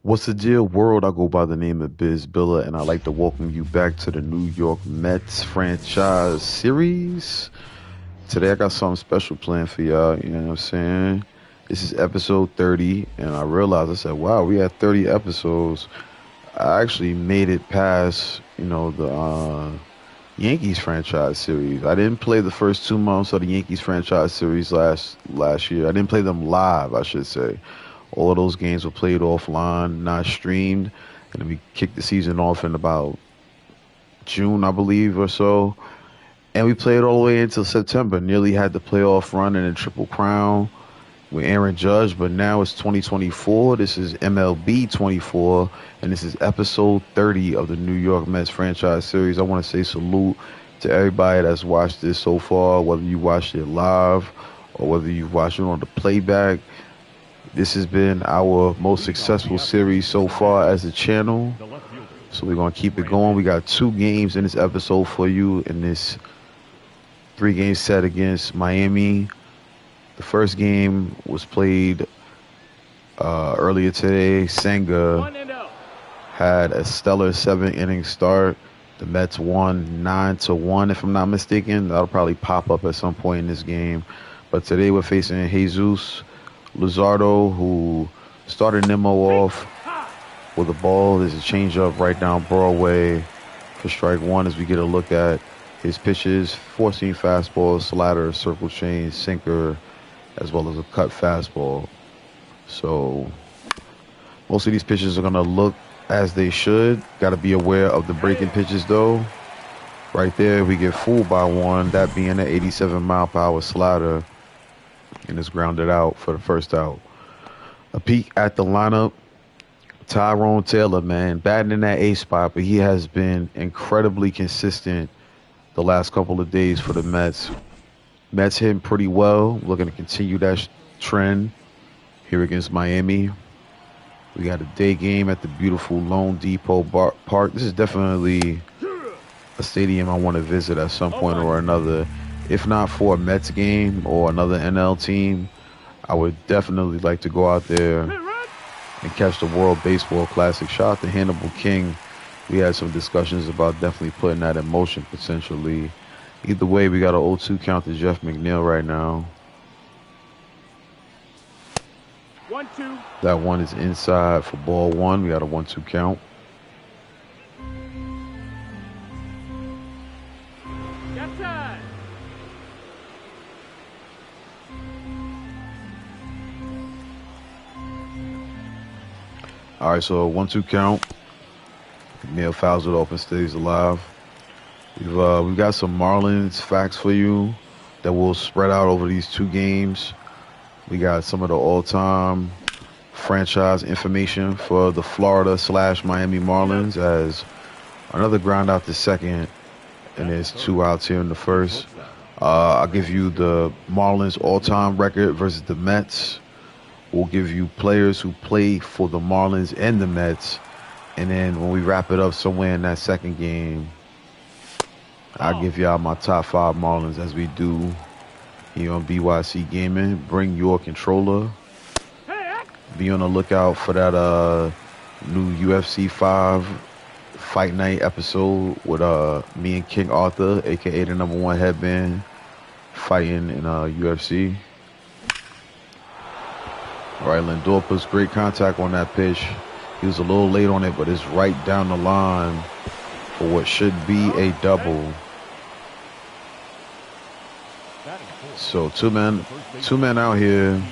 What's the deal, world? I go by the name of Bizbilla, and I'd like to welcome you back to the New York Mets franchise series. Today, I got something special planned for y'all. You know what I'm saying? This is episode 30, and I realized I said, "Wow, we had 30 episodes." I actually made it past, the Yankees franchise series. I didn't play the first 2 months of the Yankees franchise series last year. I didn't play them live, I should say. All of those games were played offline, not streamed, and then we kicked the season off in about June, I believe, or so. And we played all the way until September. Nearly had the playoff run and a triple crown with Aaron Judge, but now it's 2024. This is MLB 24, and this is episode 30 of the New York Mets franchise series. I want to say salute to everybody that's watched this so far, whether you watched it live or whether you've watched it on the playback. This has been our most successful series so far as a channel, so we're going to keep it going. We got 2 games in this episode for you in this 3-game set against Miami. The first game was played earlier today. Senga had a stellar 7-inning start. The Mets won 9-1, if I'm not mistaken. That'll probably pop up at some point in this game. But today we're facing Jesus Luzardo, who started Nemo off with a ball. There's a changeup right down Broadway for strike one as we get a look at his pitches. 4-seam fastball, slider, circle change, sinker, as well as a cut fastball. So most of these pitches are going to look as they should. Got to be aware of the breaking pitches, though. Right there, we get fooled by one, that being an 87-mile-per-hour slider, and it's grounded out for the first out. A peek at the lineup. Tyrone Taylor, man, batting in that A spot, but he has been incredibly consistent the last couple of days for the Mets. Mets hitting pretty well. Looking to continue that trend here against Miami. We got a day game at the beautiful Lone Depot Park. This is definitely a stadium I want to visit at some point or another. If not for a Mets game or another NL team, I would definitely like to go out there and catch the World Baseball Classic. Shout out to Hannibal King. We had some discussions about definitely putting that in motion potentially. Either way, we got an 0-2 count to Jeff McNeil right now. 1-2. That one is inside for ball one. We got a 1-2 count. Got time. All right, so 1-2 count. McNeil fouls it off and stays alive. We've got some Marlins facts for you that will spread out over these 2 games. We got some of the all-time franchise information for the Florida/Miami Marlins as another ground out to second, and there's 2 outs here in the first. I'll give you the Marlins all-time record versus the Mets. We'll give you players who play for the Marlins and the Mets. And then when we wrap it up somewhere in that second game, I'll give y'all my top 5 Marlins as we do here on BYC Gaming. Bring your controller. Be on the lookout for that new UFC 5 Fight Night episode with me and King Arthur, a.k.a. the #1 headband, fighting in UFC. All right, Lindor puts great contact on that pitch. He was a little late on it, but it's right down the line for what should be a double. So two men out here,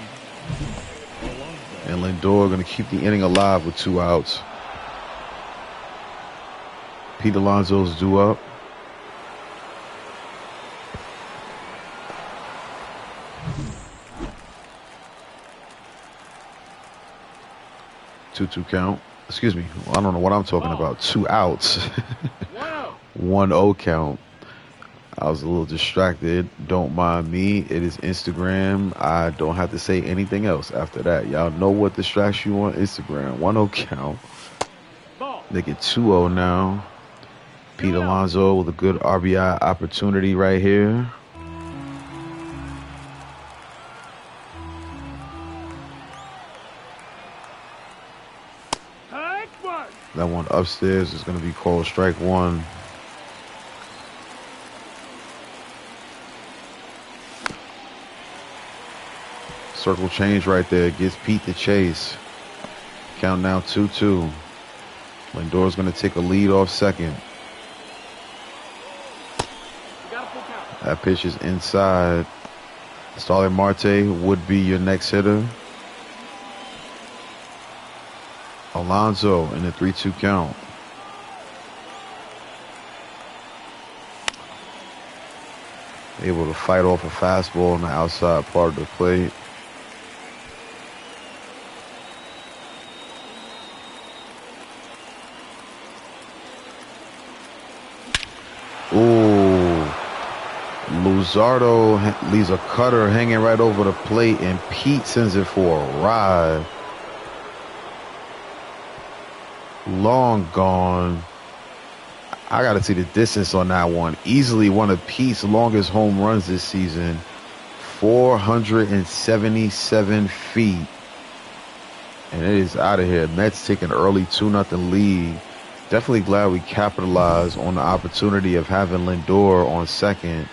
and Lindor going to keep the inning alive with 2 outs. Pete Alonso's due up. Two count. Excuse me. I don't know what I'm talking about. 2 outs. 1-0 count. I was a little distracted. Don't mind me. It is Instagram. I don't have to say anything else after that. Y'all know what distracts you on Instagram. 1-0 count. They get 2-0 now. Pete Alonso with a good RBI opportunity right here. That one upstairs is going to be called strike one. Circle change right there. Gives Pete the chase. Count now 2-2. Lindor's going to take a lead off second. That pitch is inside. Starling Marte would be your next hitter. Alonso in the 3-2 count. Able to fight off a fastball on the outside part of the plate. Ooh. Luzardo leaves a cutter hanging right over the plate, and Pete sends it for a ride. Long gone. I got to see the distance on that one. Easily one of Pete's longest home runs this season. 477 feet. And it is out of here. Mets take an early 2-0 lead. Definitely glad we capitalized on the opportunity of having Lindor on second.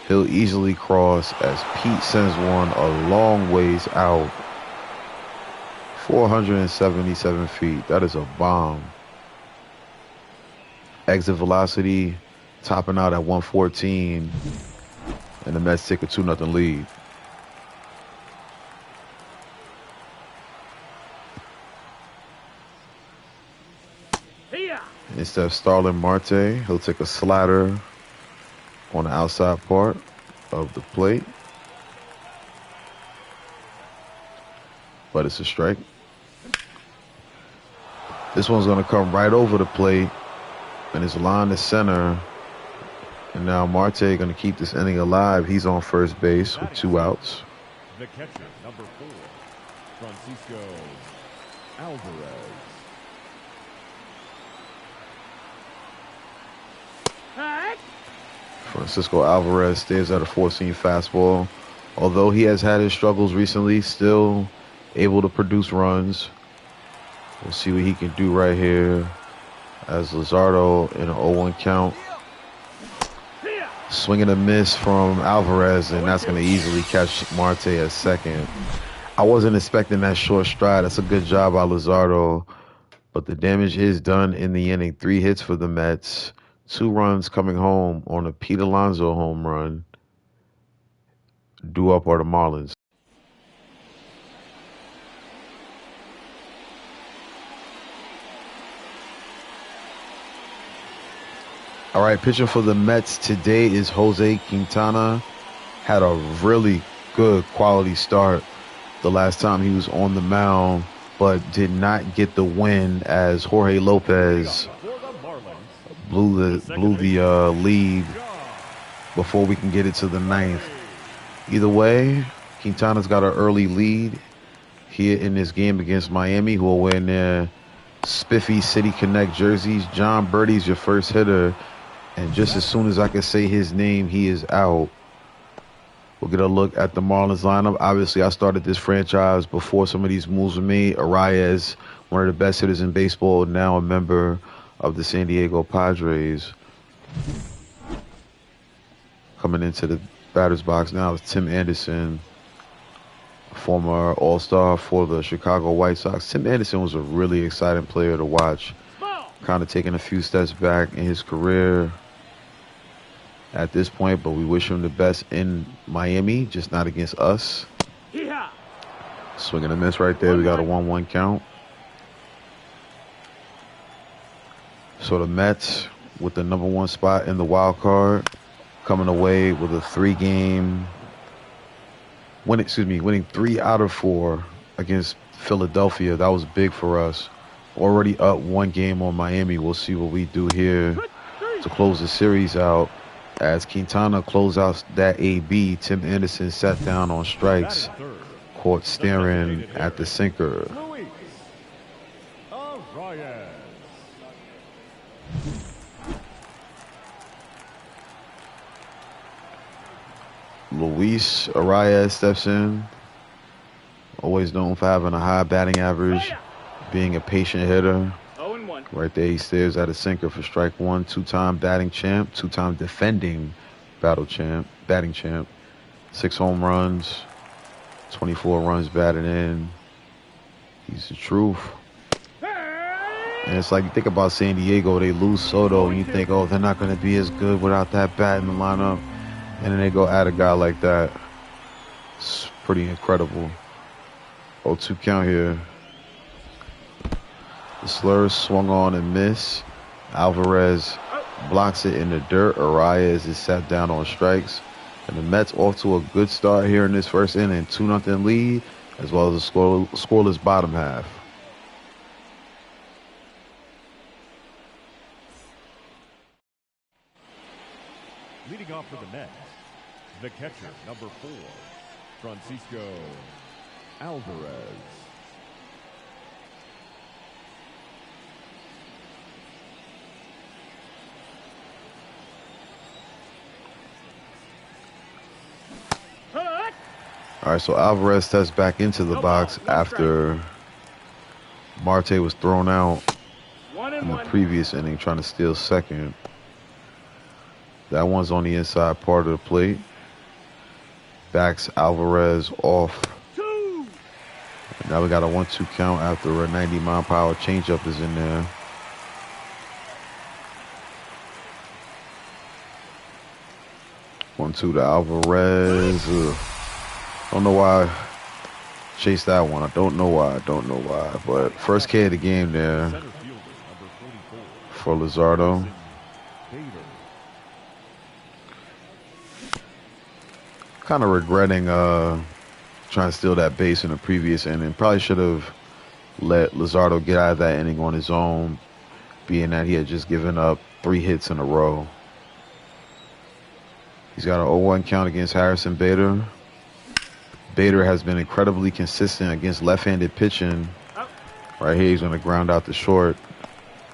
He'll easily cross as Pete sends one a long ways out. 477 feet. That is a bomb. Exit velocity topping out at 114. And the Mets take a 2-0 lead. Instead of Starling Marte, he'll take a slider on the outside part of the plate. But it's a strike. This one's going to come right over the plate. And it's line to center. And now Marte going to keep this inning alive. He's on first base with 2 outs. The catcher, number 4, Francisco Alvarez. Francisco Alvarez stays at a 4-seam fastball. Although he has had his struggles recently, still able to produce runs. We'll see what he can do right here. As Luzardo in an 0-1 count. Swing and a miss from Alvarez, and that's going to easily catch Marte at second. I wasn't expecting that short stride. That's a good job by Luzardo. But the damage is done in the inning. 3 hits for the Mets. 2 runs coming home on a Pete Alonso home run. Due up are the Marlins. All right, pitching for the Mets today is Jose Quintana. Had a really good quality start the last time he was on the mound, but did not get the win as Jorge Lopez blew the lead before we can get it to the 9th. Either way, Quintana's got an early lead here in this game against Miami, who will wear their spiffy City Connect jerseys. John Birdie's your first hitter. And just as soon as I can say his name, he is out. We'll get a look at the Marlins lineup. Obviously, I started this franchise before some of these moves were made. Arias, one of the best hitters in baseball, now a member of the San Diego Padres. Coming into the batter's box now is Tim Anderson, former All-Star for the Chicago White Sox. Tim Anderson was a really exciting player to watch. Kind of taking a few steps back in his career at this point, but we wish him the best in Miami, just not against us. Swing and a miss right there. We got a 1-1 count. So the Mets with the number 1 spot in the wild card, coming away with a 3-game winning 3 out of 4 against Philadelphia. That was big for us. Already up 1 game on Miami. We'll see what we do here to close the series out. As Quintana closed out that AB, Tim Anderson sat down on strikes, caught staring at the sinker. Luis Arias steps in. Always known for having a high batting average, being a patient hitter. Right there, he stares at a sinker for strike one. Two-time batting champ, two-time defending batting champ. 6 home runs, 24 runs batted in. He's the truth. And it's like you think about San Diego, they lose Soto, and you think, oh, they're not going to be as good without that bat in the lineup. And then they go add a guy like that. It's pretty incredible. 0-2 count here. The slur swung on and missed. Alvarez blocks it in the dirt. Arias is sat down on strikes. And the Mets off to a good start here in this first inning. 2-0 lead, as well as a scoreless bottom half. Leading off for the Mets, the catcher, number 4, Francisco Alvarez. All right, so Alvarez steps back into the box after Marte was thrown out in the previous inning trying to steal second. That one's on the inside part of the plate. Backs Alvarez off. And now we got a 1-2 count after a 90-mile-per-hour changeup is in there. One, two to Alvarez. Ugh. Don't know why I chased that one. I don't know why. But first K of the game there for Luzardo. Kind of regretting trying to steal that base in the previous inning. Probably should have let Luzardo get out of that inning on his own, being that he had just given up 3 hits in a row. He's got an 0-1 count against Harrison Bader. Bader has been incredibly consistent against left-handed pitching. Right here, he's going to ground out the short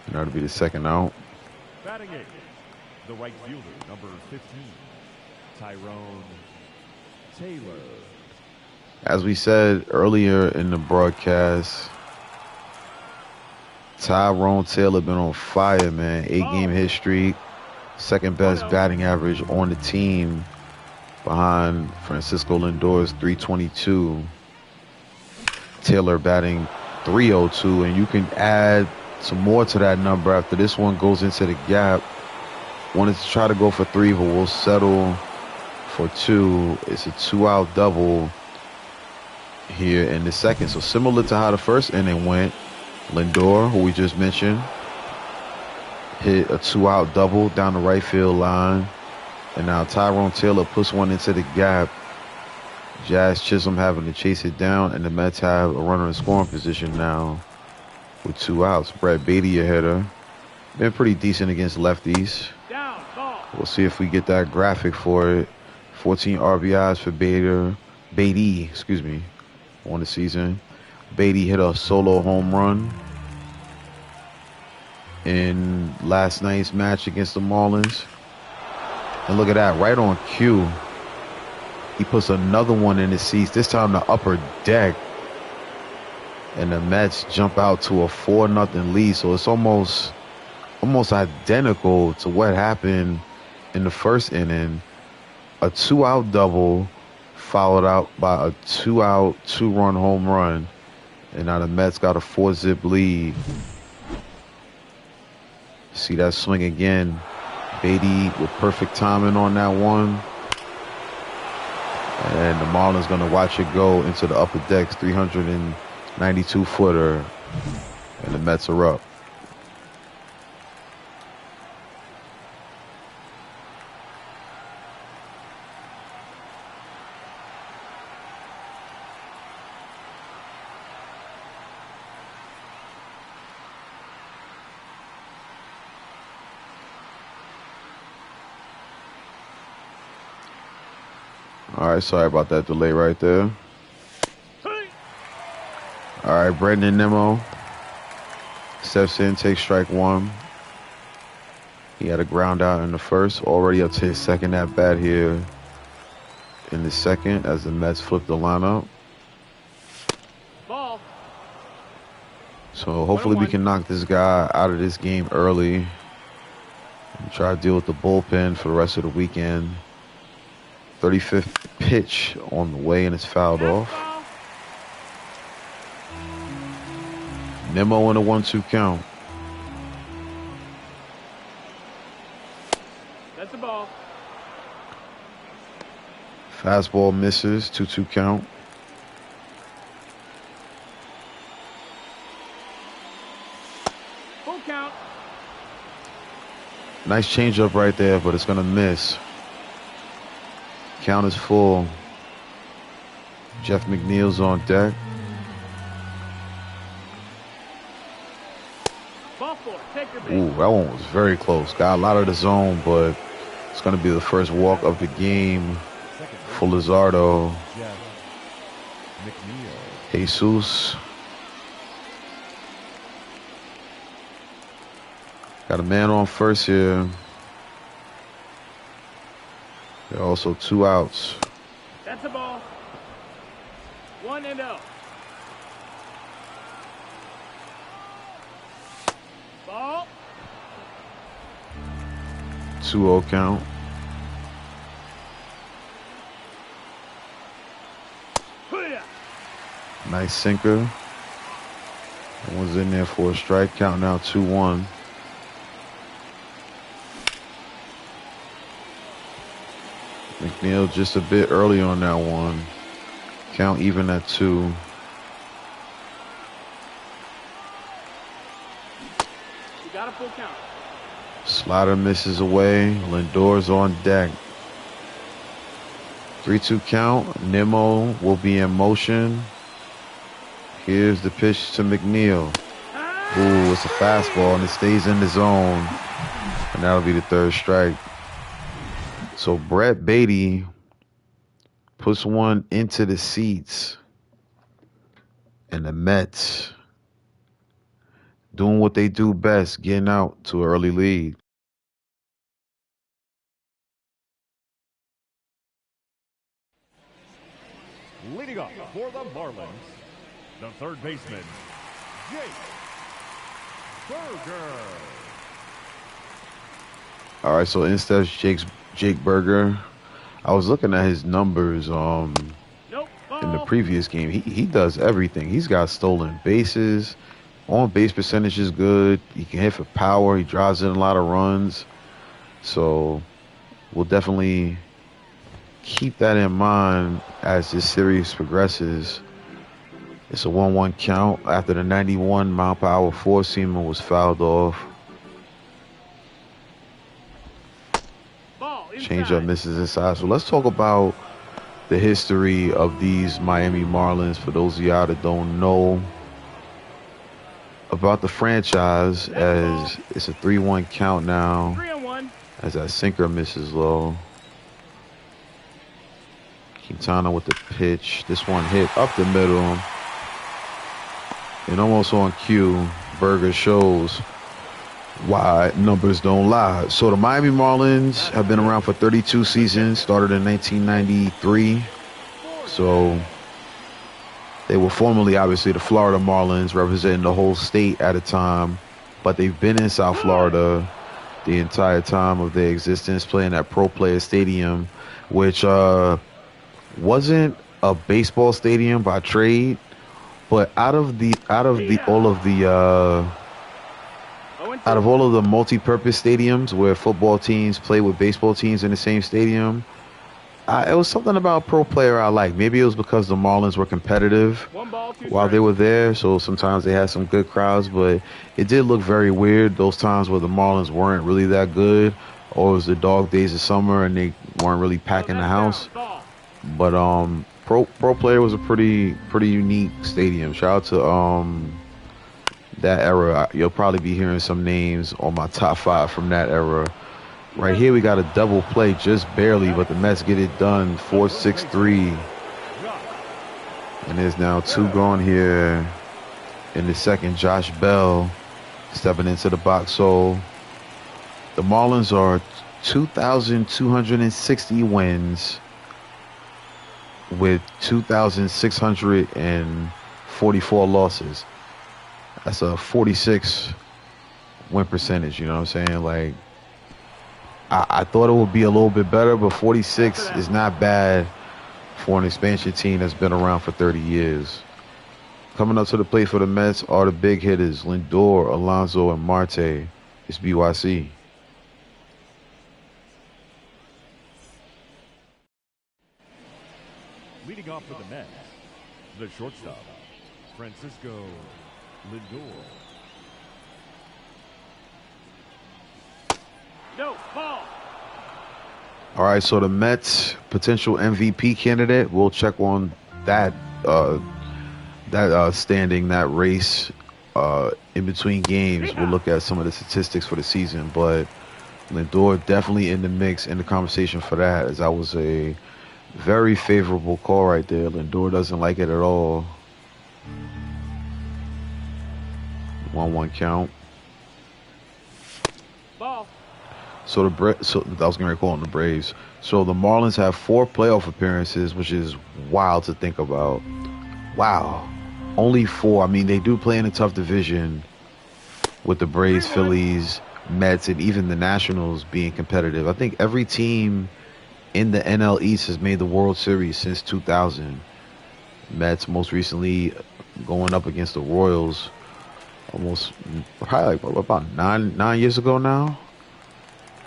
in order to be the second out. Batting eighth, the right fielder, number 15, Tyrone Taylor. As we said earlier in the broadcast, Tyrone Taylor been on fire, man. 8-game hit streak, second best batting average on the team, behind Francisco Lindor's 322. Taylor batting 302, and you can add some more to that number after this one goes into the gap. Wanted to try to go for 3, but we'll settle for 2. It's a 2-out double here in the second. So similar to how the first inning went, Lindor, who we just mentioned, hit a 2-out double down the right field line. And now Tyrone Taylor puts one into the gap. Jazz Chisholm having to chase it down, and the Mets have a runner in scoring position now with 2 outs. Brett Beatty, a hitter. Been pretty decent against lefties. We'll see if we get that graphic for it. 14 RBIs for Beatty, on the season. Beatty hit a solo home run in last night's match against the Marlins. And look at that, right on cue. He puts another one in the seats, this time the upper deck. And the Mets jump out to a 4-0 lead. So it's almost identical to what happened in the first inning. A 2-out double followed out by a 2-out, 2-run home run. And now the Mets got a 4-zip lead. See that swing again. Beatty with perfect timing on that one. And the Marlins going to watch it go into the upper decks, 392-footer. And the Mets are up. All right, sorry about that delay right there. All right, Brandon Nimmo steps in, takes strike 1. He had a ground out in the first, already up to his second at bat here in the second as the Mets flip the lineup. Ball. So hopefully we can knock this guy out of this game early and try to deal with the bullpen for the rest of the weekend. 35th pitch on the way, and it's fouled off. Nemo in a 1-2 count. That's the ball. Fastball misses, 2-2 count. Full count. Nice changeup right there, but it's going to miss. Count is full. Jeff McNeil's on deck. Ball four. Take your Ooh, that one was very close. Got a lot of the zone, but it's going to be the first walk of the game for Luzardo. Jeff McNeil. Jesus. Got a man on first here. There are also 2 outs. That's the ball. 1-0. Ball. 2-0 count. Hoo-yah. Nice sinker. That one's in there for a strike. Count now 2-1. McNeil just a bit early on that one. Count even at 2. You got a full count. Slider misses away. Lindor's on deck. 3-2 count. Nemo will be in motion. Here's the pitch to McNeil. Ooh, it's a fastball and it stays in the zone. And that'll be the 3rd strike. So Brett Beatty puts one into the seats. And the Mets doing what they do best, getting out to an early lead. Leading off for the Marlins, the third baseman, Jake Burger. All right, so instead of Jake Burger, I was looking at his numbers in the previous game. He does everything. He's got stolen bases. On base percentage is good. He can hit for power. He drives in a lot of runs. So we'll definitely keep that in mind as this series progresses. It's a 1-1 count after the 91 mile per hour four-seamer was fouled off. Changeup misses inside. So let's talk about the history of these Miami Marlins. For those of y'all that don't know about the franchise, as it's a 3-1 count now, 3-1. as that sinker misses low. Quintana with the pitch. This one hit up the middle. And almost on cue, Burger shows why numbers don't lie. So the Miami Marlins have been around for 32 seasons, started in 1993. So they were formerly, obviously, the Florida Marlins, representing the whole state at a time. But they've been in South Florida the entire time of their existence, playing at Pro Player Stadium, which wasn't a baseball stadium by trade, but out of all of the multi-purpose stadiums where football teams play with baseball teams in the same stadium, it was something about Pro Player I liked. Maybe it was because the Marlins were competitive while they were there, so sometimes they had some good crowds, but it did look very weird those times where the Marlins weren't really that good, or it was the dog days of summer and they weren't really packing the house. But Pro Player was a pretty unique stadium. Shout out to that era. You'll probably be hearing some names on my top 5 from that era. Right here we got a double play, just barely, but the Mets get it done, 4-6-3. And there's now 2 gone here in the second. Josh Bell stepping into the box. So the Marlins are 2,260 wins with 2,644 losses. That's a 46 win percentage. You know what I'm saying? Like, I thought it would be a little bit better, but 46 is not bad for an expansion team that's been around for 30 years. Coming up to the plate for the Mets are the big hitters, Lindor, Alonso, and Marte. It's BYC. Leading off for the Mets, the shortstop, Francisco Lindor. No, ball. All right, so the Mets potential MVP candidate. We'll check on that standing, that race in between games. We'll look at some of the statistics for the season, but Lindor definitely in the mix, in the conversation for that, as that was a very favorable call right there. Lindor doesn't like it at all. 1-1 count. Ball. So I was going to call them the Braves. So the Marlins have 4 playoff appearances, which is wild to think about. Wow, only 4. I mean, they do play in a tough division with the Braves, Phillies, Mets, and even the Nationals being competitive. I think every team in the NL East has made the World Series since 2000. Mets most recently going up against the Royals probably like about nine years ago now.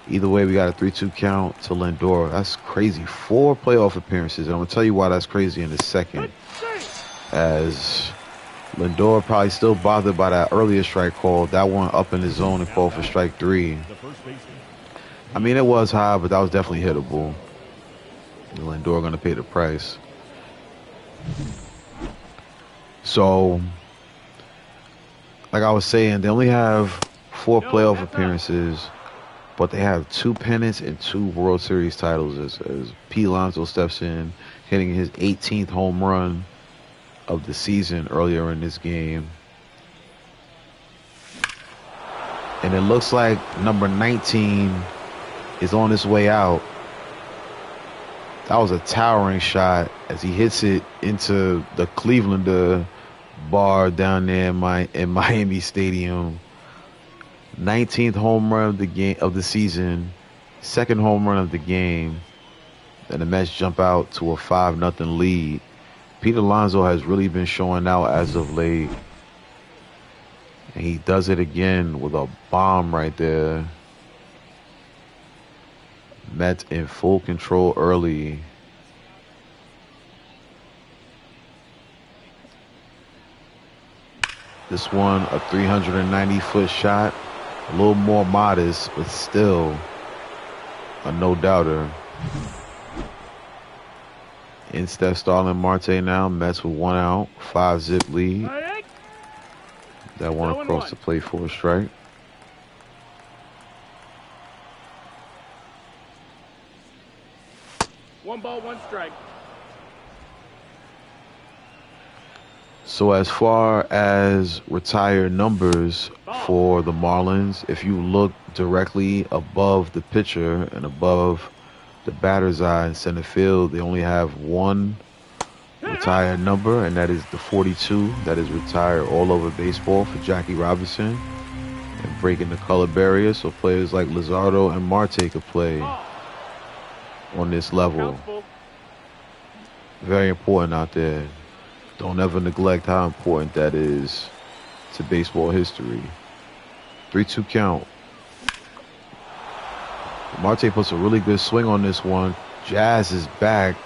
Either way, we got a 3-2 count to Lindor. That's crazy. 4 playoff appearances. And I'm going to tell you why that's crazy in a second. As Lindor probably still bothered by that earlier strike call. That one up in his zone and called for strike 3. I mean, it was high, but that was definitely hittable. Lindor going to pay the price. So, like I was saying, they only have 4 playoff appearances, but they have 2 pennants and 2 World Series titles as Pete Alonso steps in, hitting his 18th home run of the season earlier in this game. And it looks like number 19 is on his way out. That was a towering shot as he hits it into the Cleveland bar down there in Miami Stadium. 19th home run of the season, 2nd home run of the game, and the Mets jump out to a 5-0 lead. Pete Alonso has really been showing out as of late, and he does it again with a bomb right there. Mets in full control early. This one, a 390-foot shot. A little more modest, but still a no-doubter. In steps Starling Marte now. Mets with 1 out. 5-zip lead. That one across the plate for a strike. One ball, 1 strike. So as far as retired numbers for the Marlins, if you look directly above the pitcher and above the batter's eye in center field, they only have 1 retired number, and that is the 42. That is retired all over baseball for Jackie Robinson and breaking the color barrier, so players like Luzardo and Marte could play on this level. Very important out there. Don't ever neglect how important that is to baseball history. 3-2 count. Marte puts a really good swing on this one. Jazz is back.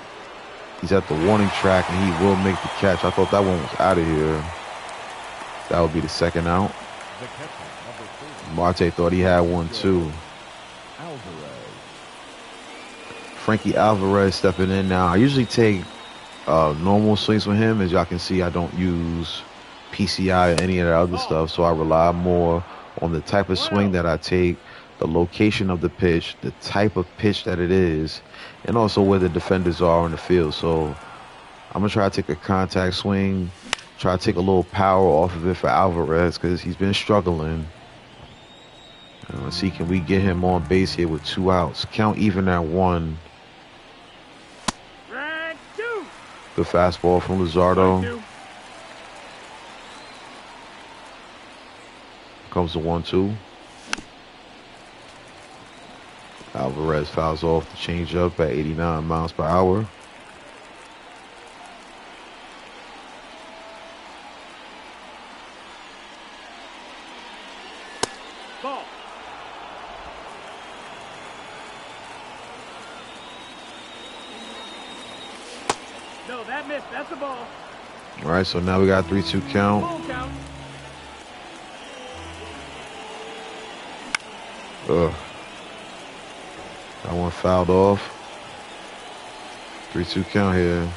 He's at the warning track, and he will make the catch. I thought that one was out of here. That would be the 2nd out. Marte thought he had one too. Frankie Alvarez stepping in now. I usually take normal swings with him. As y'all can see, I don't use PCI or any of that other stuff, so I rely more on the type of swing that I take, the location of the pitch, the type of pitch that it is, and also where the defenders are on the field. So I'm going to try to take a contact swing, try to take a little power off of it for Alvarez because he's been struggling. Let's see, can we get him on base here with 2 outs? Count even at 1. The fastball from Luzardo. Comes the 1-2. Alvarez fouls off the changeup at 89 miles per hour. Ball. No, that missed. That's a ball. All right, so now we got 3-2 count. Full count. Ugh. That one fouled off. 3-2 count here.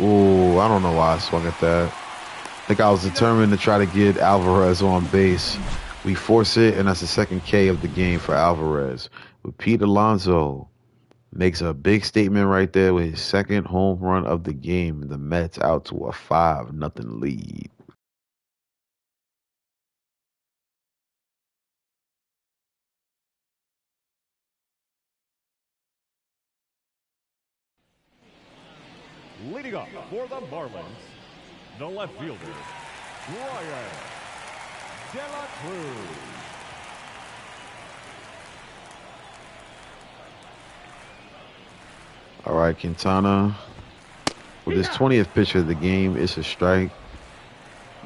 Ooh, I don't know why I swung at that. I think I was determined to try to get Alvarez on base. We force it, and that's the second K of the game for Alvarez. But Pete Alonso makes a big statement right there with his second home run of the game. The Mets out to a 5-0 lead. Leading off for the Marlins, the left fielder, Ryan De La Cruz. All right, Quintana with his 20th pitch of the game. It's a strike.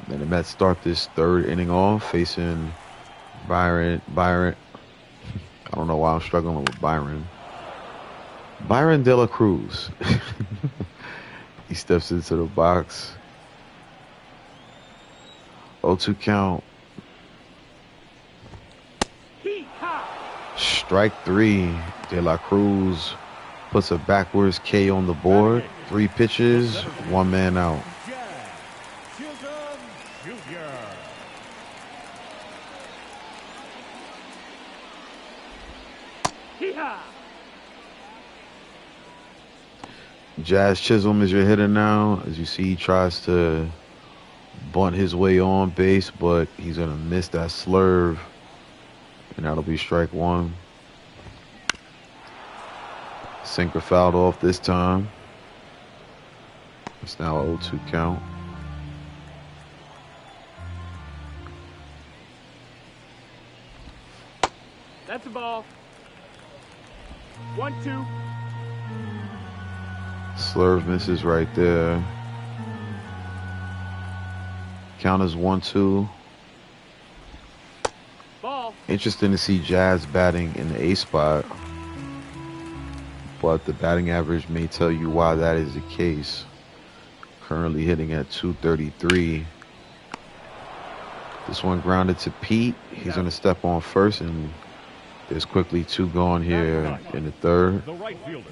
Then the Mets start this third inning off facing Byron. I don't know why I'm struggling with Byron. Byron De La Cruz. He steps into the box. 0-2 count. Strike 3. De La Cruz puts a backwards K on the board. 3 pitches, 1 man out. Jazz Chisholm is your hitter now. As you see, he tries to bunt his way on base, but he's going to miss that slurve. And that'll be strike 1. Sinker fouled off this time. It's now a 0-2 count. That's a ball. 1-2. Slurve misses right there. Count is 1-2. Ball. Interesting to see Jazz batting in the A spot, but the batting average may tell you why that is the case. Currently hitting at 233. This one grounded to Pete. He's going to step on first, and there's quickly 2 gone here in the third. The right fielder,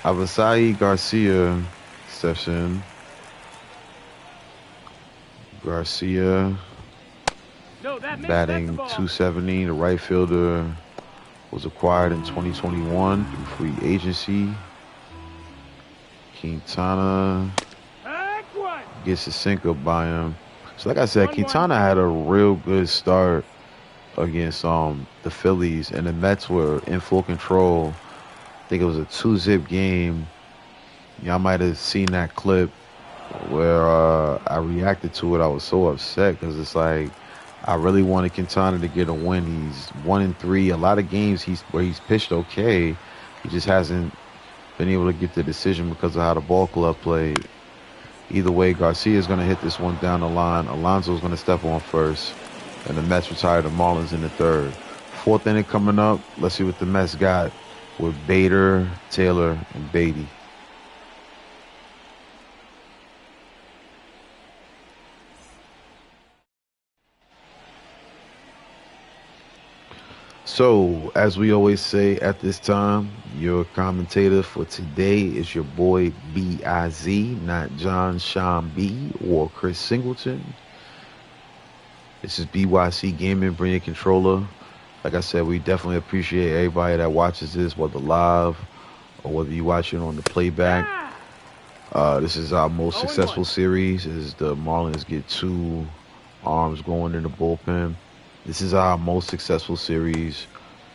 Avisail Garcia steps in. Garcia batting 270. The right fielder was acquired in 2021 through free agency. Quintana gets a sinker by him. So like I said, Quintana had a real good start against the Phillies, and the Mets were in full control. I think it was a 2-zip game. Y'all might have seen that clip where I reacted to it. I was so upset because it's like I really wanted Quintana to get a win. He's 1-3. A lot of games where he's pitched okay. He just hasn't been able to get the decision because of how the ball club played. Either way, Garcia is going to hit this one down the line. Alonso's going to step on first, and the Mets retire the Marlins in the third. 4th inning coming up. Let's see what the Mets got with Bader, Taylor, and Beatty. So, as we always say at this time, your commentator for today is your boy B.I.Z., not John Sean B. or Chris Singleton. This is BYC Gaming, bring your controller. Like I said, we definitely appreciate everybody that watches this, whether live or whether you watch it on the playback. This is our most successful series, as the Marlins get 2 arms going in the bullpen. This is our most successful series.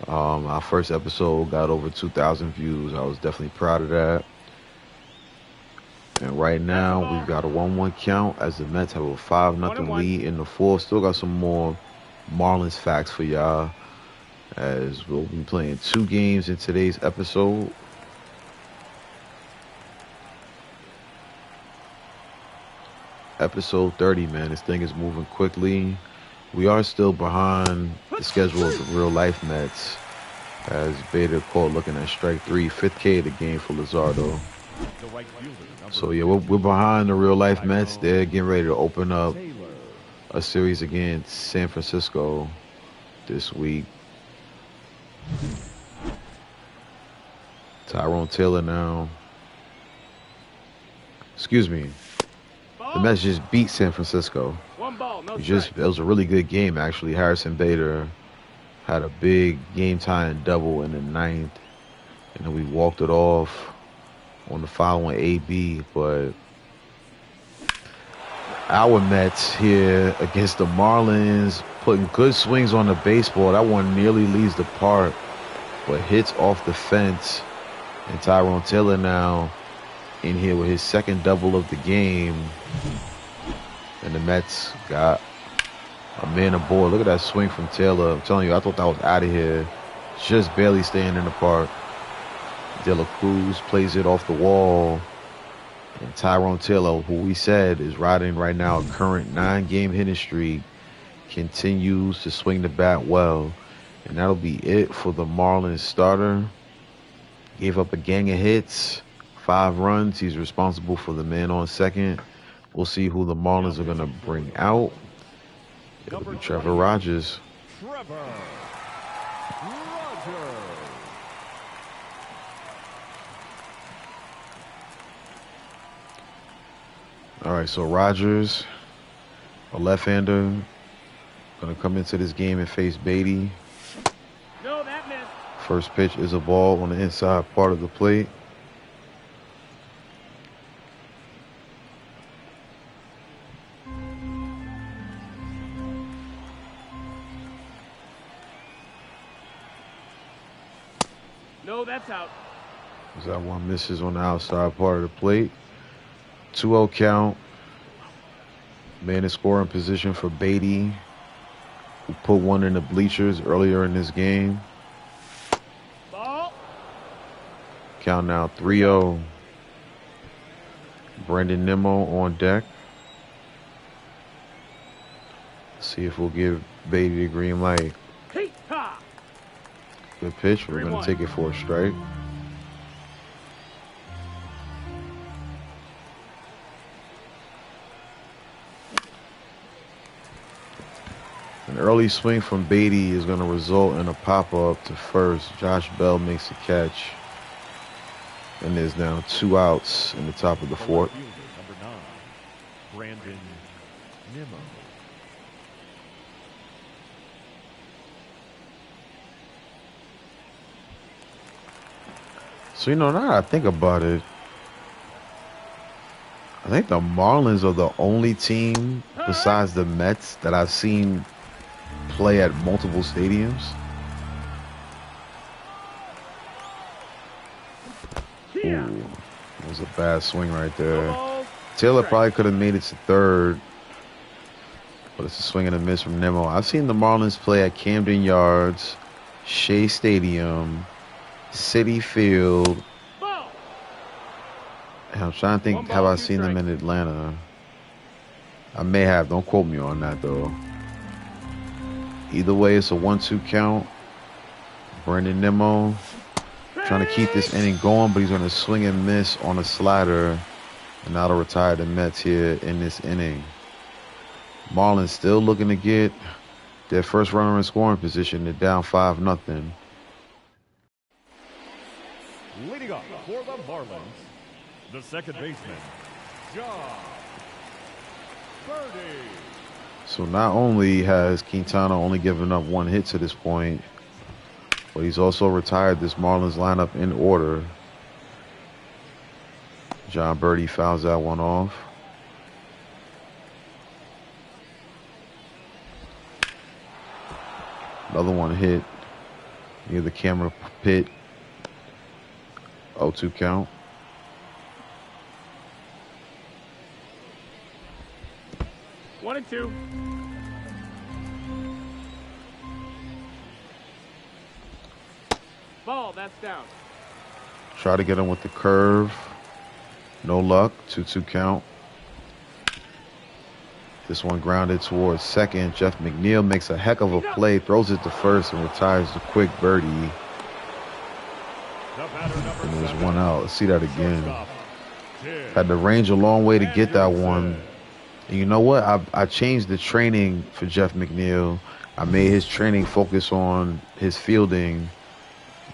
Our first episode got over 2,000 views. I was definitely proud of that. And right now, we've got a 1-1 count as the Mets have a 5-0 lead in the fourth. Still got some more Marlins facts for y'all, as we'll be playing 2 games in today's episode. Episode 30, man. This thing is moving quickly. We are still behind the schedule of the real life Mets, as Bader caught looking at strike 3, 5th K of the game for Luzardo. So yeah, we're behind the real life Mets. They're getting ready to open up a series against San Francisco this week. Tyrone Taylor now. Excuse me. The Mets just beat San Francisco. It was a really good game, actually. Harrison Bader had a big game-tying double in the 9th, and then we walked it off on the following AB. But our Mets here against the Marlins, putting good swings on the baseball. That one nearly leaves the park, but hits off the fence. And Tyrone Taylor now in here with his 2nd double of the game. And the Mets got a man aboard. Look at that swing from Taylor. I'm telling you, I thought that was out of here. Just barely staying in the park. De La Cruz plays it off the wall. And Tyrone Taylor, who we said is riding right now a current 9-game hitting streak, continues to swing the bat well. And that'll be it for the Marlins starter. Gave up a gang of hits, 5 runs. He's responsible for the man on second. We'll see who the Marlins are going to bring out. It'll be Trevor Rogers. All right, so Rogers, a left-hander, going to come into this game and face Beatty. No, that missed. First pitch is a ball on the inside part of the plate. No, that's out. That one misses on the outside part of the plate. 2-0 count. Man in scoring position for Beatty, who put one in the bleachers earlier in this game. Ball. Count now 3-0. Brandon Nimmo on deck. See if we'll give Beatty the green light. Good pitch. We're going to take it for a strike. An early swing from Beatty is going to result in a pop-up to first. Josh Bell makes the catch. And there's now 2 outs in the top of the 4th. Number 9, Brandon Nimmo. So, now that I think about it, I think the Marlins are the only team besides the Mets that I've seen play at multiple stadiums. Ooh, that was a bad swing right there. Taylor probably could have made it to third, but it's a swing and a miss from Nimmo. I've seen the Marlins play at Camden Yards, Shea Stadium, Citi Field. And I'm trying to think, have I seen them in Atlanta? I may have. Don't quote me on that, though. Either way, it's a 1-2 count. Brandon Nimmo trying to keep this inning going, but he's going to swing and miss on a slider. And that'll retire the Mets here in this inning. Marlins still looking to get their first runner in scoring position. They're down 5-0. Leading up for the Marlins, the second baseman, John Birdie. So not only has Quintana only given up 1 hit to this point, but he's also retired this Marlins lineup in order. John Birdie fouls that one off. Another one hit near the camera pit. 0-2 count. 2. Ball, that's down. Try to get him with the curve. No luck. 2-2 count. This one grounded towards second. Jeff McNeil makes a heck of a play, throws it to first, and retires the quick birdie. And there's one out. Let's see that again. Had to range a long way to get that one. And you know what? I changed the training for Jeff McNeil. I made his training focus on his fielding.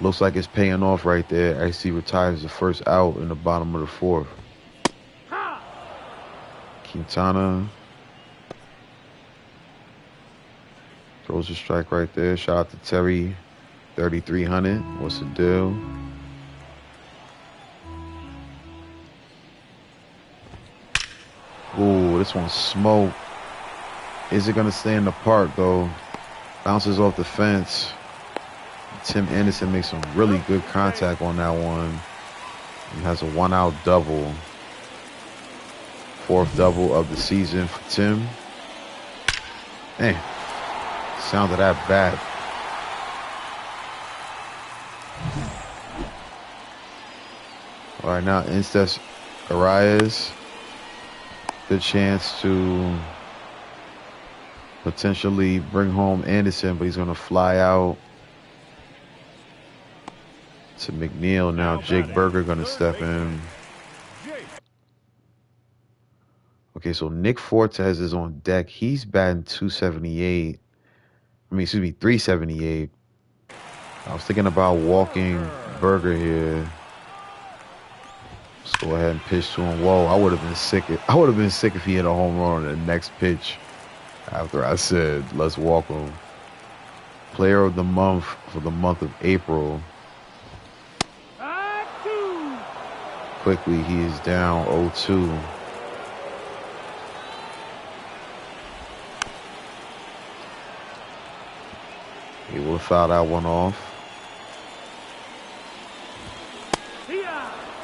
Looks like it's paying off right there as he retires the first out in the bottom of the fourth. Quintana throws a strike right there. Shout out to Terry, 3,300. What's the deal? Ooh, this one's smoke. Is it going to stay in the park, though? Bounces off the fence. Tim Anderson makes some really good contact on that one. He has a one-out double. Fourth double of the season for Tim. Man, sound of that bat. All right, now Instes Arias. Good chance to potentially bring home Anderson, but he's going to fly out to McNeil. Now Jake Berger going to step in. Okay, so Nick Fortes is on deck. He's batting 278. I mean, excuse me, 378. I was thinking about walking Berger here. Let's go ahead and pitch to him. Whoa, I would have been sick. I would have been sick if he hit a home run on the next pitch after I said, let's walk him. Player of the month for the month of April. Quickly, he is down 0-2. He will foul that one off.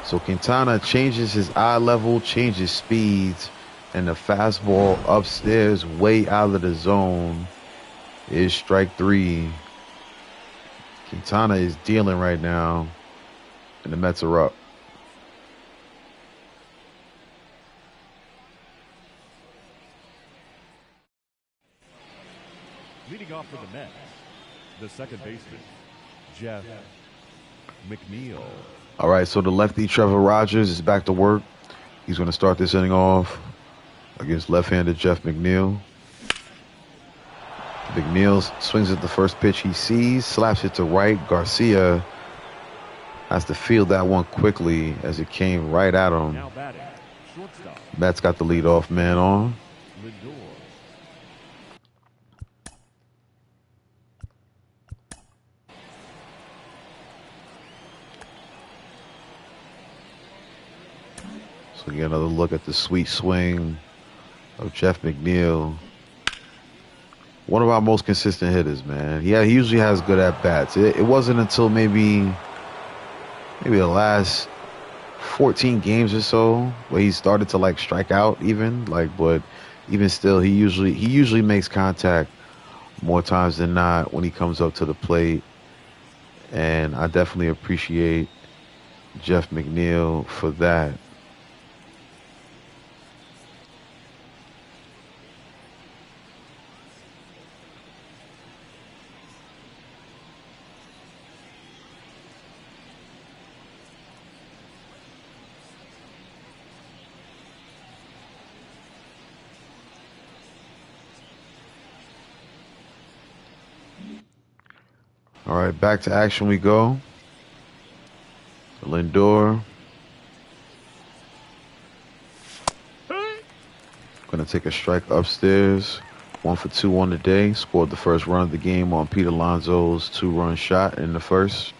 So Quintana changes his eye level, changes speeds, and the fastball upstairs, way out of the zone, is strike 3. Quintana is dealing right now, and the Mets are up. Leading off for the Mets, the second baseman, Jeff McNeil. All right, so the lefty Trevor Rogers is back to work. He's going to start this inning off against left-handed Jeff McNeil. McNeil swings at the first pitch he sees, slaps it to right. Garcia has to field that one quickly as it came right at him. Now batting, shortstop. Matt's got the leadoff man on. Lindor. So we get another look at the sweet swing of Jeff McNeil. One of our most consistent hitters, man. Yeah, he usually has good at-bats. It wasn't until maybe the last 14 games or so where he started to like strike out even. But even still, he usually makes contact more times than not when he comes up to the plate. And I definitely appreciate Jeff McNeil for that. All right, back to action we go. Lindor. Going to take a strike upstairs. 1 for 2 on the day. Scored the first run of the game on Pete Alonso's 2-run shot in the first.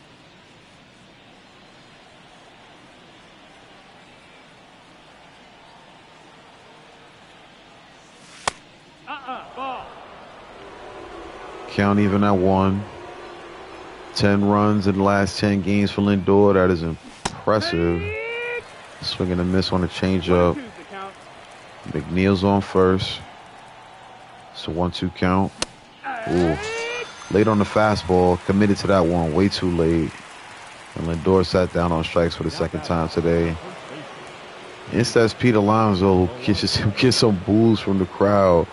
Ball. Count even at 1. 10 runs in the last 10 games for Lindor. That is impressive. Swing and a miss on a changeup. McNeil's on first. It's a 1-2 count. Ooh. Late on the fastball. Committed to that one. Way too late. And Lindor sat down on strikes for the second time today. Instead, Pete Alonso gets some boos from the crowd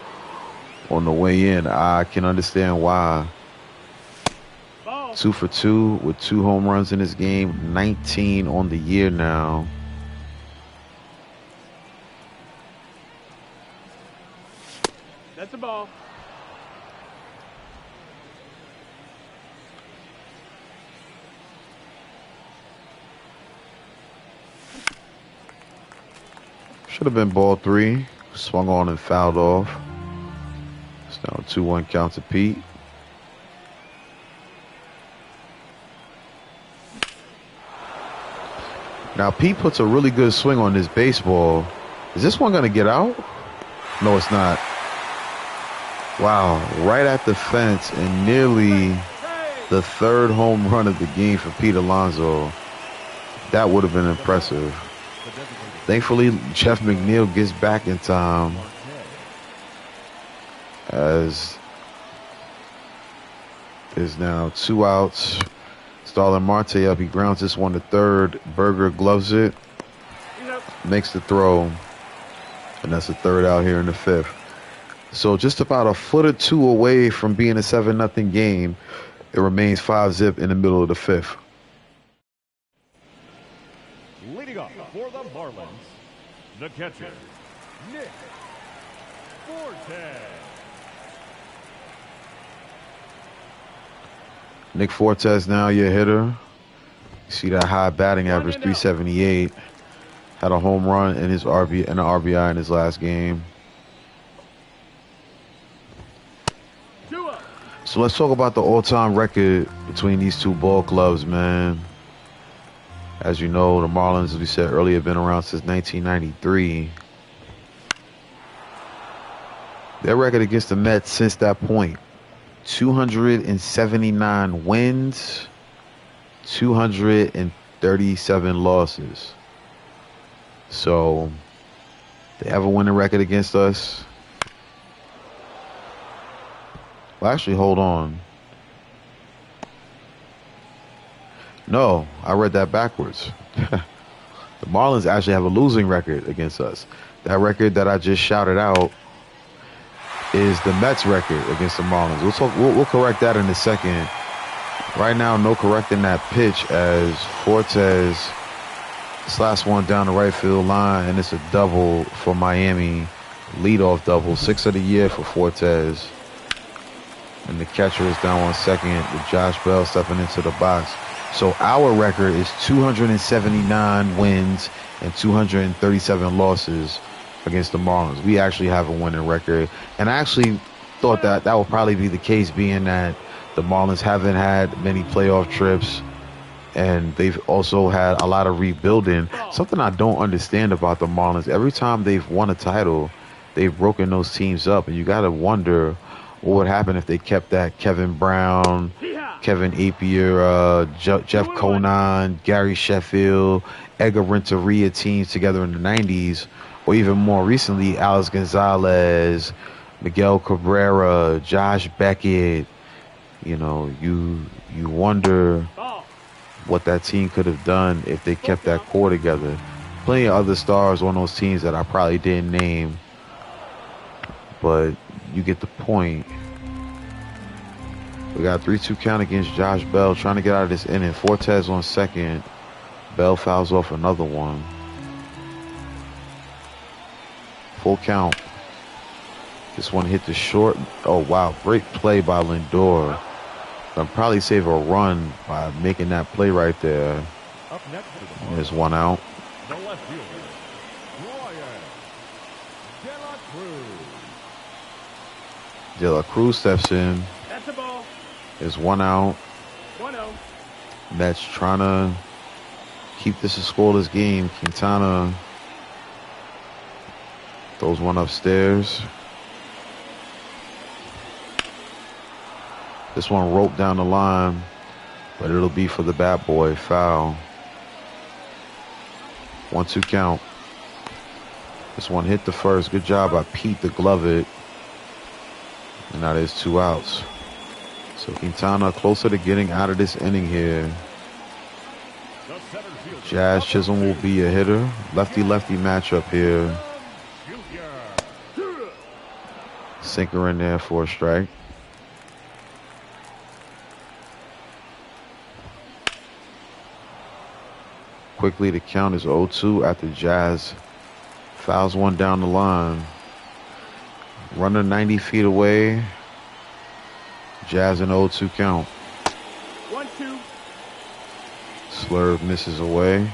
on the way in. I can understand why. 2 for 2 with 2 home runs in this game. 19 on the year now. That's a ball. Should have been ball 3. Swung on and fouled off. It's now a 2-1 count to Pete. Now Pete puts a really good swing on this baseball. Is this one going to get out? No, it's not. Wow, right at the fence and nearly the 3rd home run of the game for Pete Alonso. That would have been impressive. Thankfully, Jeff McNeil gets back in time as there's now 2 outs. Starlin Marte up. He grounds this one to 3rd. Berger gloves it. Makes the throw. And that's the 3rd out here in the 5th. So just about a foot or 2 away from being a 7-0 game. It remains 5-zip in the middle of the 5th. Leading off for the Marlins, the catcher, Nick Forte. Nick Fortes now your hitter. You see that high batting average, 378. Had a home run in his RBI and an RBI in his last game. So let's talk about the all-time record between these 2 ball clubs, man. As you know, the Marlins, as we said earlier, have been around since 1993. Their record against the Mets since that point, 279 wins, 237 losses. So they have a winning record against us. Well, actually, hold on. No, I read that backwards. The Marlins actually have a losing record against us. That record that I just shouted out is the Mets record against the Marlins. We'll correct that in a second. Right now, no correcting that pitch as Fortes slaps one down the right field line, and it's a double for Miami. Leadoff double, 6th of the year for Fortes. And the catcher is down on second with Josh Bell stepping into the box. So our record is 279 wins and 237 losses against the Marlins. We actually have a winning record. And I actually thought that would probably be the case, being that the Marlins haven't had many playoff trips and they've also had a lot of rebuilding. Something I don't understand about the Marlins, every time they've won a title, they've broken those teams up. And you got to wonder what would happen if they kept that Kevin Brown, Kevin Appier, Jeff Conan, Gary Sheffield, Edgar Renteria teams together in the 90s, or even more recently, Alex Gonzalez, Miguel Cabrera, Josh Beckett. You know, you wonder what that team could have done if they kept that core together. Plenty of other stars on those teams that I probably didn't name, but you get the point. We got a 3-2 count against Josh Bell, trying to get out of this inning. Fortes on second. Bell fouls off another one. Full count. This one hit the short. Oh, wow. Great play by Lindor. I'll probably save a run by making that play right there. Up next to the There's one out. the left fielder, Ryan De La Cruz. De La Cruz steps in. That's a ball. There's one out. 1-0. Mets trying to keep this a scoreless game. Quintana throws one upstairs. This one roped down the line, but it'll be for the bat boy. Foul. 1-2 count. This one hit the first. Good job by Pete to glove it. And now there's 2 outs. So Quintana closer to getting out of this inning here. Jazz Chisholm will be a hitter. Lefty-lefty matchup here. Sinker in there for a strike. Quickly, the count is 0-2 after Jazz fouls one down the line. Runner 90 feet away. Jazz an 0-2 count. 1-2. Slurve misses away.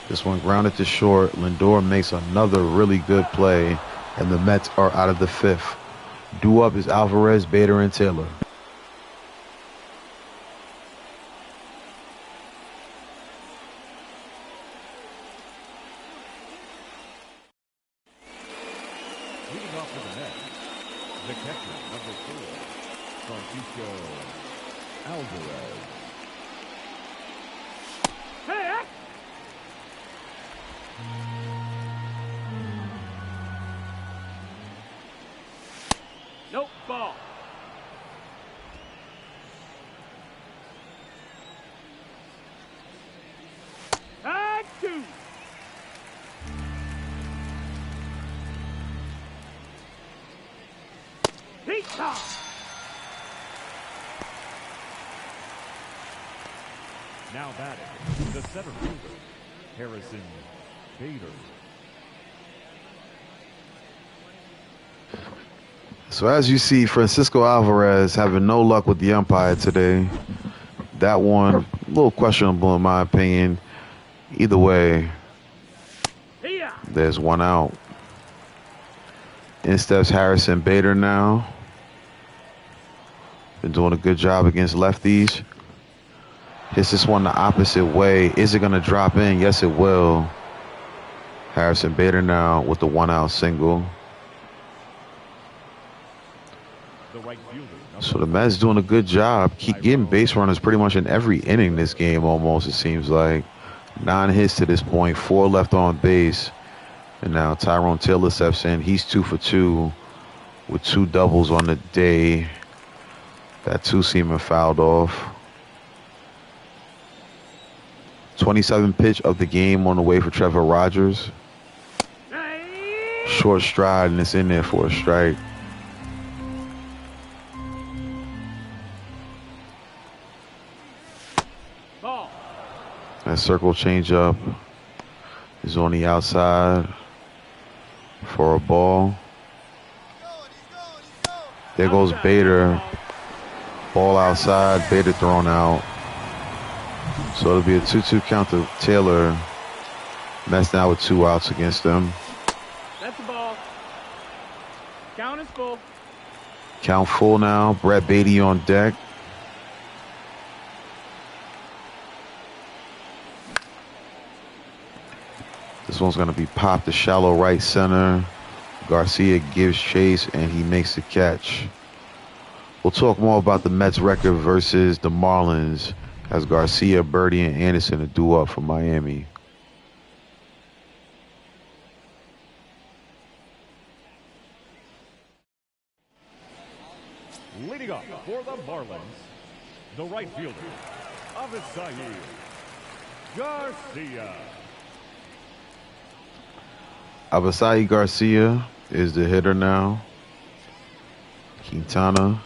This one grounded to short. Lindor makes another really good play, and the Mets are out of the 5th. Due up is Alvarez, Bader, and Taylor. Leading off for the Mets, the catcher, number 4, Francisco Alvarez. Hey! Nope, ball. Tag 2. Heat top. Now batting, the center fielder, Harrison Bader. So as you see, Francisco Alvarez having no luck with the umpire today. That one, a little questionable in my opinion. Either way, Here. there's 1 out. In steps Harrison Bader now. Been doing a good job against lefties. Hits this one the opposite way. Is it going to drop in? Yes, it will. Harrison Bader now with the 1 out single. The right fielder, So the Mets doing a good job. Keep getting base runners pretty much in every inning this game almost, it seems like. 9 hits to this point, 4 left on base. And now Tyrone Taylor steps in. He's 2 for 2 with 2 doubles on the day. That 2-seamer fouled off. 27th pitch of the game on the way for Trevor Rogers. Short stride, and it's in there for a strike. Ball. That circle changeup is on the outside for a ball. There goes Bader. Ball outside, Bader thrown out. So it'll be a 2-2 count to Taylor. Mets now with 2 outs against them. That's the ball. Count is full. Count full now. Brett Beatty on deck. This one's going to be popped to shallow right center. Garcia gives chase, and he makes the catch. We'll talk more about the Mets record versus the Marlins as Garcia, Birdie, and Anderson are due up for Miami. leading up for the Marlins, the right fielder, Avisail Garcia. Avisail Garcia is the hitter now. Quintana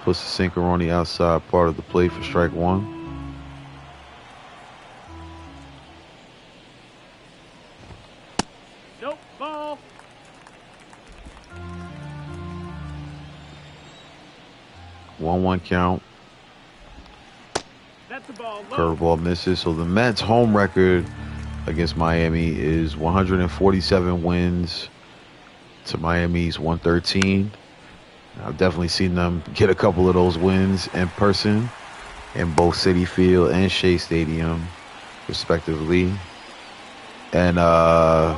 puts the sinker on the outside part of the plate for strike 1. Nope, ball. One count. That's the ball. Curveball misses. So the Mets' home record against Miami is 147 wins to Miami's 113. I've definitely seen them get a couple of those wins in person in both Citi Field and Shea Stadium, respectively. And the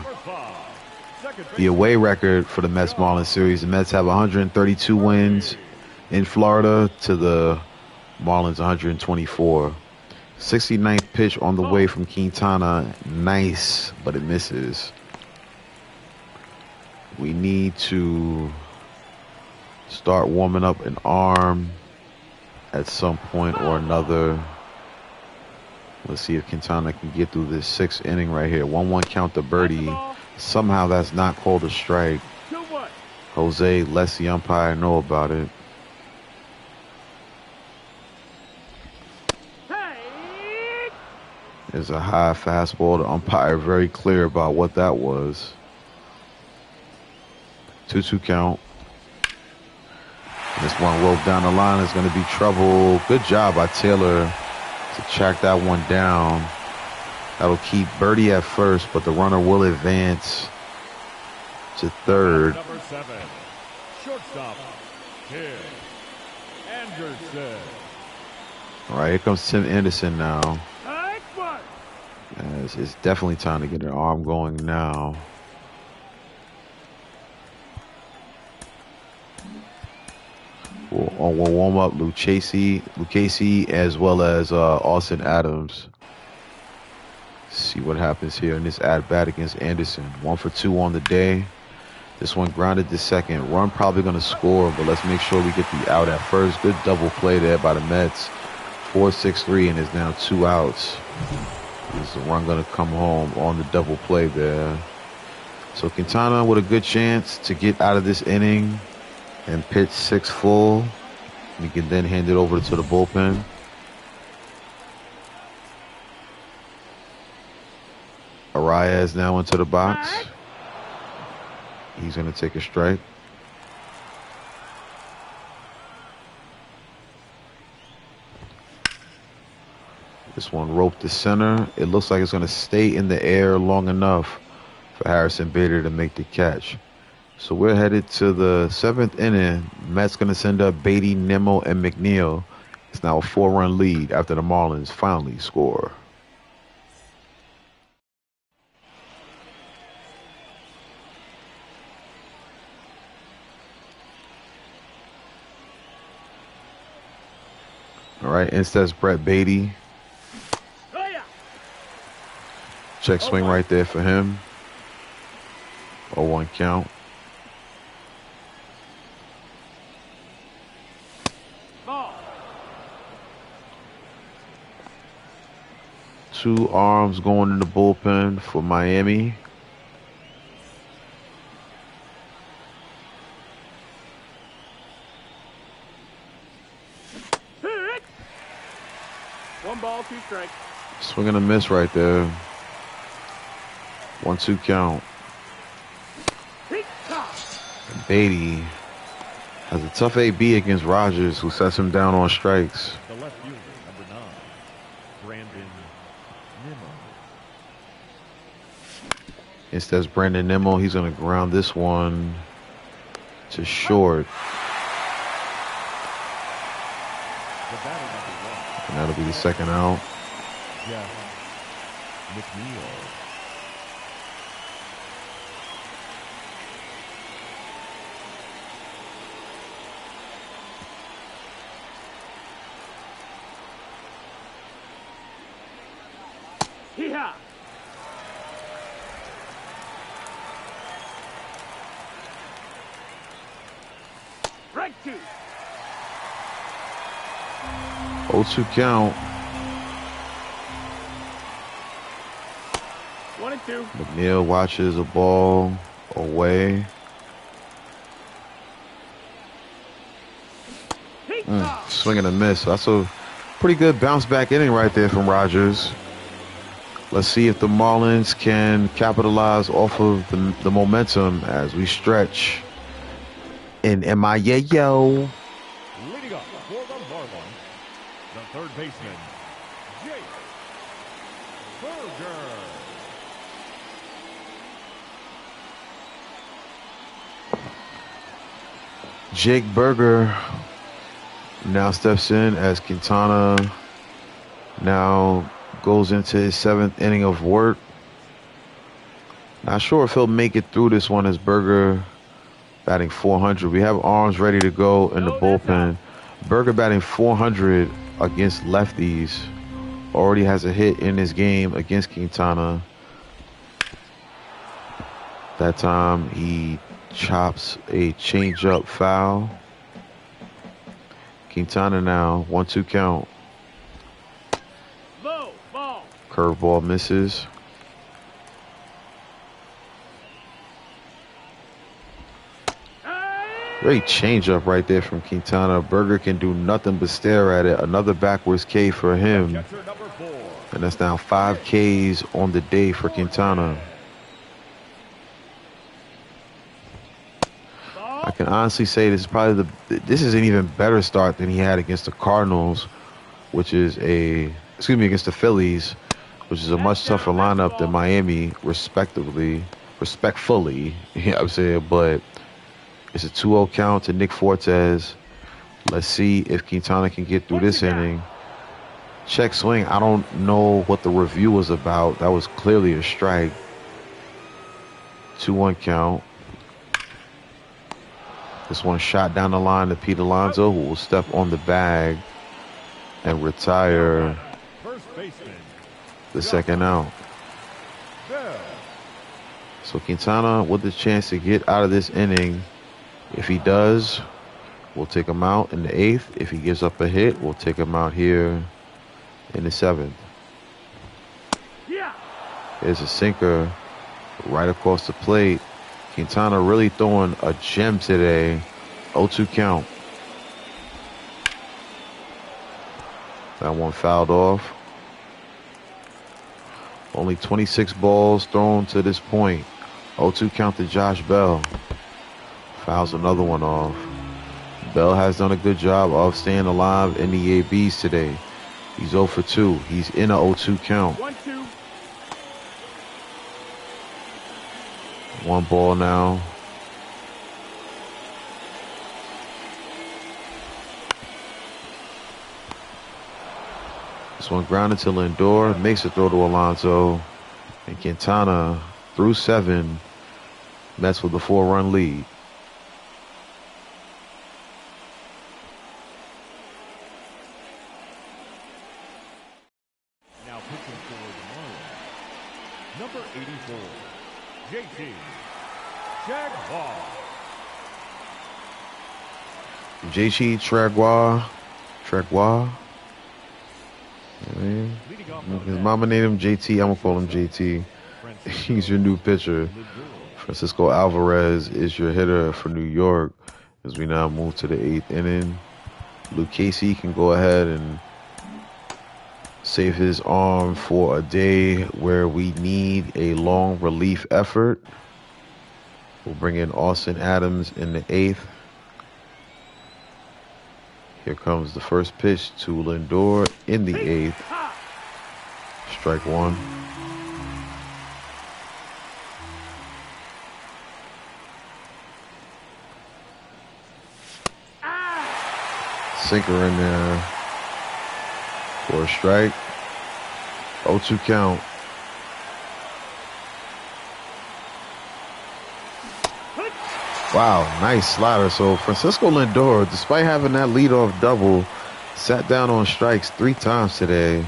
away record for the Mets-Marlins series, the Mets have 132 wins in Florida to the Marlins 124. 69th pitch on the way from Quintana. Nice, but it misses. We need to start warming up an arm at some point or another. Let's see if Quintana can get through this 6th inning right here. 1-1 count to Birdie. Somehow that's not called a strike. Jose lets the umpire know about it. There's a high fastball. The umpire very clear about what that was. 2-2 count. This one rolled down the line is going to be trouble. Good job by Taylor to track that one down. That'll keep Birdie at first, but the runner will advance to third. Number 7, shortstop, Tim Anderson. All right, here comes Tim Anderson now. As it's definitely time to get an arm going now. We'll warm up Lucchesi as well as Austin Adams. See what happens here in this at-bat against Anderson. 1 for 2 on the day. This one grounded to second. Run probably going to score, but let's make sure we get the out at first. Good double play there by the Mets. 4-6-3, and there's now 2 outs. Is the run going to come home on the double play there? So Quintana with a good chance to get out of this inning and pitch 6 full. We can then hand it over to the bullpen. Araya is now into the box. He's going to take a strike. This one roped to center. It looks like it's going to stay in the air long enough for Harrison Bader to make the catch. So we're headed to the 7th inning. Mets going to send up Beatty, Nimmo, and McNeil. It's now a 4-run lead after the Marlins finally score. All right, instead Brett Beatty. Check swing right there for him. 0-1 count. Two arms going in the bullpen for Miami. One ball, 2 strikes. Swing and a miss right there. 1-2 count. And Beatty has a tough AB against Rogers, who sets him down on strikes. The left fielder, number 9, Brandon Nimmo. Instead, Brandon Nimmo, he's going to ground this one to short. And that'll be the 2nd out. Jeff McNeil. Yeah. Strike 2. 0-2 count. 1-2. McNeil watches a ball away. Swing and a miss. That's a pretty good bounce back inning right there from Rogers. Let's see if the Marlins can capitalize off of the momentum as we stretch in MIA-yo. Leading up for the Marlins, the third baseman, Jake Berger. Jake Berger now steps in as Quintana now goes into his 7th inning of work. Not sure if he'll make it through this one as Berger batting 400. We have arms ready to go in the bullpen. Berger batting 400 against lefties. Already has a hit in this game against Quintana. That time he chops a changeup foul. Quintana now, 1-2 count. Low ball. Curveball misses. Great changeup right there from Quintana. Berger can do nothing but stare at it. Another backwards K for him. Catcher number 4. And that's now 5 Ks on the day for Quintana. I can honestly say this is probably this is an even better start than he had against the Cardinals, against the Phillies, which is a much tougher lineup than Miami, respectfully, you know what I'm saying? But it's a 2-0 count to Nick Fortes. Let's see if Quintana can get through this inning. Check swing. I don't know what the review was about. That was clearly a strike. 2-1 count. This one shot down the line to Pete Alonso, who will step on the bag and retire the second out. So Quintana with the chance to get out of this inning. If he does, we'll take him out in the 8th. If he gives up a hit, we'll take him out here in the 7th. There's a sinker right across the plate. Quintana really throwing a gem today. 0-2 count. That one fouled off. Only 26 balls thrown to this point. 0-2 count to Josh Bell. Fouls another one off. Bell has done a good job of staying alive in the ABs today. He's 0 for 2. He's in a 0-2 count. 1-2. 1 ball now. This one grounded to Lindor. Makes a throw to Alonso. And Quintana through 7. Mets with a 4-run lead. Now pitching for the Marlins, number 84, JT Jaguar. JT Tregois. His mama named him JT. I'm going to call him JT. He's your new pitcher. Francisco Alvarez is your hitter for New York as we now move to the 8th inning. Luke Casey can go ahead and save his arm for a day where we need a long relief effort. We'll bring in Austin Adams in the 8th. Here comes the first pitch to Lindor in the 8th. Strike 1. Sinker in there for a strike. 0-2 count. Wow, nice slider. So Francisco Lindor, despite having that leadoff double, sat down on strikes 3 times today.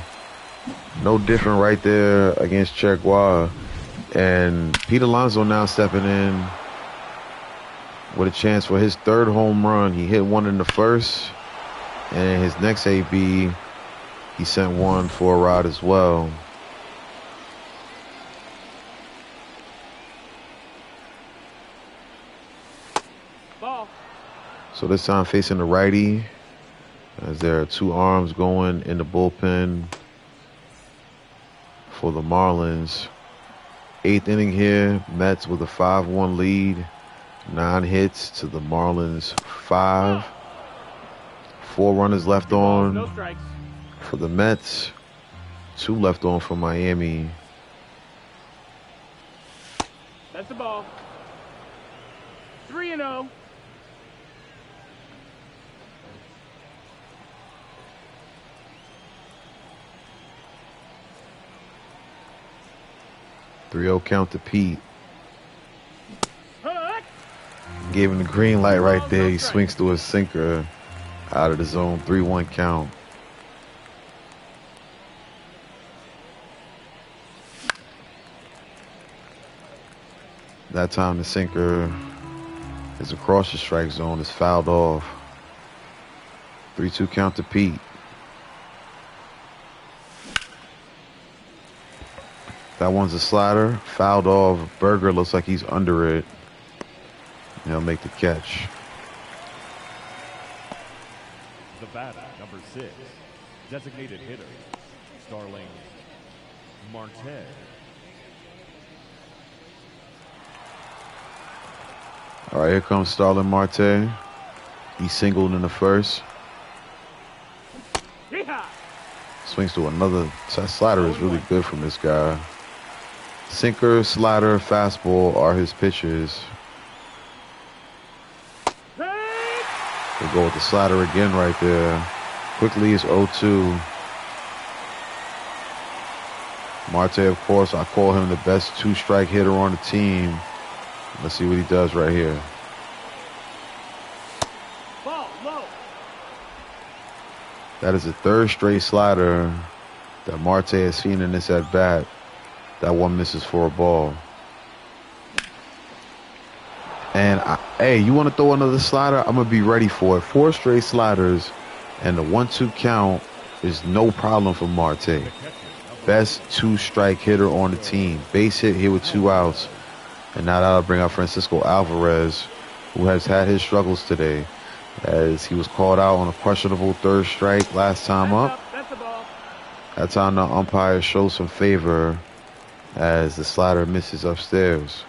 No different right there against Tregois. And Pete Alonso now stepping in with a chance for his 3rd home run. He hit one in the 1st. And his next AB, he sent one for a ride as well. Ball. So this time facing the righty, as there are 2 arms going in the bullpen for the Marlins. 8th inning here, Mets with a 5-1 lead. 9 hits to the Marlins 5. 4 runners left on No strikes. for the Mets. 2 left on for Miami. That's the ball. 3-0. Three-0 count to Pete. Gave him the green light right there. He swings through a sinker out of the zone. 3-1 count. That time the sinker is across the strike zone. Is fouled off. 3-2 count to Pete. That one's a slider. Fouled off. Berger looks like he's under it. And he'll make the catch. The batter, number 6, designated hitter, Starling Marte. All right, here comes Starling Marte. He singled in the first. Swings to another. That slider is really good from this guy. Sinker, slider, fastball are his pitches. We'll go with the slider again right there. Quickly is 0-2. Marte, of course, I call him the best 2-strike hitter on the team. Let's see what he does right here. Ball low. That is the 3rd straight slider that Marte has seen in this at-bat. That one misses for a ball. And, hey, you want to throw another slider? I'm going to be ready for it. 4 straight sliders, and the 1-2 count is no problem for Marte. Best 2-strike hitter on the team. Base hit here with 2 outs. And now that'll bring out Francisco Alvarez, who has had his struggles today, as he was called out on a questionable 3rd strike last time up. That's the ball. That time the umpire shows some favor as the slider misses upstairs.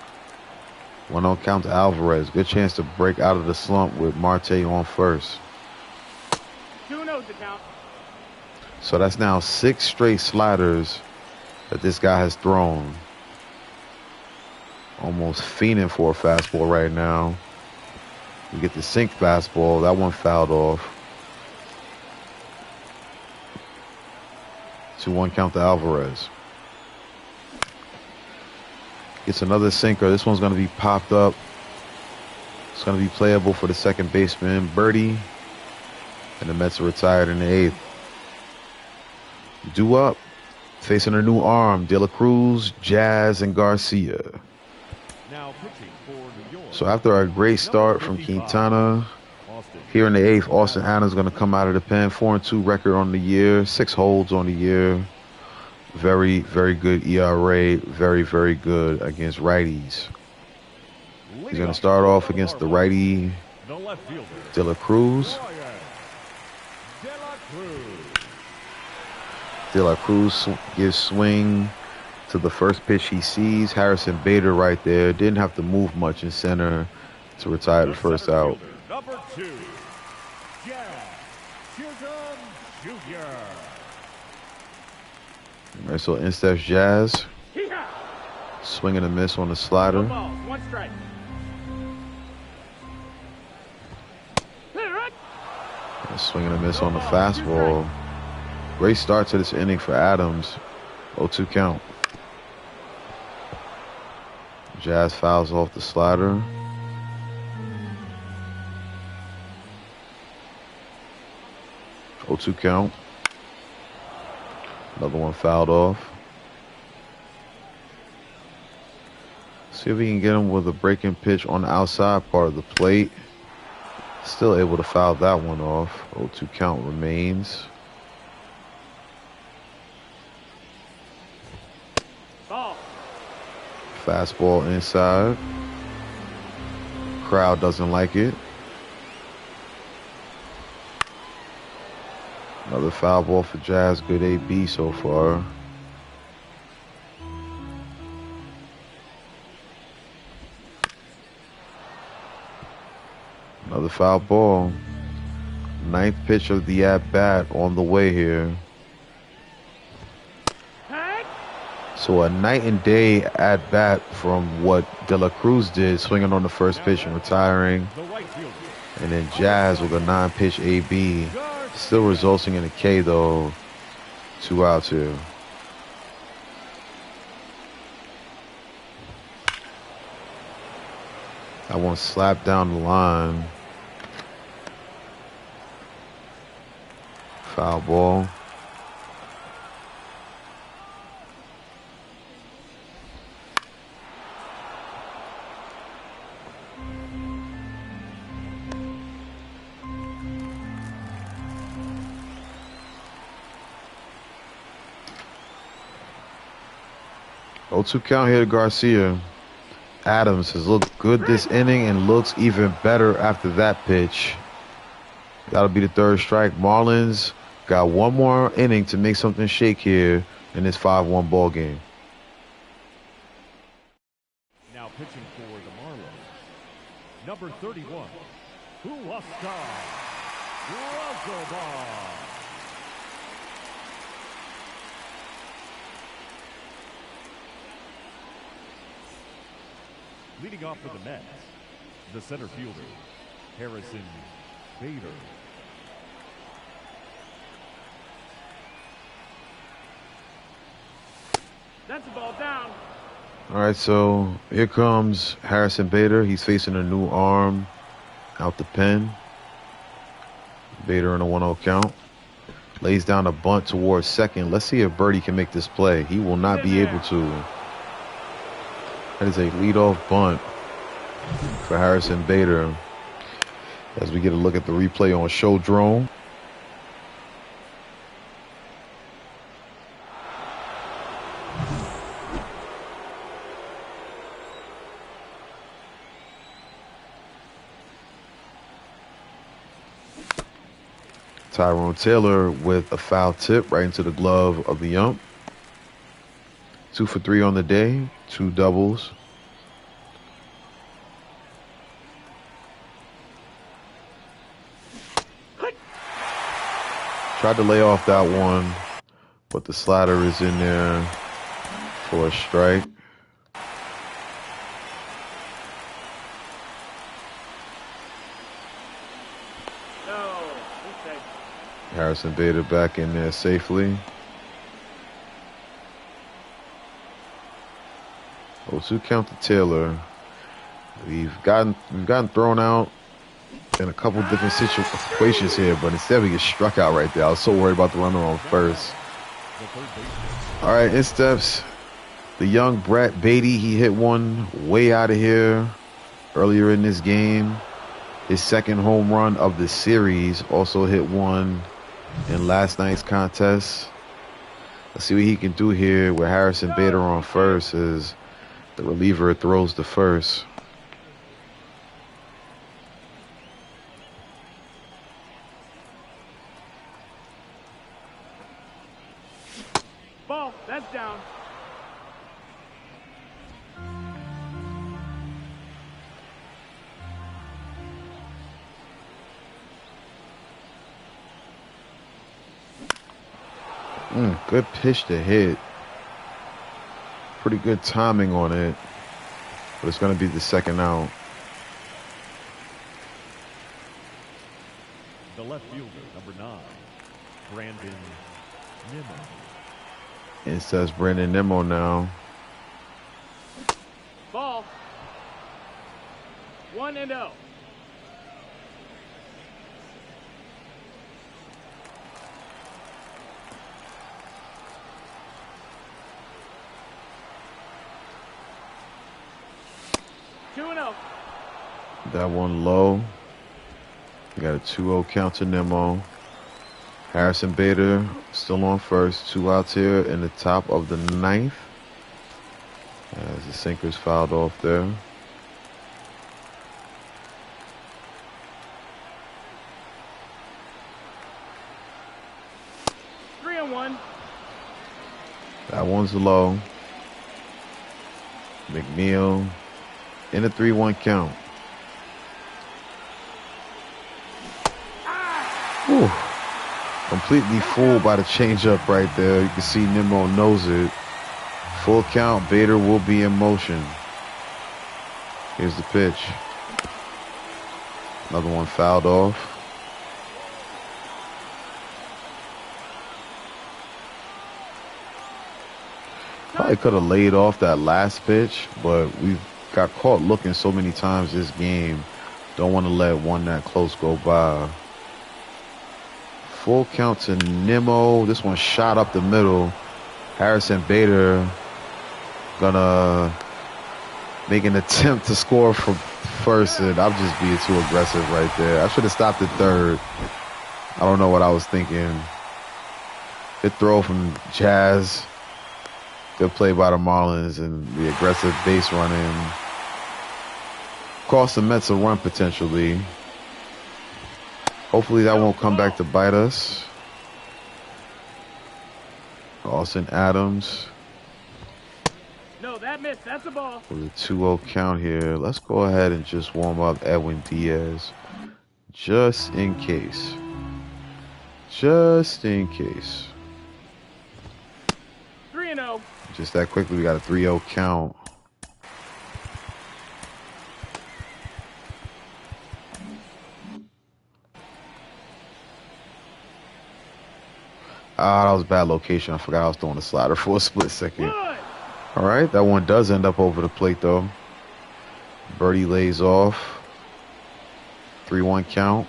1-0 count to Alvarez. Good chance to break out of the slump with Marte on first. 2-0 to count. So that's now 6 straight sliders that this guy has thrown. Almost fiending for a fastball right now. We get the sink fastball. That one fouled off. 2-1 count to Alvarez. Gets another sinker. This one's going to be popped up. It's going to be playable for the second baseman, Birdie. And the Mets are retired in the 8th. Due up. Facing a new arm, De La Cruz, Jazz, and Garcia. Now pitching for New York. So after a great start from Quintana, here in the 8th, Austin Adams going to come out of the pen. 4-2 record on the year. 6 holds on the year. Very, very good ERA. Very, very good against righties. He's going to start off against the righty, The left fielder, De La Cruz. De La Cruz. De La Cruz gives swing to the first pitch he sees. Harrison Bader right there. Didn't have to move much in center to retire the first center out. fielder, number 2, Jazz Chisholm Jr. All right, so in steps Jazz. Swing and a miss on the slider. No balls. 1 strike. Swing and a miss on the fastball. Great start to this inning for Adams. 0-2 count. Jazz fouls off the slider. Oh, 2 count. Another one fouled off. See if we can get him with a breaking pitch on the outside part of the plate. Still able to foul that one off. 0-2 count remains. Ball. Fastball inside. Crowd doesn't like it. Another foul ball for Jazz. Good AB so far. Another foul ball. 9th pitch of the at-bat on the way here. So a night and day at-bat from what De La Cruz did, swinging on the first pitch and retiring. The right fielder, And then Jazz with a 9-pitch AB. Still resulting in a K, though. 2 outs here. That one slapped down the line. Foul ball. 0-2 count here to Garcia. Adams has looked good this inning and looks even better after that pitch. That'll be the third strike. Marlins got one more inning to make something shake here in this 5-1 ball game. Now pitching for the Marlins, number 31, Huascar Rosobar. Leading off for the Mets, the center fielder, Harrison Bader. That's the ball down. All right, so here comes Harrison Bader. He's facing a new arm out the pen. Bader in a 1-0 count. Lays down a bunt towards second. Let's see if Birdie can make this play. He will not be able to. That is a leadoff bunt for Harrison Bader. As we get a look at the replay on Show Drone. Tyrone Taylor with a foul tip right into the glove of the ump. 2 for 3 on the day, 2 doubles. Tried to lay off that one, but the slider is in there for a strike. No. Okay. Harrison Bader back in there safely. 0-2 count to Taylor. We've gotten thrown out in a couple different situations here, but instead we get struck out right there. I was so worried about the runner on first. All right, in steps the young Brett Beatty. He hit one way out of here earlier in this game. His second home run of the series. Also hit one in last night's contest. Let's see what he can do here with Harrison Bader on first as the reliever throws to first. Ball. That's down. Good pitch to hit. Pretty good timing on it. But it's going to be the second out. The left fielder, number 9, Brandon Nimmo. It says Brandon Nimmo now. Ball. 1-0. That one low. We got a 2-0 count to Nimmo. Harrison Bader still on first. 2 outs here in the top of the 9th. As the sinker's fouled off there. That one's low. McNeil in a 3-1 count. Whew. Completely fooled by the changeup right there. You can see Nimmo knows it. Full count. Bader will be in motion. Here's the pitch. Another one fouled off. Probably could have laid off that last pitch, but we've got caught looking so many times this game. Don't want to let one that close go by. Full count to Nimmo. This one shot up the middle. Harrison Bader gonna make an attempt to score from first, and I'm just being too aggressive right there. I should have stopped at third. I don't know what I was thinking. Good throw from Jazz. Good play by the Marlins and the aggressive base running. Cost the Mets a run potentially. Hopefully that won't come back to bite us. Austin Adams. No, that missed. That's a ball. With a 2-0 count here. Let's go ahead and just warm up Edwin Diaz. Just in case. Just in case. 3-0. Just that quickly, we got a 3-0 count. Ah, that was a bad location. I forgot I was throwing a slider for a split second. All right, that one does end up over the plate, though. Birdie lays off. 3-1 count.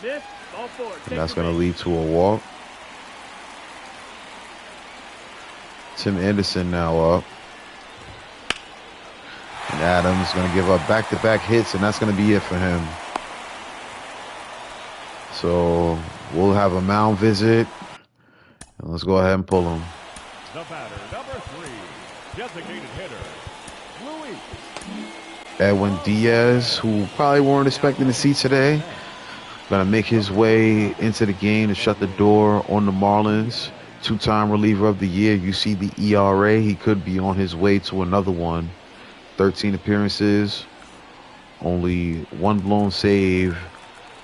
And that's going to lead to a walk. Tim Anderson now up. And Adams going to give up back-to-back hits, and that's going to be it for him. So we'll have a mound visit. And let's go ahead and pull him. The batter, number 3, designated hitter, Luis. Edwin Diaz, who probably weren't expecting to see today, going to make his way into the game to shut the door on the Marlins. 2-time reliever of the year. You see the ERA. He could be on his way to another one. 13 appearances, only 1 blown save,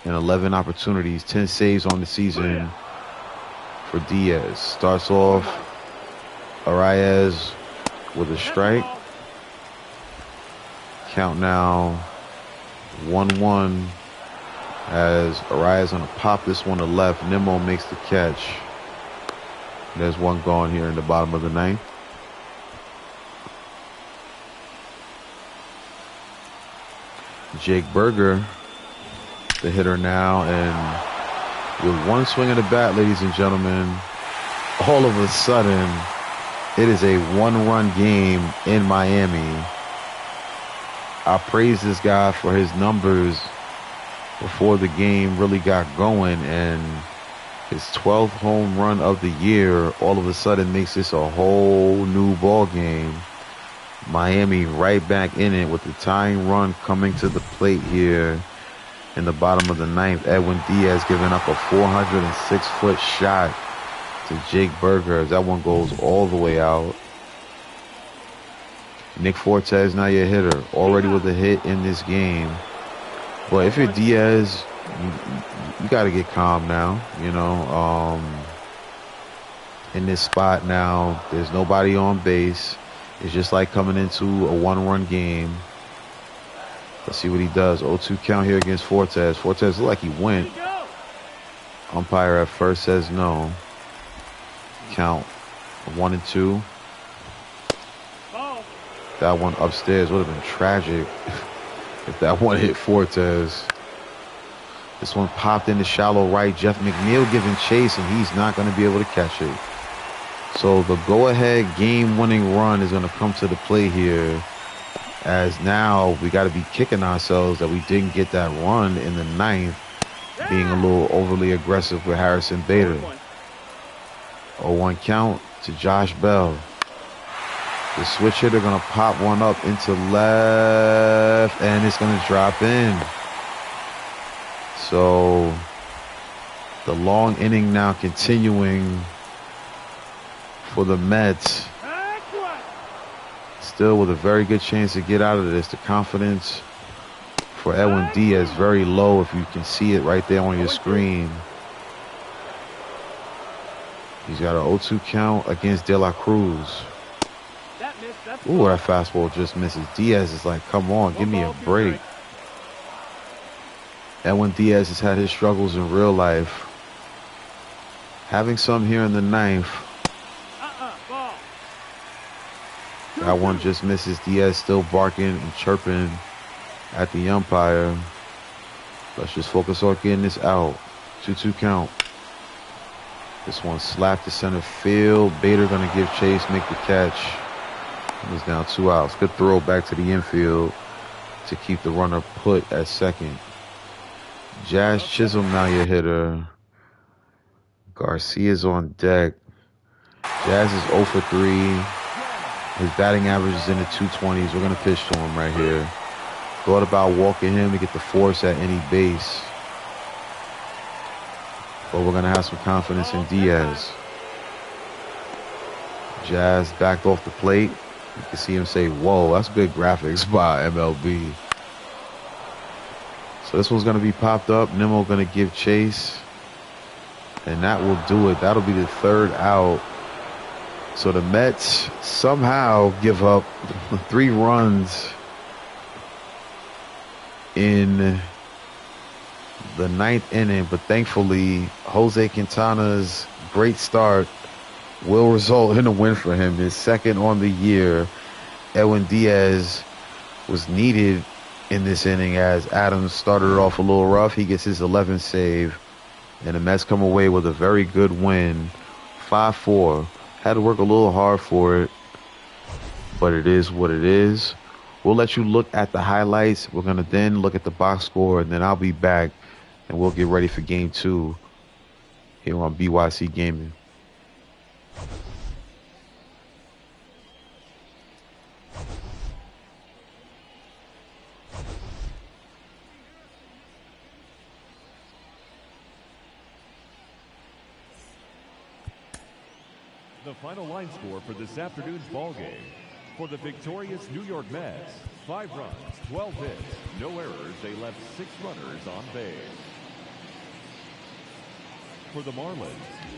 and 11 opportunities. 10 saves on the season for Diaz. Starts off Arias with a strike. Count now 1-1 as Arias going to pop this one to left. Nimmo makes the catch. There's one gone here in the bottom of the ninth. Jake Berger, the hitter now, and with one swing of the bat, ladies and gentlemen, all of a sudden, it is a 1-run game in Miami. I praise this guy for his numbers before the game really got going, and his 12th home run of the year all of a sudden makes this a whole new ball game. Miami right back in it with the tying run coming to the plate here in the bottom of the ninth. Edwin Diaz giving up a 406-foot shot to Jake Berger as that one goes all the way out. Nick Fortes, now your hitter, already with a hit in this game. But if you're Diaz, you got to get calm now, you know. In this spot now, there's nobody on base. It's just like coming into a 1-run game. Let's see what he does. 0-2 count here against Fortes. Fortes looked like he went. Umpire at first says no. Count 1-2. That one upstairs would have been tragic if that one hit Fortes. This one popped into shallow right. Jeff McNeil giving chase, and he's not going to be able to catch it. So the go-ahead game-winning run is going to come to the plate here, as now we got to be kicking ourselves that we didn't get that run in the ninth, being a little overly aggressive with Harrison Bader. 0-1 count to Josh Bell. The switch hitter going to pop one up into left, and it's going to drop in. So the long inning now continuing for the Mets. Still with a very good chance to get out of this. The confidence for Edwin Diaz very low, if you can see it right there on your screen. He's got an 0-2 count against De La Cruz. Ooh, that fastball just misses. Diaz is like, come on, give me a break. Edwin Diaz has had his struggles in real life. Having some here in the ninth. That one just misses. Diaz still barking and chirping at the umpire. Let's just focus on getting this out. 2-2 count. This one slapped to center field. Bader gonna give chase, make the catch. He's down 2 outs. Good throw back to the infield to keep the runner put at second. Jazz Chisholm now your hitter. Garcia's on deck. Jazz is 0 for 3. His batting average is in the 220s. We're going to pitch to him right here. Thought about walking him to get the force at any base. But we're going to have some confidence in Diaz. Jazz backed off the plate. You can see him say, whoa, that's good graphics by MLB. So this one's going to be popped up. Nimmo going to give chase. And that will do it. That'll be the third out. So the Mets somehow give up 3 runs in the 9th inning. But thankfully, Jose Quintana's great start will result in a win for him. His second on the year. Edwin Diaz was needed in this inning as Adams started it off a little rough. He gets his 11th save. And the Mets come away with a very good win. 5-4. Had to work a little hard for it. But it is what it is. We'll let you look at the highlights. We're going to then look at the box score. And then I'll be back. And we'll get ready for Game 2 here on BYC Gaming. The final line score for this afternoon's ball game. For the victorious New York Mets, 5 runs, 12 hits, no errors. They left 6 runners on base. For the Marlins,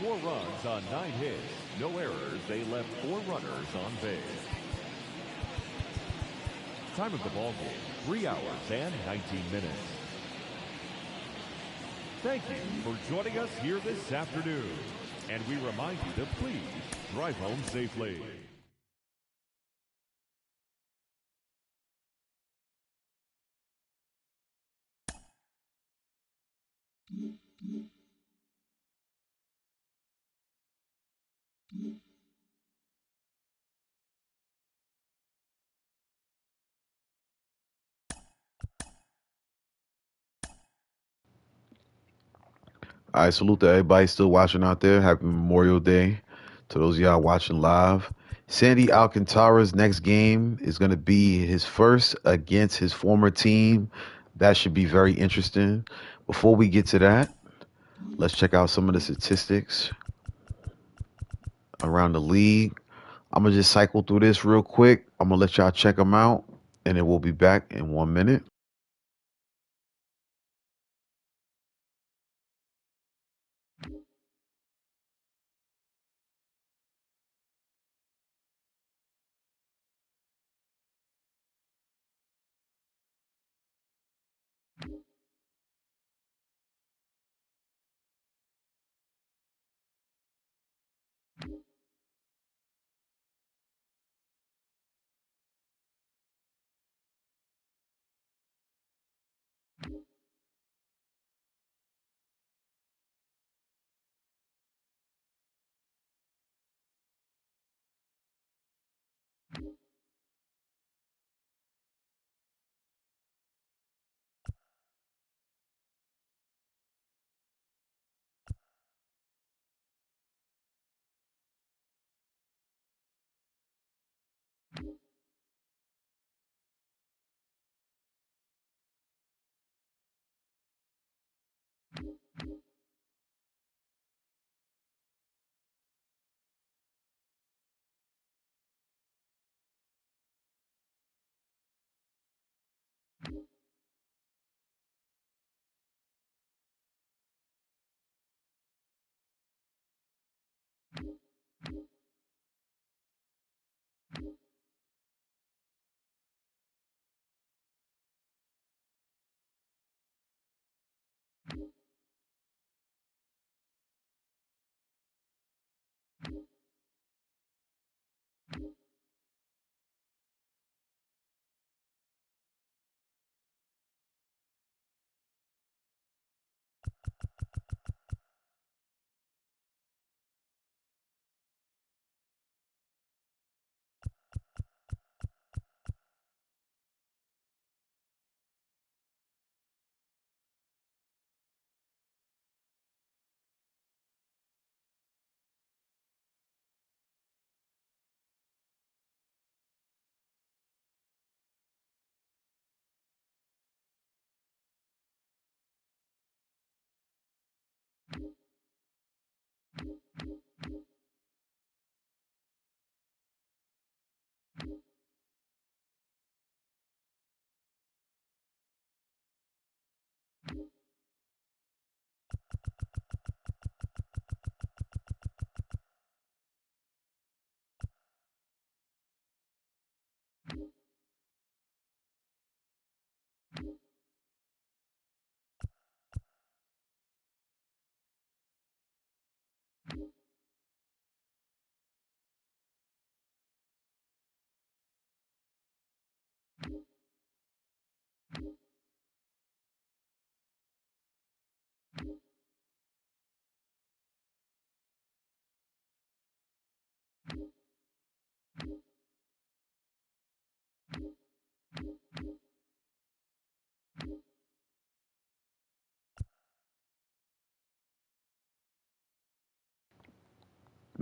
4 runs on 9 hits, no errors. They left 4 runners on base. Time of the ball game, 3 hours and 19 minutes. Thank you for joining us here this afternoon. And we remind you to please drive home safely. All right, salute to everybody still watching out there. Happy Memorial Day to those of y'all watching live. Sandy Alcantara's next game is going to be his first against his former team. That should be very interesting. Before we get to that, let's check out some of the statistics around the league. I'm going to just cycle through this real quick. I'm going to let y'all check them out, and then we'll be back in 1 minute.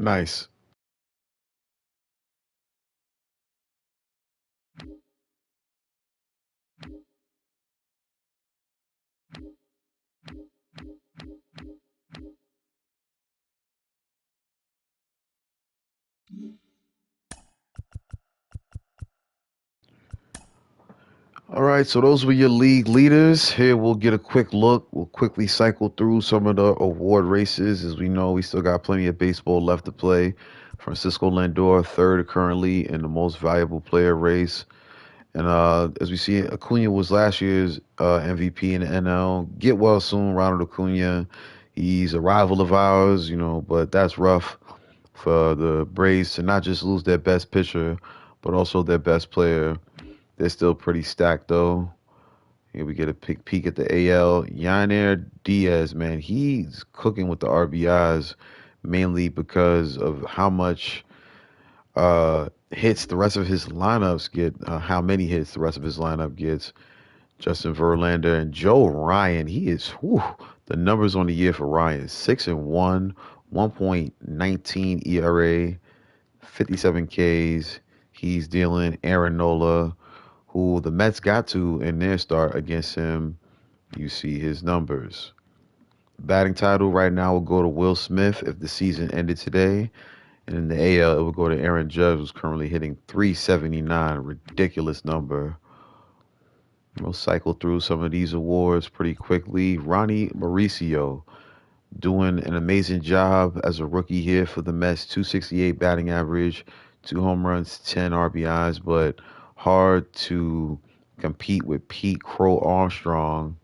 Nice. All right, so those were your league leaders. Here we'll get a quick look. We'll quickly cycle through some of the award races. As we know, we still got plenty of baseball left to play. Francisco Lindor, third currently in the most valuable player race. And as we see, Acuna was last year's MVP in the NL. Get well soon, Ronald Acuna. He's a rival of ours, but that's rough for the Braves to not just lose their best pitcher, but also their best player. They're still pretty stacked, though. Here we get a peek at the AL. Yainer Diaz, man, he's cooking with the RBIs mainly because of how much hits the rest of his lineups get, how many hits the rest of his lineup gets. Justin Verlander and Joe Ryan, he is, whew, the numbers on the year for Ryan: 6-1, 1.19 ERA, 57 Ks. He's dealing Aaron Nola, who the Mets got to in their start against him. You see his numbers. Batting title right now will go to Will Smith if the season ended today. And in the AL, it will go to Aaron Judge, who's currently hitting 379. Ridiculous number. We'll cycle through some of these awards pretty quickly. Ronnie Mauricio doing an amazing job as a rookie here for the Mets. 268 batting average, 2 home runs, 10 RBIs, but hard to compete with Pete Crow Armstrong,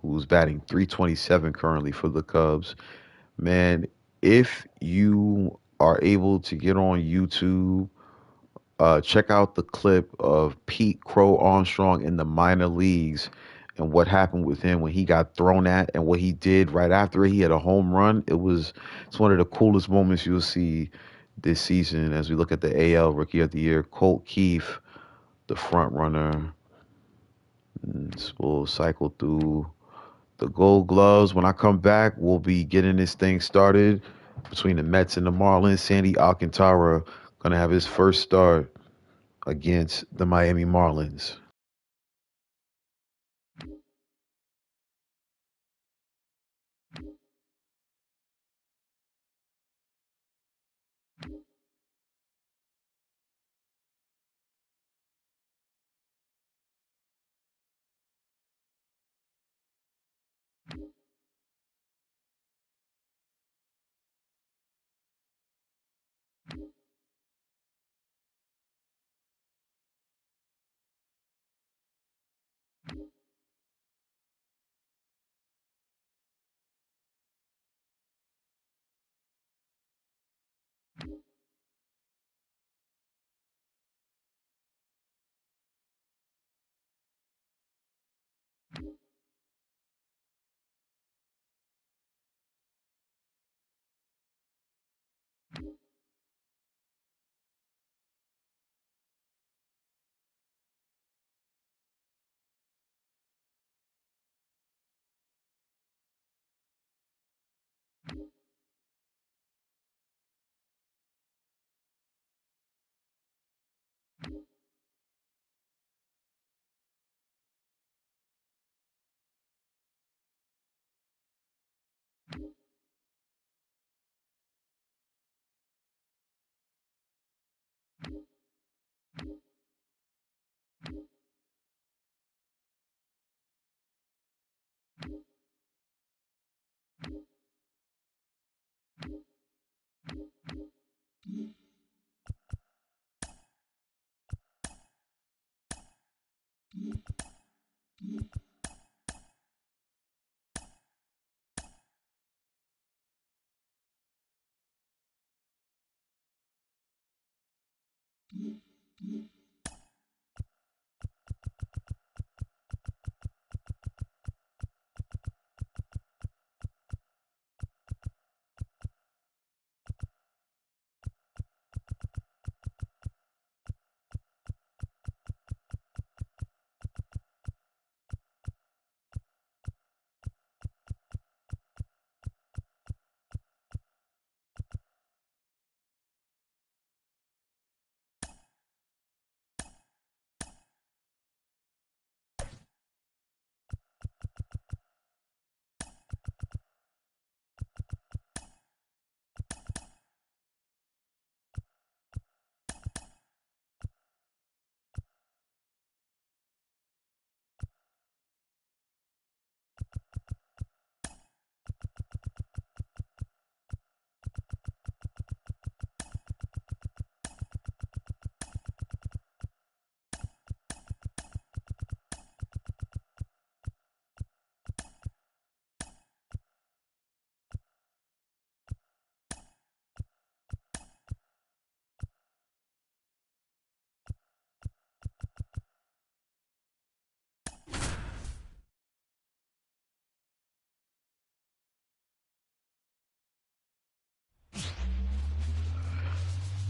who's batting 327 currently for the Cubs. Man, if you are able to get on YouTube, check out the clip of Pete Crow Armstrong in the minor leagues and what happened with him when he got thrown at and what he did right after it. He had a home run. It's one of the coolest moments you'll see this season as we look at the AL Rookie of the Year. Colt Keith, the front runner. We'll cycle through the Gold Gloves. When I come back, we'll be getting this thing started between the Mets and the Marlins. Sandy Alcantara gonna have his first start against the Miami Marlins.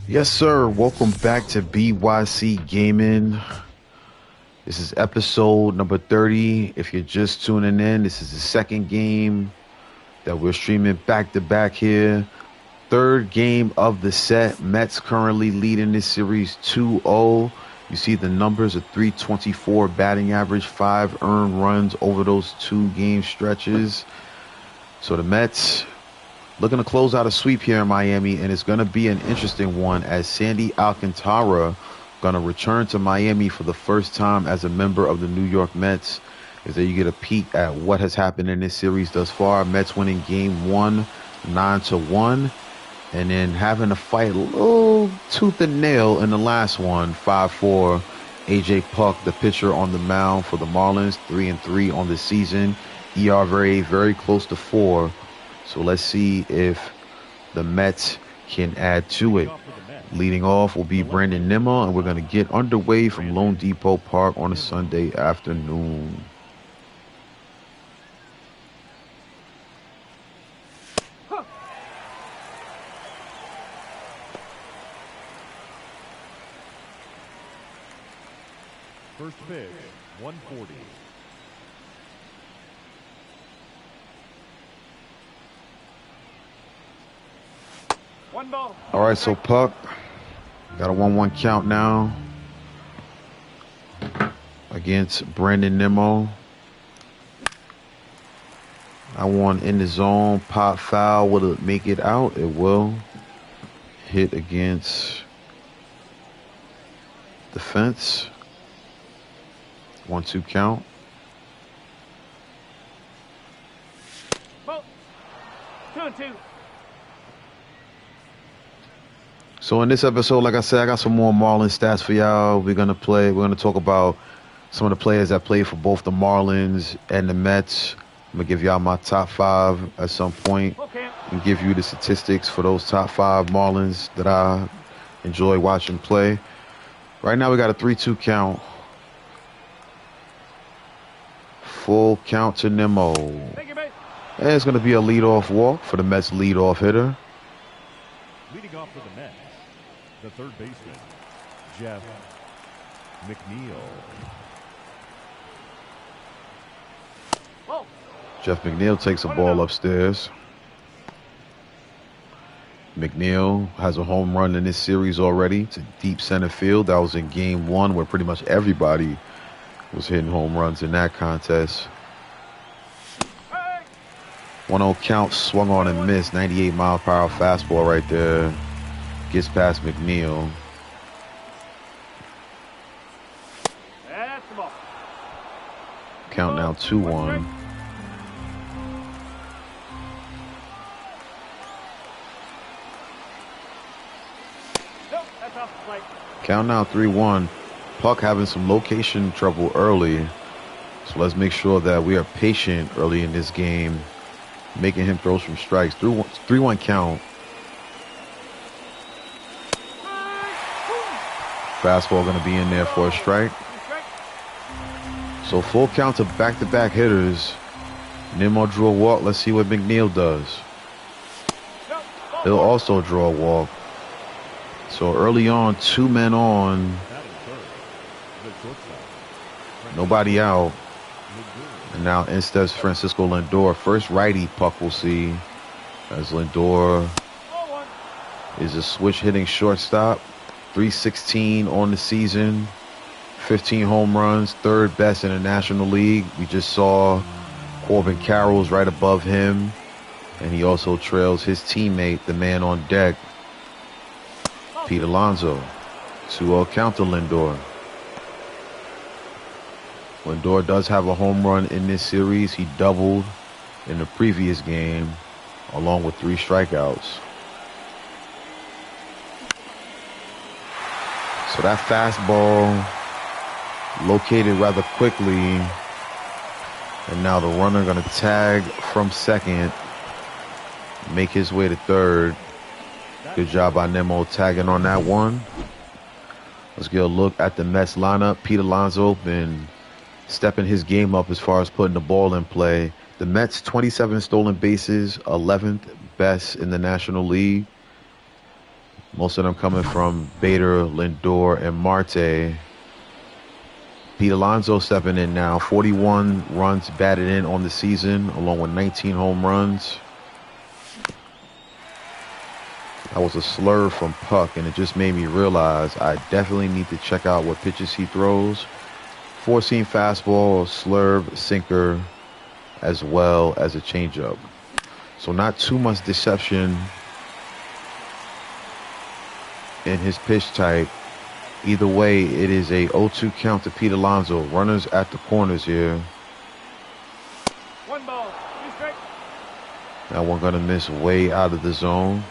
Yes, sir. Welcome back to BYC Gaming. This is episode number 30. If you're just tuning in, this is the second game that we're streaming back to back here. Third game of the set. Mets currently leading this series 2-0. You see the numbers, a 324 batting average, 5 earned runs over those 2 game stretches. So the Mets looking to close out a sweep here in Miami, and it's going to be an interesting one as Sandy Alcantara going to return to Miami for the first time as a member of the New York Mets. Is there you get a peek at what has happened in this series thus far. Mets winning game 1, 9-1, and then having to fight a little tooth and nail in the last one, 5-4. AJ Puck, the pitcher on the mound for the Marlins, 3-3 on the season. ERA very close to 4. So let's see if the Mets can add to it. Leading off will be Brandon Nimmo, and we're going to get underway from Lone Depot Park on a Sunday afternoon. First pitch, 140. One ball. All right, so Puck got a 1-1 count now against Brandon Nimmo. I want in the zone, pop foul. Will it make it out? It will. Hit against the fence. 1-2 count. Ball. 2-2. So in this episode, like I said, I got some more Marlins stats for y'all. We're gonna talk about some of the players that played for both the Marlins and the Mets. I'm gonna give y'all my top 5 at some point and give you the statistics for those top 5 Marlins that I enjoy watching play. Right now we got a 3-2 count. Full count to Nimmo. Thank you, mate. And it's gonna be a leadoff walk for the Mets leadoff hitter. Leading off for the Mets, the third baseman, Jeff McNeil. Whoa. Jeff McNeil takes a ball upstairs. McNeil has a home run in this series already to deep center field. That was in game 1 where pretty much everybody was hitting home runs in that contest. 1-0 count, swung on and missed. 98 mile per hour fastball right there. Gets past McNeil. That's the ball. Count now 2-1. Nope, that's off the plate. Count now 3-1. Puck having some location trouble early. So let's make sure that we are patient early in this game, making him throw some strikes. 3-1 count. Fastball going to be in there for a strike. So full count to back-to-back hitters. Nimmo drew a walk. Let's see what McNeil does. He'll also draw a walk. So early on, 2 men on. Nobody out. And now in steps Francisco Lindor. First righty Puck will see as Lindor is a switch hitting shortstop. 316 on the season. 15 home runs. Third best in the National League. We just saw Corbin Carroll's right above him. And he also trails his teammate, the man on deck, Pete Alonso. 2-0 count to Lindor. Lindor does have a home run in this series. He doubled in the previous game, along with 3 strikeouts. So that fastball located rather quickly. And now the runner going to tag from second, make his way to third. Good job by Nimmo tagging on that one. Let's get a look at the Mets lineup. Pete Alonso been stepping his game up as far as putting the ball in play. The Mets, 27 stolen bases, 11th best in the National League. Most of them coming from Bader, Lindor, and Marte. Pete Alonso stepping in now. 41 runs batted in on the season, along with 19 home runs. That was a slur from Puck, and it just made me realize I definitely need to check out what pitches he throws. Four-seam fastball, slurve, sinker, as well as a changeup. So not too much deception in his pitch type. Either way, it is a 0-2 count to Pete Alonso. Runners at the corners here. 1 ball, 2 strikes. That one gonna miss way out of the zone.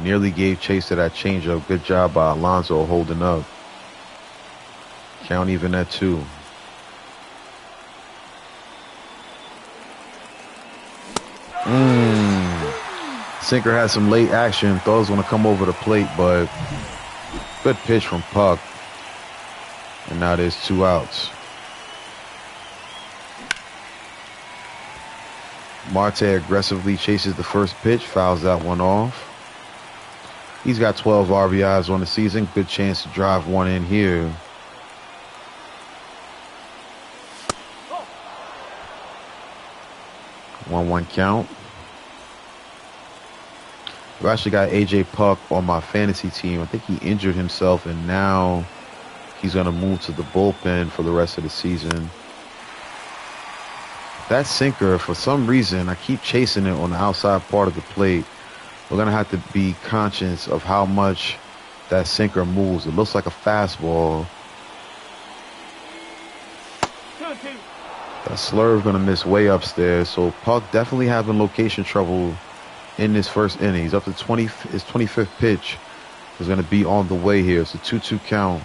Nearly gave chase to that changeup. Good job by Alonso holding up. Count even at 2. Sinker had some late action. Thought it was going to come over the plate, but good pitch from Puck. And now there's 2 outs. Marte aggressively chases the first pitch, fouls that one off. He's got 12 RBIs on the season. Good chance to drive one in here. Oh. 1-1 count. I've actually got AJ Puck on my fantasy team. I think he injured himself, and now he's going to move to the bullpen for the rest of the season. That sinker, for some reason, I keep chasing it on the outside part of the plate. We're going to have to be conscious of how much that sinker moves. It looks like a fastball. 2-2. That slurve going to miss way upstairs. So Puck definitely having location trouble in this first inning. He's up to his 25th pitch is going to be on the way here. It's a 2-2 count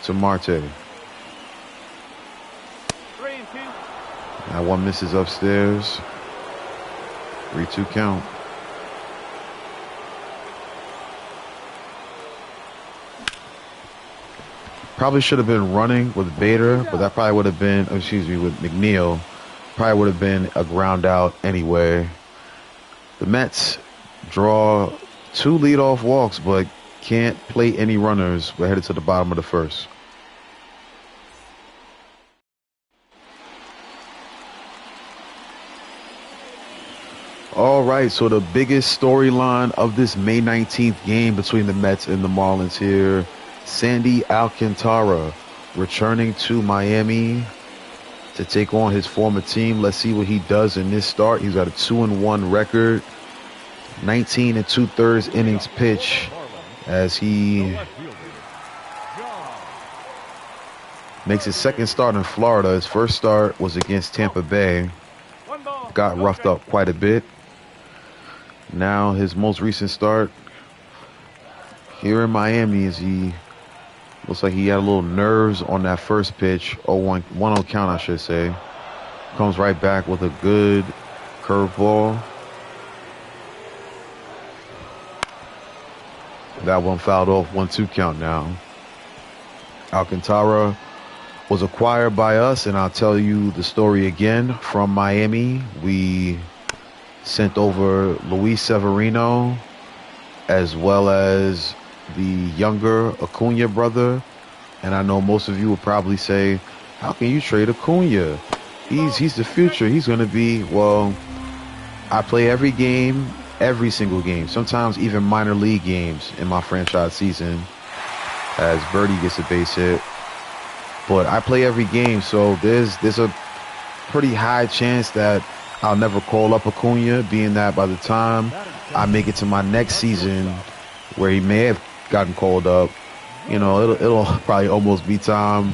to Marte. 3-2. That one misses upstairs. 3-2 count. Probably should have been running with Bader, but that probably would have been, with McNeil. Probably would have been a ground out anyway. The Mets draw 2 leadoff walks, but can't play any runners. We're headed to the bottom of the first. All right, so the biggest storyline of this May 19th game between the Mets and the Marlins here. Sandy Alcantara returning to Miami to take on his former team. Let's see what he does in this start. He's got a 2-1 record, 19 2/3 innings pitch as he makes his second start in Florida. His first start was against Tampa Bay. Got roughed up quite a bit. Now his most recent start here in Miami is he looks like he had a little nerves on that first pitch. 1-0 count, I should say. Comes right back with a good curveball. That one fouled off. 1-2 count now. Alcantara was acquired by us, and I'll tell you the story again. From Miami, we sent over Luis Severino as well as the younger Acuna brother. And I know most of you will probably say, how can you trade Acuna? He's the future. He's going to be, well, I play every game, every single game, sometimes even minor league games in my franchise season as Birdie gets a base hit. But I play every game, so there's a pretty high chance that I'll never call up Acuna, being that by the time I make it to my next season where he may have gotten called up, you know, it'll probably almost be time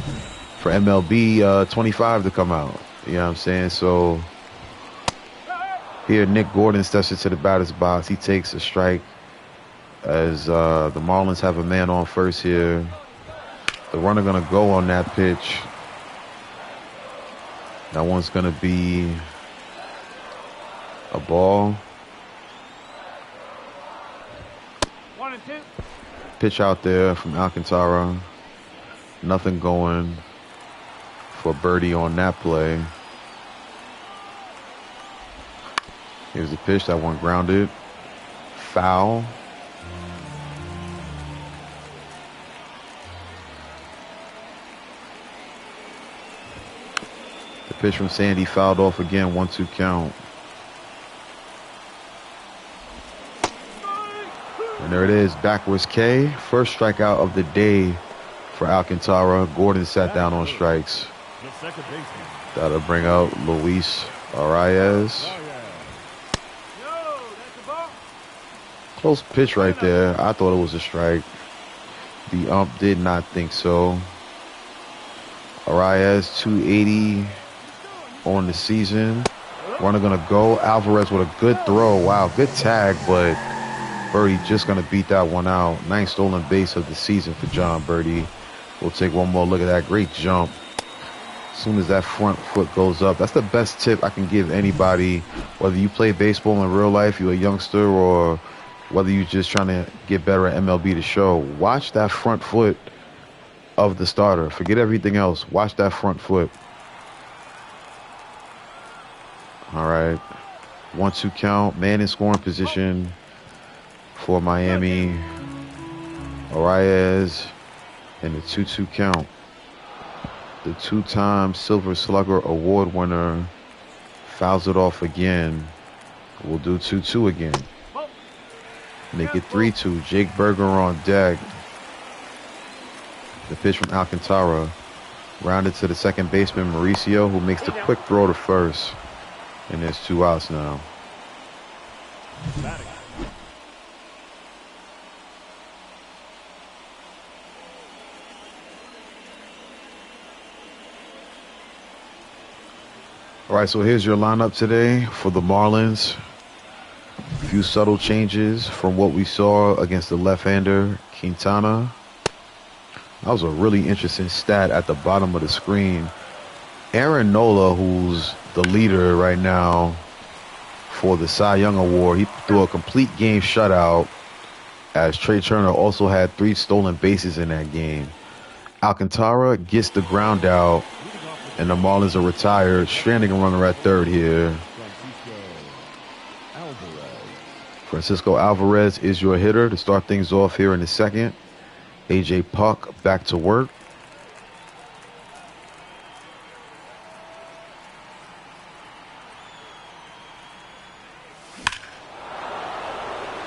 for MLB 25 to come out. You know what I'm saying? So here Nick Gordon steps into the batter's box. He takes a strike as the Marlins have a man on first here. The runner going to go on that pitch. That one's going to be a ball. 1-2. Pitch out there from Alcantara. Nothing going. for birdie on that play. Here's the pitch. That one grounded. Foul. The pitch from Sandy fouled off again. 1-2 count. And there it is. Backwards K. First strikeout of the day for Alcantara. Gordon sat down on strikes. That'll bring out Luis Arias. Close pitch right there. I thought it was a strike. The ump did not think so. Arias 280 on the season. Runner gonna go. Alvarez with a good throw. Wow, good tag, but Birdie just gonna beat that one out. 9th stolen base of the season for John Birdie. We'll take one more look at that great jump. As soon as that front foot goes up, that's the best tip I can give anybody, whether you play baseball in real life, you're a youngster, or whether you're just trying to get better at MLB The Show. Watch that front foot of the starter. Forget everything else. Watch that front foot. All right. 1-2 count. Man in scoring position for Miami. Arias and the 2-2 count. The two-time Silver Slugger Award winner fouls it off again. We'll do 2-2 again. Make it 3-2. Jake Berger on deck. The pitch from Alcantara. Rounded to the second baseman, Mauricio, who makes the quick throw to first. And there's 2 outs now. All right, so here's your lineup today for the Marlins. A few subtle changes from what we saw against the left-hander, Quintana. That was a really interesting stat at the bottom of the screen. Aaron Nola, who's the leader right now for the Cy Young Award, he threw a complete game shutout, as Trey Turner also had 3 stolen bases in that game. Alcantara gets the ground out, and the Marlins are retired, stranding a runner at third here. Francisco Alvarez is your hitter to start things off here in the second. AJ Puck back to work.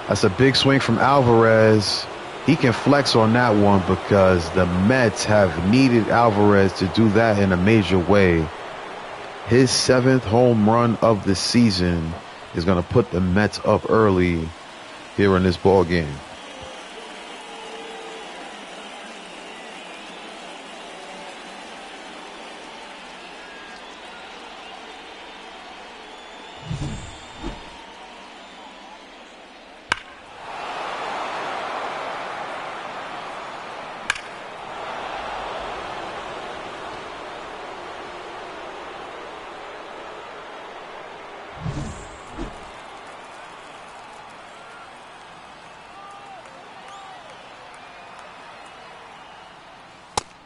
That's a big swing from Alvarez. He can flex on that one because the Mets have needed Alvarez to do that in a major way. His 7th home run of the season is going to put the Mets up early here in this ball game.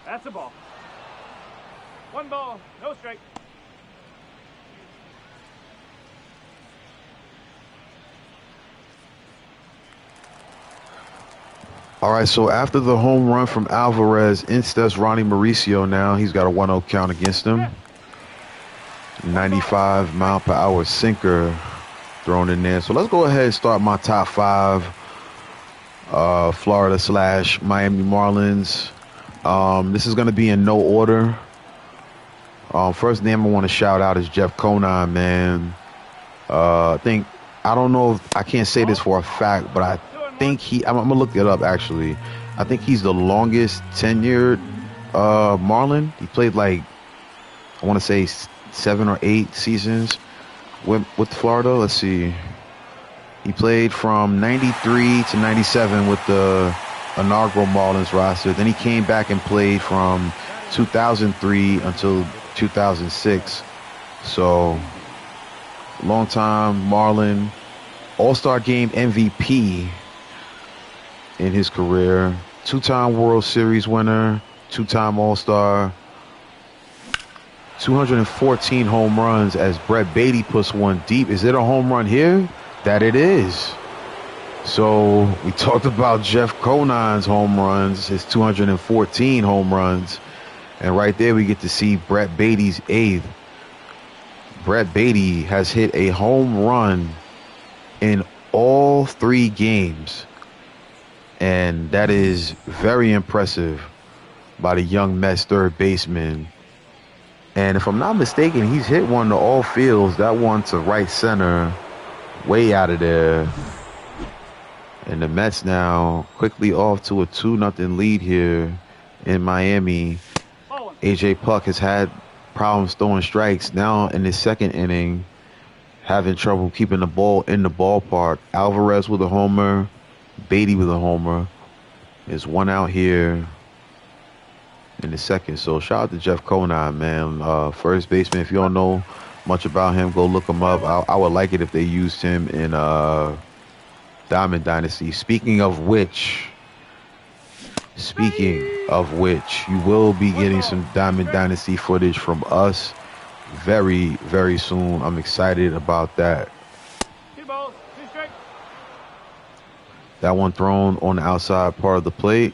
That's a ball. 1 ball, no strike. All right, so after the home run from Alvarez, in steps Ronnie Mauricio now. He's got a 1-0 count against him. 95-mile-per-hour sinker thrown in there. So let's go ahead and start my top 5 Florida/Miami Marlins. This is going to be in no order. First name I want to shout out is Jeff Conine, man. I don't know if I can't say this for a fact, but I think I'm going to look it up actually. I think he's the longest tenured Marlin. He played like, I want to say 7 or 8 seasons with Florida. Let's see. He played from 93 to 97 with the inaugural Marlins roster. Then he came back and played from 2003 until 2006. So, long time Marlin. All-Star Game MVP in his career. 2-time World Series winner. 2-time All-Star. 214 home runs as Brett Beatty puts one deep. Is it a home run here? That it is. So we talked about Jeff Conines' home runs, his 214 home runs. And right there we get to see Brett Beatty's 8th. Brett Beatty has hit a home run in all 3 games. And that is very impressive by the young Mets third baseman. And if I'm not mistaken, he's hit one to all fields. That one to right center, way out of there. And the Mets now quickly off to a 2-0 lead here in Miami. A.J. Puck has had problems throwing strikes. Now in his second inning, having trouble keeping the ball in the ballpark. Alvarez with a homer, Beatty with a homer. There's one out here in the second. So shout out to Jeff Conine, man. First baseman. If you don't know much about him, go look him up. I would like it if they used him in Diamond Dynasty. Speaking of which, you will be getting some Diamond Dynasty footage from us very, very soon. I'm excited about that. That one thrown on the outside part of the plate.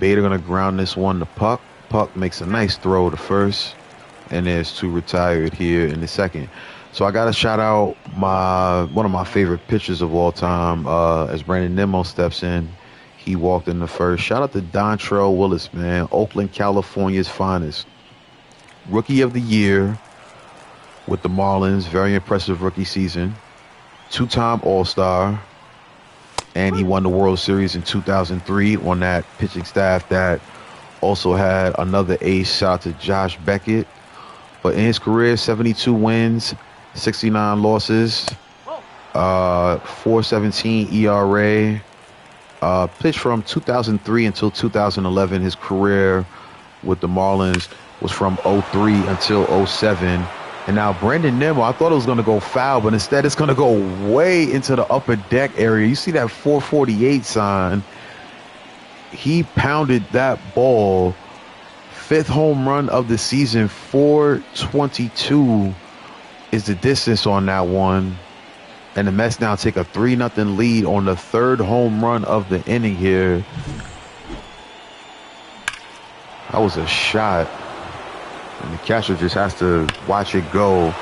Bader going to ground this one to Puck. Puck makes a nice throw to first. And there's 2 retired here in the second. So I got to shout out one of my favorite pitchers of all time as Brandon Nimmo steps in. He walked in the first. Shout out to Dontrell Willis, man. Oakland, California's finest. Rookie of the year with the Marlins. Very impressive rookie season. 2-time All-Star. And he won the World Series in 2003 on that pitching staff that also had another ace. Shout out to Josh Beckett. But in his career, 72 wins, 69 losses, 4.17 ERA. Pitched from 2003 until 2011. His career with the Marlins was from 03 until 07. And now Brandon Nimmo, I thought it was going to go foul, but instead it's going to go way into the upper deck area. You see that 448 sign? He pounded that ball. 5th home run of the season. 422 is the distance on that one. And the Mets now take a 3-0 lead on the 3rd home run of the inning here. That was a shot. And the catcher just has to watch it go.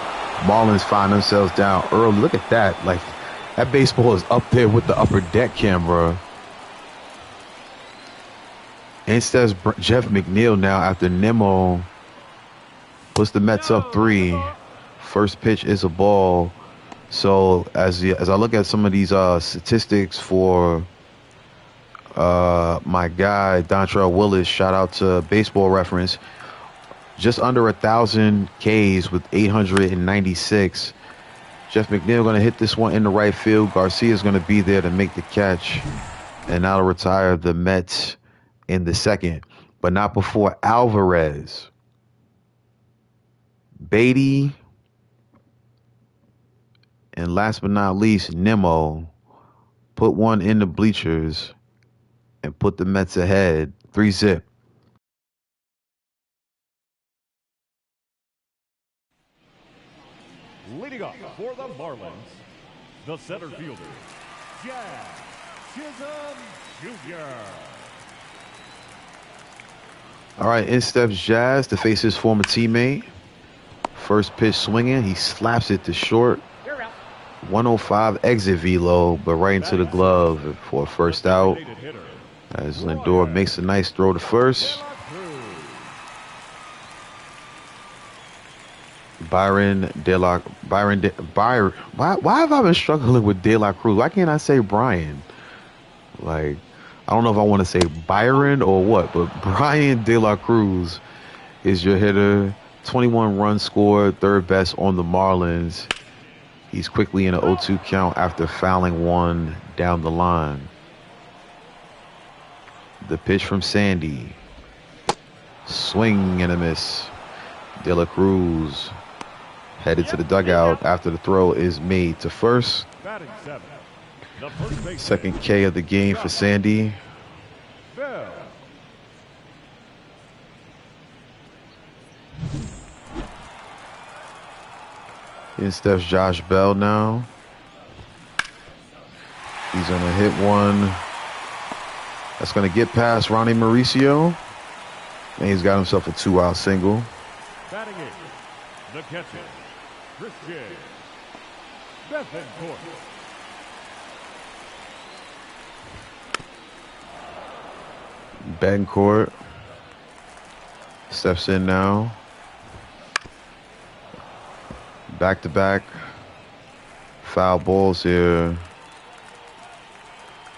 Marlins find themselves down early. Look at that. Like, that baseball is up there with the upper deck camera. Instead, Jeff McNeil now after Nimmo puts the Mets up 3. First pitch is a ball. So as I look at some of these statistics for my guy Dontrell Willis, shout out to Baseball Reference, just under 1,000 Ks with 896. Jeff McNeil going to hit this one in the right field. Garcia's going to be there to make the catch, and that'll retire the Mets in the second, but not before Alvarez, Beatty, and last but not least, Nimmo put one in the bleachers and put the Mets ahead 3-0. Leading up for the Marlins, the center fielder, Jazz Chisholm Jr. All right, in steps Jazz to face his former teammate. First pitch swinging. He slaps it to short. 105 exit velo, but right into the glove for a first out. As Lindor makes a nice throw to first. Why have I been struggling with De La Cruz? Why can't I say Brian? Like, I don't know if I want to say Byron or what, but Brian De La Cruz is your hitter. 21 runs scored, 3rd best on the Marlins. He's quickly in an 0-2 count after fouling one down the line. The pitch from Sandy. Swing and a miss. De La Cruz headed to the dugout after the throw is made to first. Batting 7, The first baseman, Second K of the game for Sandy. Bell. In steps Josh Bell now. He's going to hit one. That's going to get past Ronnie Mauricio. And he's got himself a 2-out single. Batting in, the catcher, Christian Bethencourt. Bettencourt steps in now. Back-to-back foul balls here.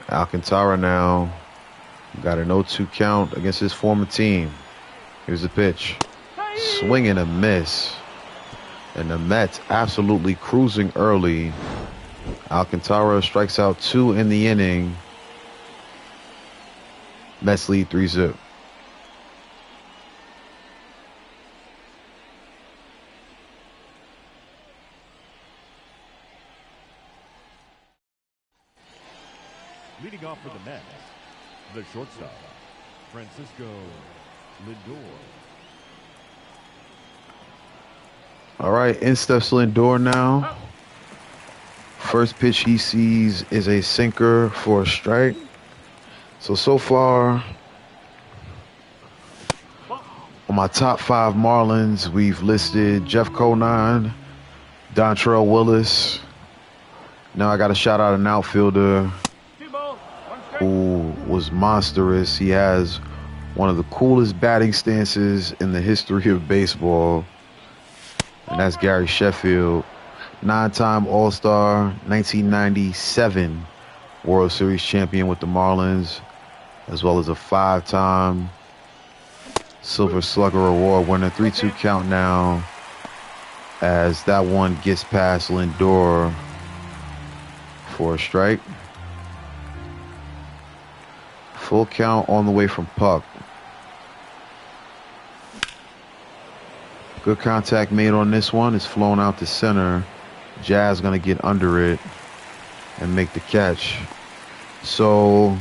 Alcantara now got an 0-2 count against his former team. Here's the pitch. Swing and a miss. And the Mets absolutely cruising early. Alcantara strikes out 2 in the inning. Mets lead 3-0. Leading off for the Mets, the shortstop, Francisco Lindor. All right, in steps Lindor now. First pitch he sees is a sinker for a strike. So far, on my top 5 Marlins, we've listed Jeff Conine, Dontrell Willis. Now I got to shout out an outfielder who was monstrous. He has one of the coolest batting stances in the history of baseball, and that's Gary Sheffield. 9-time All-Star, 1997 World Series champion with the Marlins, as well as a 5-time Silver Slugger Award winner. 3-2 count now as that one gets past Lindor for a strike. Full count on the way from Puck. Good contact made on this one. It's flown out to center. Jazz going to get under it and make the catch. So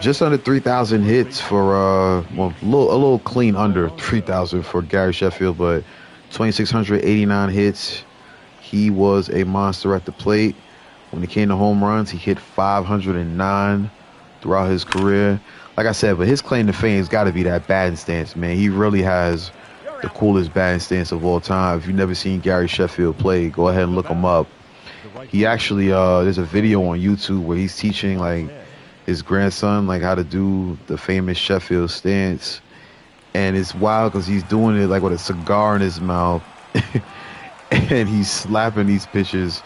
just under 3,000 hits for, well, a little clean under 3,000 for Gary Sheffield, but 2,689 hits. He was a monster at the plate. When it came to home runs, he hit 509 throughout his career. Like I said, but his claim to fame has got to be that batting stance, man. He really has the coolest batting stance of all time. If you've never seen Gary Sheffield play, go ahead and look him up. He actually, there's a video on YouTube where he's teaching like his grandson like how to do the famous Sheffield stance, and it's wild because he's doing it like with a cigar in his mouth, and he's slapping these pitches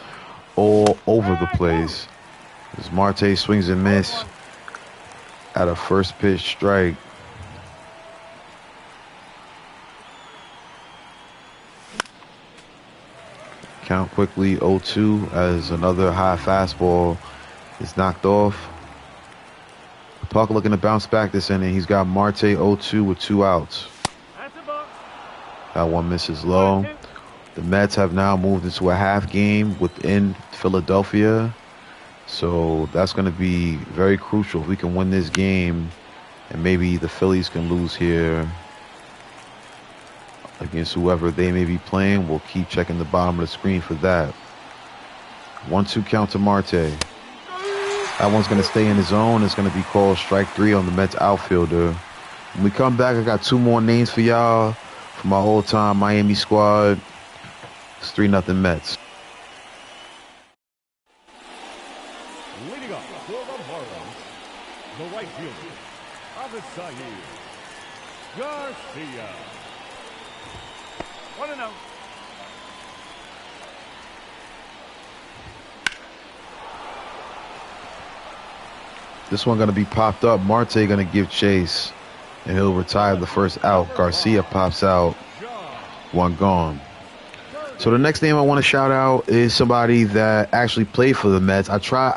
all over the place. As Marte swings and miss at a first pitch strike. Count quickly 0-2 as another high fastball is knocked off. Puck looking to bounce back this inning. He's got Marte 0-2 with 2 outs. That one misses low. The Mets have now moved into a half game within Philadelphia. So that's going to be very crucial if we can win this game, and maybe the Phillies can lose here against whoever they may be playing. We'll keep checking the bottom of the screen for that. 1-2 count to Marte. That one's going to stay in his zone. It's going to be called strike 3 on the Mets outfielder. When we come back, I got 2 more names for y'all from my all-time Miami squad. It's 3-0 Mets. Leading up for the Marlins, the right fielder, Avisail Garcia. 1-0. This one going to be popped up. Marte going to give chase, and he'll retire the first out. Garcia pops out. One gone. So the next name I want to shout out is somebody that actually played for the Mets. I tried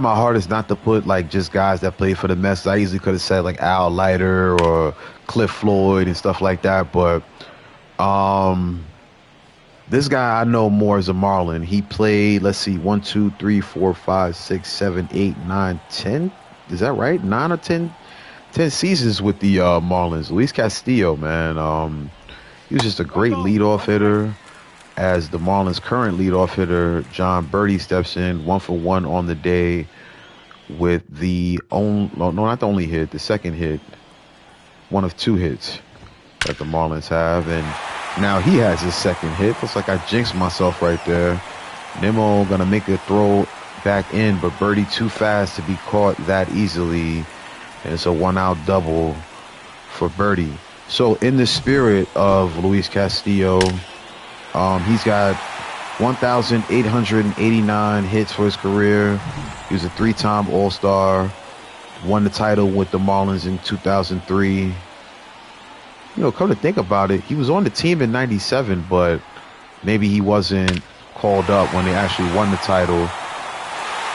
my hardest not to put like just guys that played for the Mets. I easily could have said like Al Leiter or Cliff Floyd and stuff like that, but This guy I know more as a Marlin. He played, let's see, 1, 2, 3, 4, 5, 6, 7, 8, 9, 10. Is that right? 9 or 10 seasons with the Marlins. Luis Castillo, man. He was just a One great ball, leadoff one strike. hitter. As the Marlins' current leadoff hitter, John Birdie, steps in 1-for-1 on the day with the only, no, not the only hit, the second hit, one of 2 hits that the Marlins have. And now he has his second hit. Looks like I jinxed myself right there. Nimmo going to make a throw back in, but Birdie too fast to be caught that easily. And it's a 1-out double for Birdie. So in the spirit of Luis Castillo, he's got 1,889 hits for his career. He was a 3-time All-Star, won the title with the Marlins in 2003. You know, come to think about it, he was on the team in 97, but maybe he wasn't called up when they actually won the title.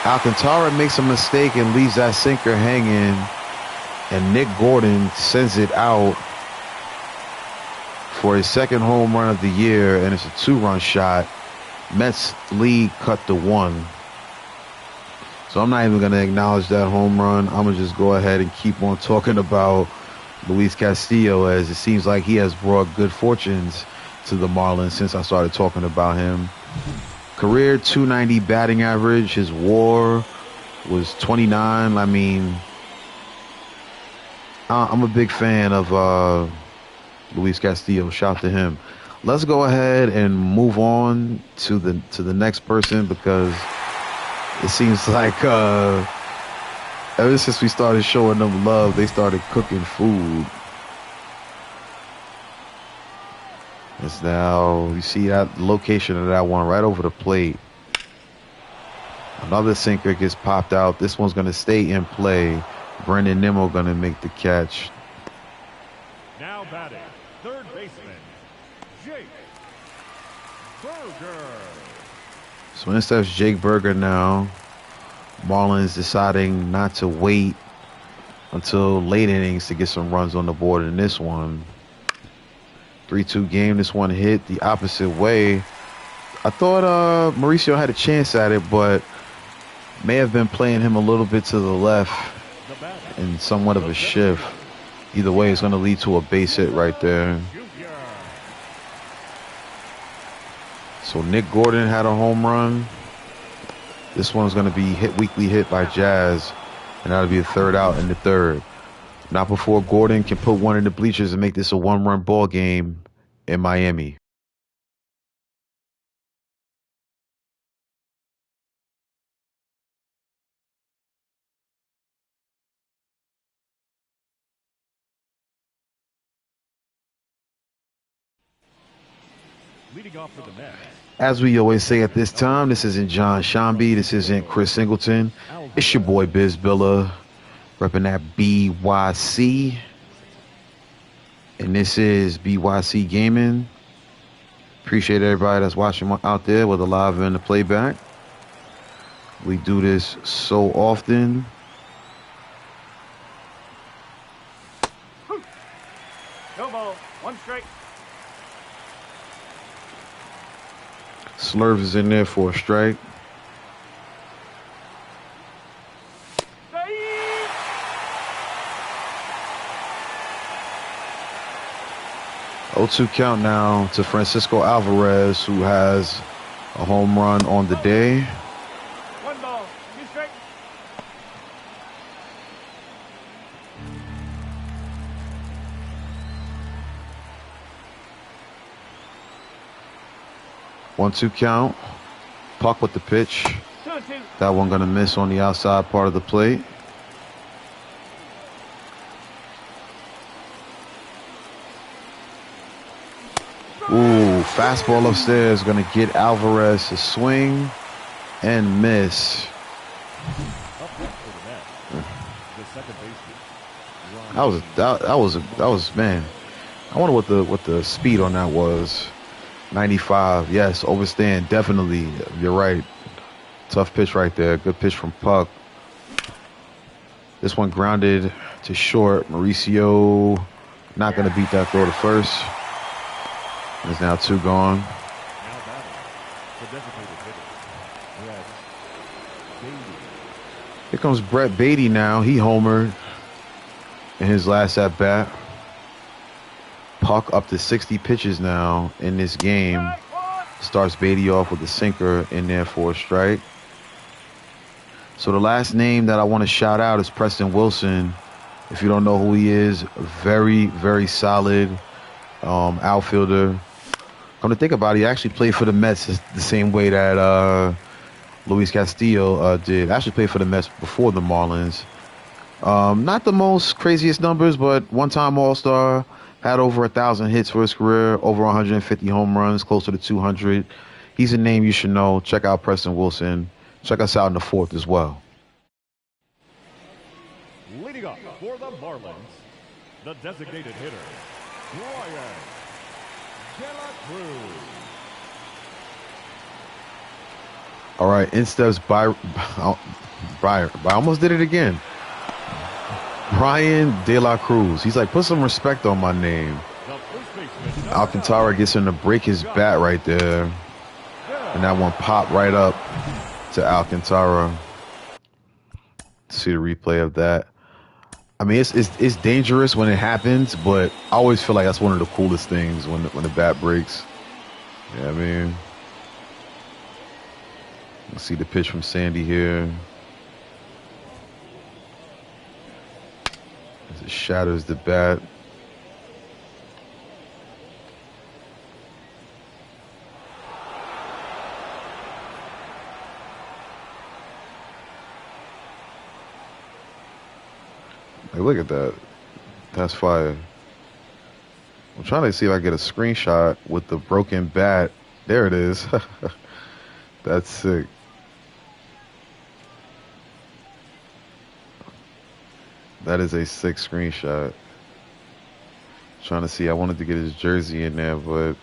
Alcantara makes a mistake and leaves that sinker hanging, and Nick Gordon sends it out for his second home run of the year, and it's a 2-run shot. Mets lead cut to 1. So I'm not even going to acknowledge that home run. I'm going to just go ahead and keep on talking about Luis Castillo, as it seems like he has brought good fortunes to the Marlins since I started talking about him. Career .290 batting average. His WAR was 29. I mean, I'm a big fan of Luis Castillo. Shout to him. Let's go ahead and move on to the next person, because it seems like ever since we started showing them love, they started cooking food. It's now, you see that location of that one right over the plate. Another sinker gets popped out. This one's going to stay in play. Brendan Nimmo going to make the catch. Now batting, third baseman, Jake Berger. So instead of Jake Berger now, Marlins deciding not to wait until late innings to get some runs on the board in this one. 3-2 game. This one hit the opposite way. I thought Mauricio had a chance at it, but may have been playing him a little bit to the left in somewhat of a shift. Either way, it's going to lead to a base hit right there. So Nick Gordon had a home run. This one's going to be weakly hit by Jazz, and that'll be a 3rd out in the 3rd. Not before Gordon can put one in the bleachers and make this a 1-run ball game in Miami. Leading off for the Mets. As we always say at this time, this isn't John Shambi. This isn't Chris Singleton. It's your boy Bizbilla, repping that BYC. And this is BYC Gaming. Appreciate everybody that's watching out there, whether live and the playback. We do this so often. No ball, one strike. Slurve is in there for a strike. Save! 0-2 count now to Francisco Alvarez, who has a home run on the day. One ball, two strike. One-two count. Puck with the pitch. 2-2. That one going to miss on the outside part of the plate. Ooh, fastball upstairs going to get Alvarez to swing and miss. Up next for the Mets, the second baseman. That was man. I wonder what the speed on that was. 95. Yes, overstand definitely. You're right. Tough pitch right there. Good pitch from Puck. This one grounded to short. Mauricio not going to beat that throw to first. There's now 2 gone. Now The designated hitter, Brett Beatty. Here comes Brett Beatty now. He homered in his last at bat. Puck up to 60 pitches now in this game. Starts Beatty off with a sinker in there for a strike. So the last name that I want to shout out is Preston Wilson. If you don't know who he is, very, very solid outfielder. Come to think about it, he actually played for the Mets the same way that Luis Castillo did. Actually played for the Mets before the Marlins. Not the most craziest numbers, but one-time All-Star. Had over 1,000 hits for his career, over 150 home runs, closer to 200. He's a name you should know. Check out Preston Wilson. Check us out in the fourth as well. Leading up for the Marlins, the designated hitter, Brian De La Cruz. All right, in steps Brian. I almost did it again. Brian De La Cruz. He's like, put some respect on my name. Alcantara gets him to break his bat right there. And that one popped right up to Alcantara. See the replay of that. I mean, it's dangerous when it happens, but I always feel like that's one of the coolest things when the bat breaks. Yeah, I mean, let's see the pitch from Sandy here. As it shatters the bat. Hey, look at that. That's fire. I'm trying to see if I get a screenshot with the broken bat. There it is. That's sick. That is a sick screenshot. Trying to see. I wanted to get his jersey in there, but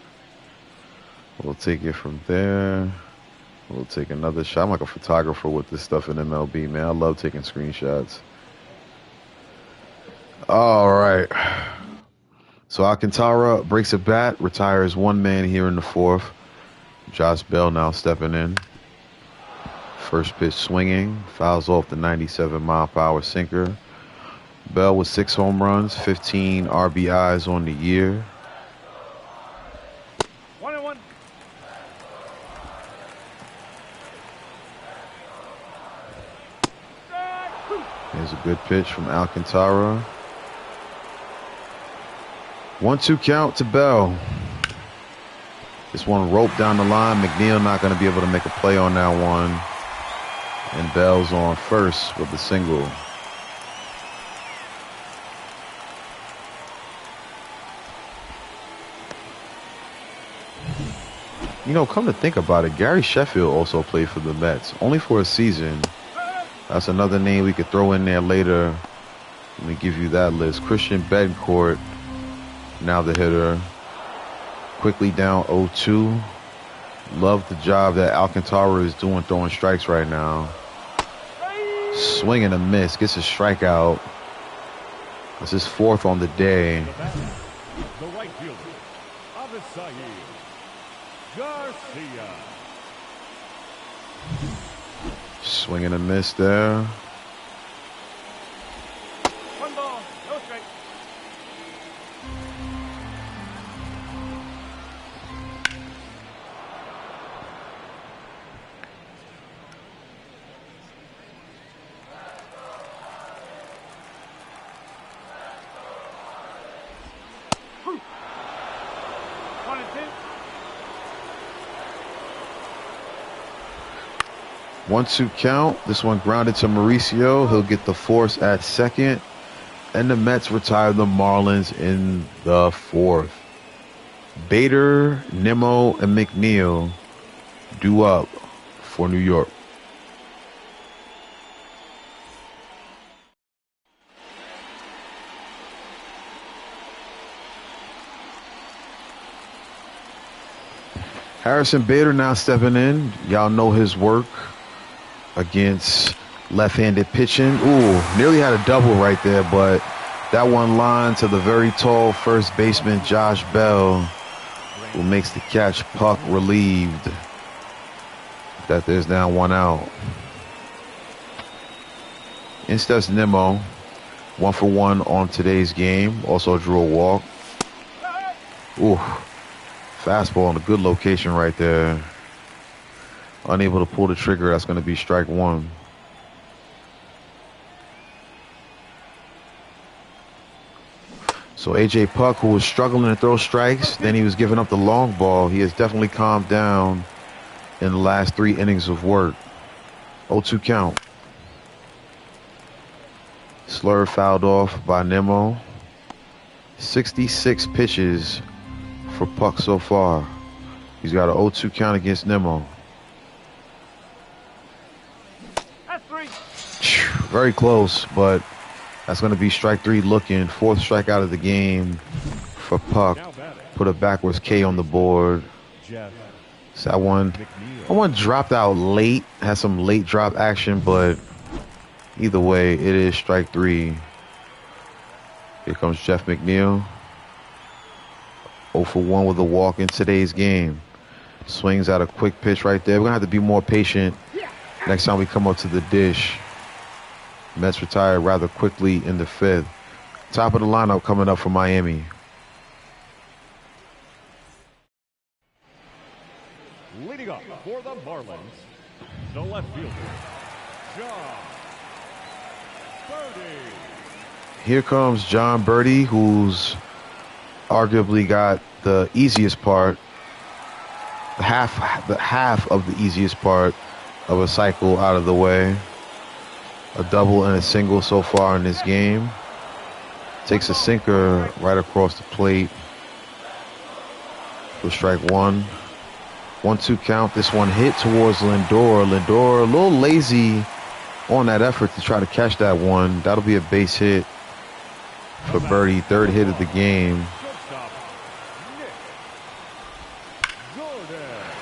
we'll take it from there. We'll take another shot. I'm like a photographer with this stuff in MLB, man. I love taking screenshots. All right. So Alcantara breaks a bat, retires one man here in the fourth. Josh Bell now stepping in. First pitch swinging, fouls off the 97-mile-per-hour sinker. Bell with 6 home runs, 15 RBIs on the year. 1-1. Here's a good pitch from Alcantara. 1-2 count to Bell. This one roped down the line. McNeil not going to be able to make a play on that one. And Bell's on first with the single. You know, come to think about it, Gary Sheffield also played for the Mets, only for a season. That's another name we could throw in there later. Let me give you that list. Christian Betancourt, now the hitter. Quickly down 0-2. Love the job that Alcantara is doing throwing strikes right now. Swing and a miss. Gets a strikeout. That's his fourth on the day. The right fielder, Avisail Garcia. Swing and a miss there. 1 ball, no strike. Whew. 1-2. 1-2 count. This one grounded to Mauricio. He'll get the force at second. And the Mets retire the Marlins in the fourth. Bader, Nimmo, and McNeil due up for New York. Harrison Bader now stepping in. Y'all know his work against left-handed pitching. Ooh, nearly had a double right there, but that one line to the very tall first baseman Josh Bell, who makes the catch. Puck relieved. That there's now 1 out. In steps Nimmo. 1 for 1 on today's game. Also drew a walk. Ooh. Fastball in a good location right there. Unable to pull the trigger. That's going to be strike 1. So A.J. Puck, who was struggling to throw strikes, then he was giving up the long ball. He has definitely calmed down in the last 3 innings of work. 0-2 count. Slur fouled off by Nimmo. 66 pitches for Puck so far. He's got an 0-2 count against Nimmo. That's 3. Very close, but that's going to be strike 3 looking. 4th strikeout of the game for Puck. Put a backwards K on the board. So that one dropped out late. Had some late drop action, but either way, it is strike 3. Here comes Jeff McNeil. 0 for 1 with a walk in today's game. Swings out a quick pitch right there. We're going to have to be more patient next time we come up to the dish. Mets retired rather quickly in the 5th. Top of the lineup coming up for Miami. Leading up for the Marlins, the left fielder, John Birdie. Here comes John Birdie, who's arguably got the easiest part, half of the easiest part of a cycle out of the way. A double and a single so far in this game. Takes a sinker right across the plate for strike 1. 1-2 count. This one hit towards Lindor. Lindor a little lazy on that effort to try to catch that one. That'll be a base hit for Birdie. 3rd hit of the game.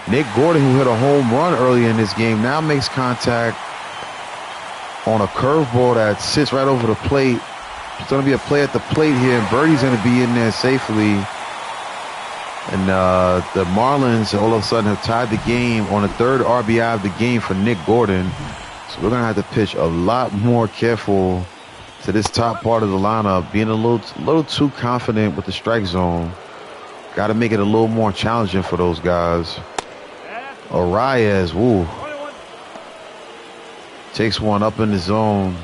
Nick Gordon, who hit a home run early in this game, now makes contact on a curveball that sits right over the plate. It's going to be a play at the plate here, and Birdie's going to be in there safely. And the Marlins all of a sudden have tied the game on the 3rd RBI of the game for Nick Gordon. So we're going to have to pitch a lot more careful to this top part of the lineup, being a little too confident with the strike zone. Got to make it a little more challenging for those guys. Arias, woo. Takes one up in the zone.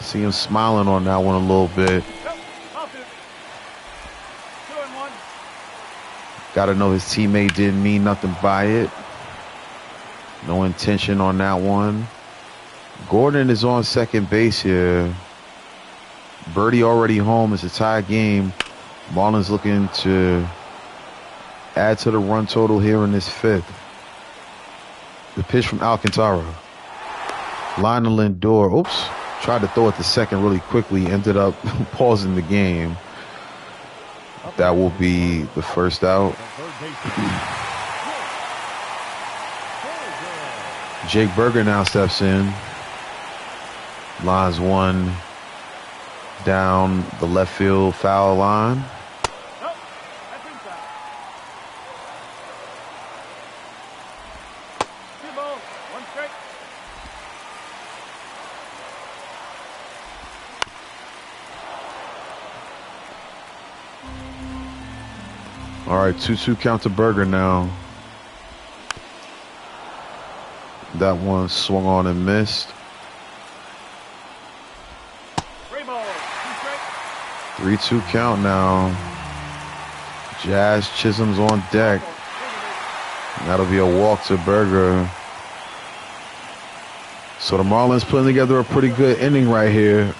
See him smiling on that one a little bit. Got to know his teammate didn't mean nothing by it. No intention on that one. Gordon is on second base here. Birdie already home. It's a tie game. Marlins looking to add to the run total here in this 5th. The pitch from Alcantara. Line to Lindor. Oops. Tried to throw it to second really quickly. Ended up pausing the game. That will be the first out. Jake Berger now steps in. Lines 1 down the left field foul line. All right, 2-2 count to Berger now. That one swung on and missed. 3-2 count now. Jazz Chisholm's on deck. That'll be a walk to Berger. So the Marlins putting together a pretty good inning right here.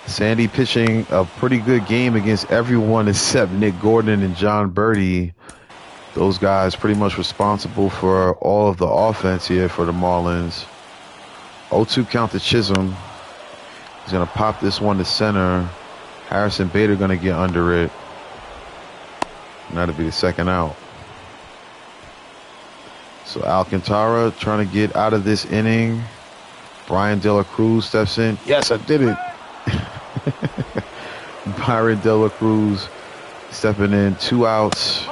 Sandy pitching a pretty good game against everyone except Nick Gordon and John Birdie. Those guys pretty much responsible for all of the offense here for the Marlins. 0-2 count to Chisholm. He's going to pop this one to center. Harrison Bader going to get under it. And that'll be the second out. So Alcantara trying to get out of this inning. Brian De La Cruz steps in. Yes, I did it. Byron De La Cruz stepping in. 2 outs.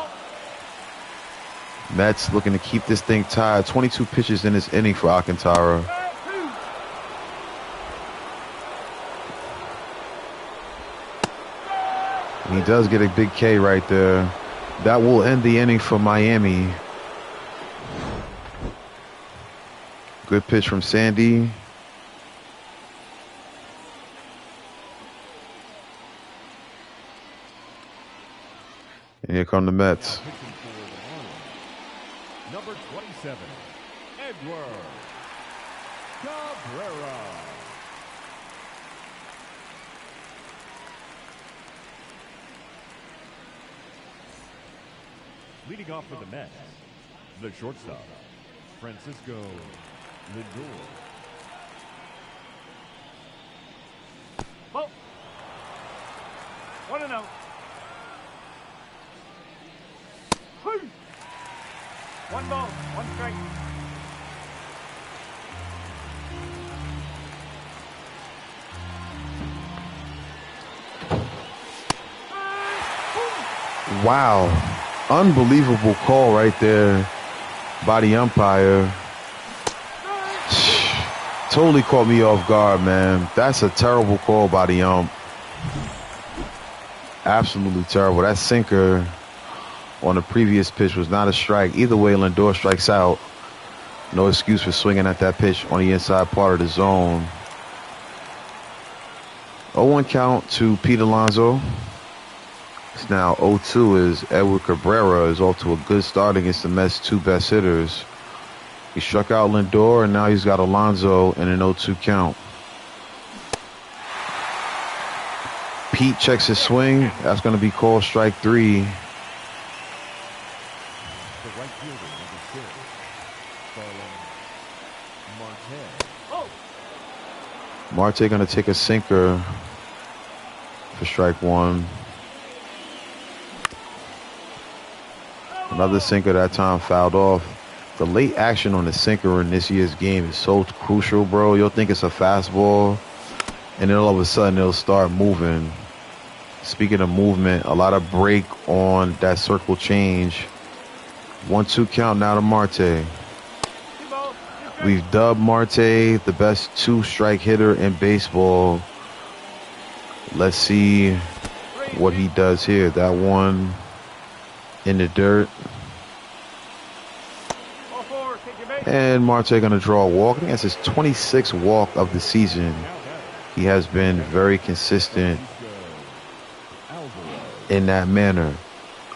Mets looking to keep this thing tied. 22 pitches in this inning for Alcantara. He does get a big K right there. That will end the inning for Miami. Good pitch from Sandy. And here come the Mets. Number 27, Edward Cabrera. Leading off for the Mets, the shortstop, Francisco Lindor. Ball. 1-0. One ball, 1 strike. Wow. Unbelievable call right there by the umpire. Totally caught me off guard, man. That's a terrible call by the ump. Absolutely terrible. That sinker on the previous pitch was not a strike. Either way, Lindor strikes out. No excuse for swinging at that pitch on the inside part of the zone. 0-1 count to Pete Alonso. It's now 0-2 as Edward Cabrera is off to a good start against the Mets' 2 best hitters. He struck out Lindor, and now he's got Alonso in an 0-2 count. Pete checks his swing. That's going to be called strike 3. The right fielder, number 6, Starlin Marte. Marte going to take a sinker for strike 1. Another sinker that time fouled off. The late action on the sinker in this year's game is so crucial, bro. You'll think it's a fastball, and then all of a sudden it'll start moving. Speaking of movement, a lot of break on that circle change. 1-2 count now to Marte. We've dubbed Marte the best 2-strike hitter in baseball. Let's see what he does here. That one in the dirt. And Marte going to draw a walk. I think that's his 26th walk of the season. He has been very consistent in that manner.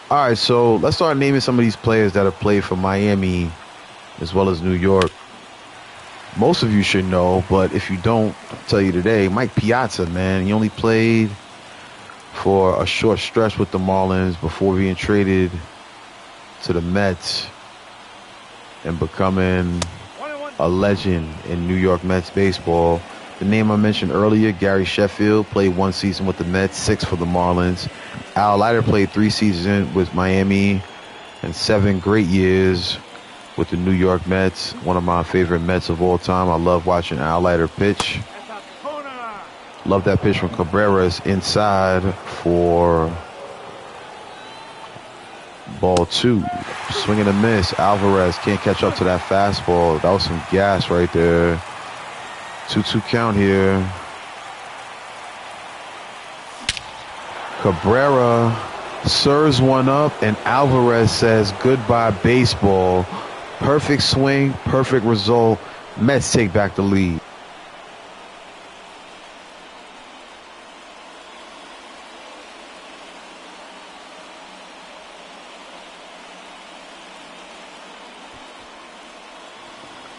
All right, so let's start naming some of these players that have played for Miami as well as New York. Most of you should know, but if you don't, I'll tell you today. Mike Piazza, man, he only played for a short stretch with the Marlins before being traded to the Mets and becoming a legend in New York Mets baseball. The name I mentioned earlier, Gary Sheffield, played 1 season with the Mets, 6 for the Marlins. Al Leiter played 3 seasons with Miami and 7 great years with the New York Mets. One of my favorite Mets of all time. I love watching Al Leiter pitch. Love that pitch from Cabrera's inside for ball 2. Swing and a miss. Alvarez can't catch up to that fastball. That was some gas right there. 2-2 count here. Cabrera serves one up, and Alvarez says goodbye baseball. Perfect swing, perfect result. Mets take back the lead.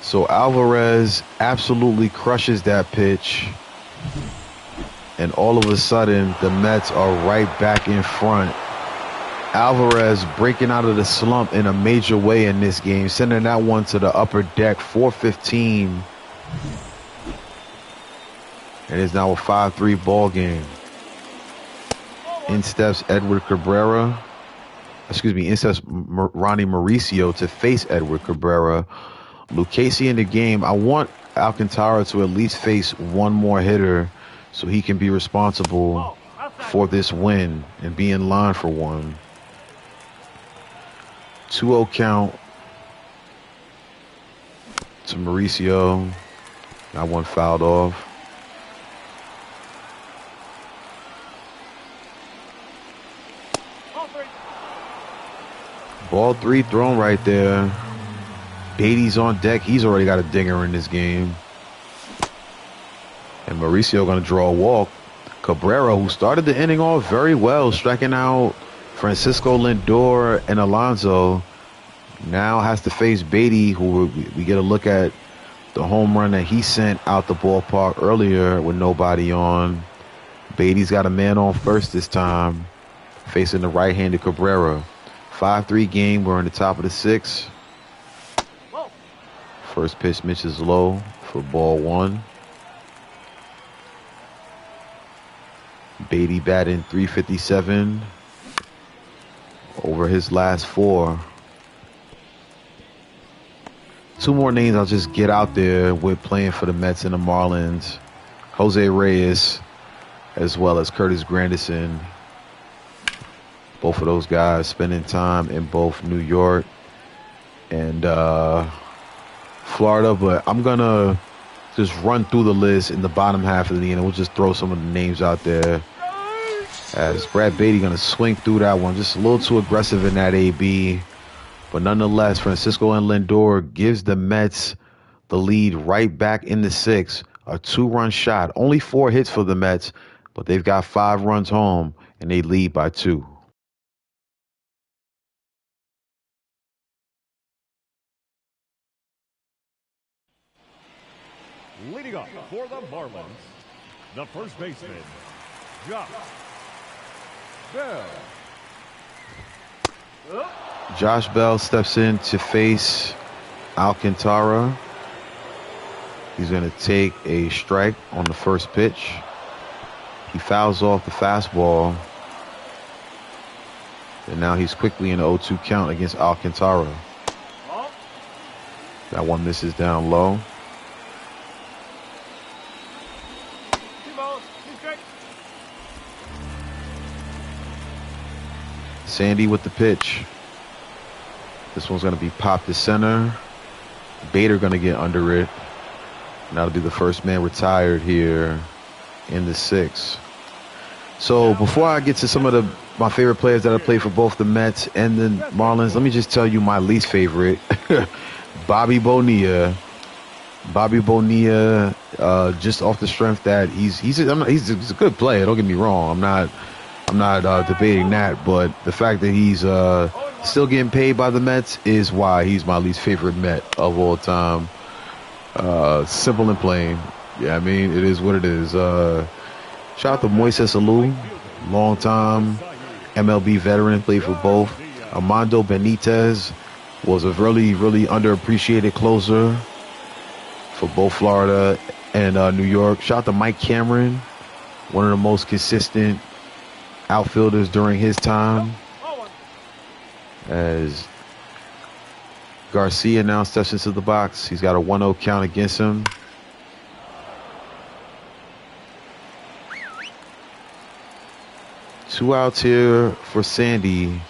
So Alvarez absolutely crushes that pitch. And all of a sudden, the Mets are right back in front. Alvarez breaking out of the slump in a major way in this game, sending that one to the upper deck, 4-15. It is now a 5-3 ball game. In steps Edward Cabrera. excuse me, instead Ronnie Mauricio to face Edward Cabrera. Lucchesi in the game. I want Alcantara to at least face one more hitter so he can be responsible for this win and be in line for one. 2-0 count to Mauricio. That one fouled off. Ball 3 thrown right there. Beatty's on deck. He's already got a dinger in this game. And Mauricio going to draw a walk. Cabrera, who started the inning off very well, striking out Francisco Lindor and Alonso, now has to face Beatty, who we get a look at the home run that he sent out the ballpark earlier with nobody on. Beatty's got a man on first this time, facing the right-handed Cabrera. 5-3 game. We're in the top of the 6th. First pitch misses low for ball 1. Beatty batting .357 over his last 4. 2 more names I'll just get out there with playing for the Mets and the Marlins. Jose Reyes as well as Curtis Granderson. Both of those guys spending time in both New York and Florida. But I'm going to just run through the list in the bottom half of the inning. We'll just throw some of the names out there. As Brad Beatty going to swing through that one. Just a little too aggressive in that AB. But nonetheless, Francisco and Lindor gives the Mets the lead right back in the 6th. A 2-run shot. Only 4 hits for the Mets, but they've got 5 runs home, and they lead by 2. Leading up for the Marlins, the first baseman, Josh Bell. Josh Bell steps in to face Alcantara. He's going to take a strike on the first pitch. He fouls off the fastball. And now he's quickly in the 0-2 count against Alcantara. That one misses down low. Sandy with the pitch. This one's going to be popped to center. Bader going to get under it. And that'll be the first man retired here in the 6th. So before I get to some of my favorite players that I played for both the Mets and the Marlins, let me just tell you my least favorite, Bobby Bonilla. Bobby Bonilla, just off the strength that he's a good player. Don't get me wrong. I'm not debating that, but the fact that he's still getting paid by the Mets is why he's my least favorite Met of all time. Simple and plain. Yeah, I mean, it is what it is. Shout out to Moises Alou, long-time MLB veteran, played for both. Armando Benitez was a really, really underappreciated closer for both Florida and New York. Shout out to Mike Cameron, one of the most consistent outfielders during his time. As Garcia now steps into the box. He's got a 1-0 count against him. Two outs here for Sandy,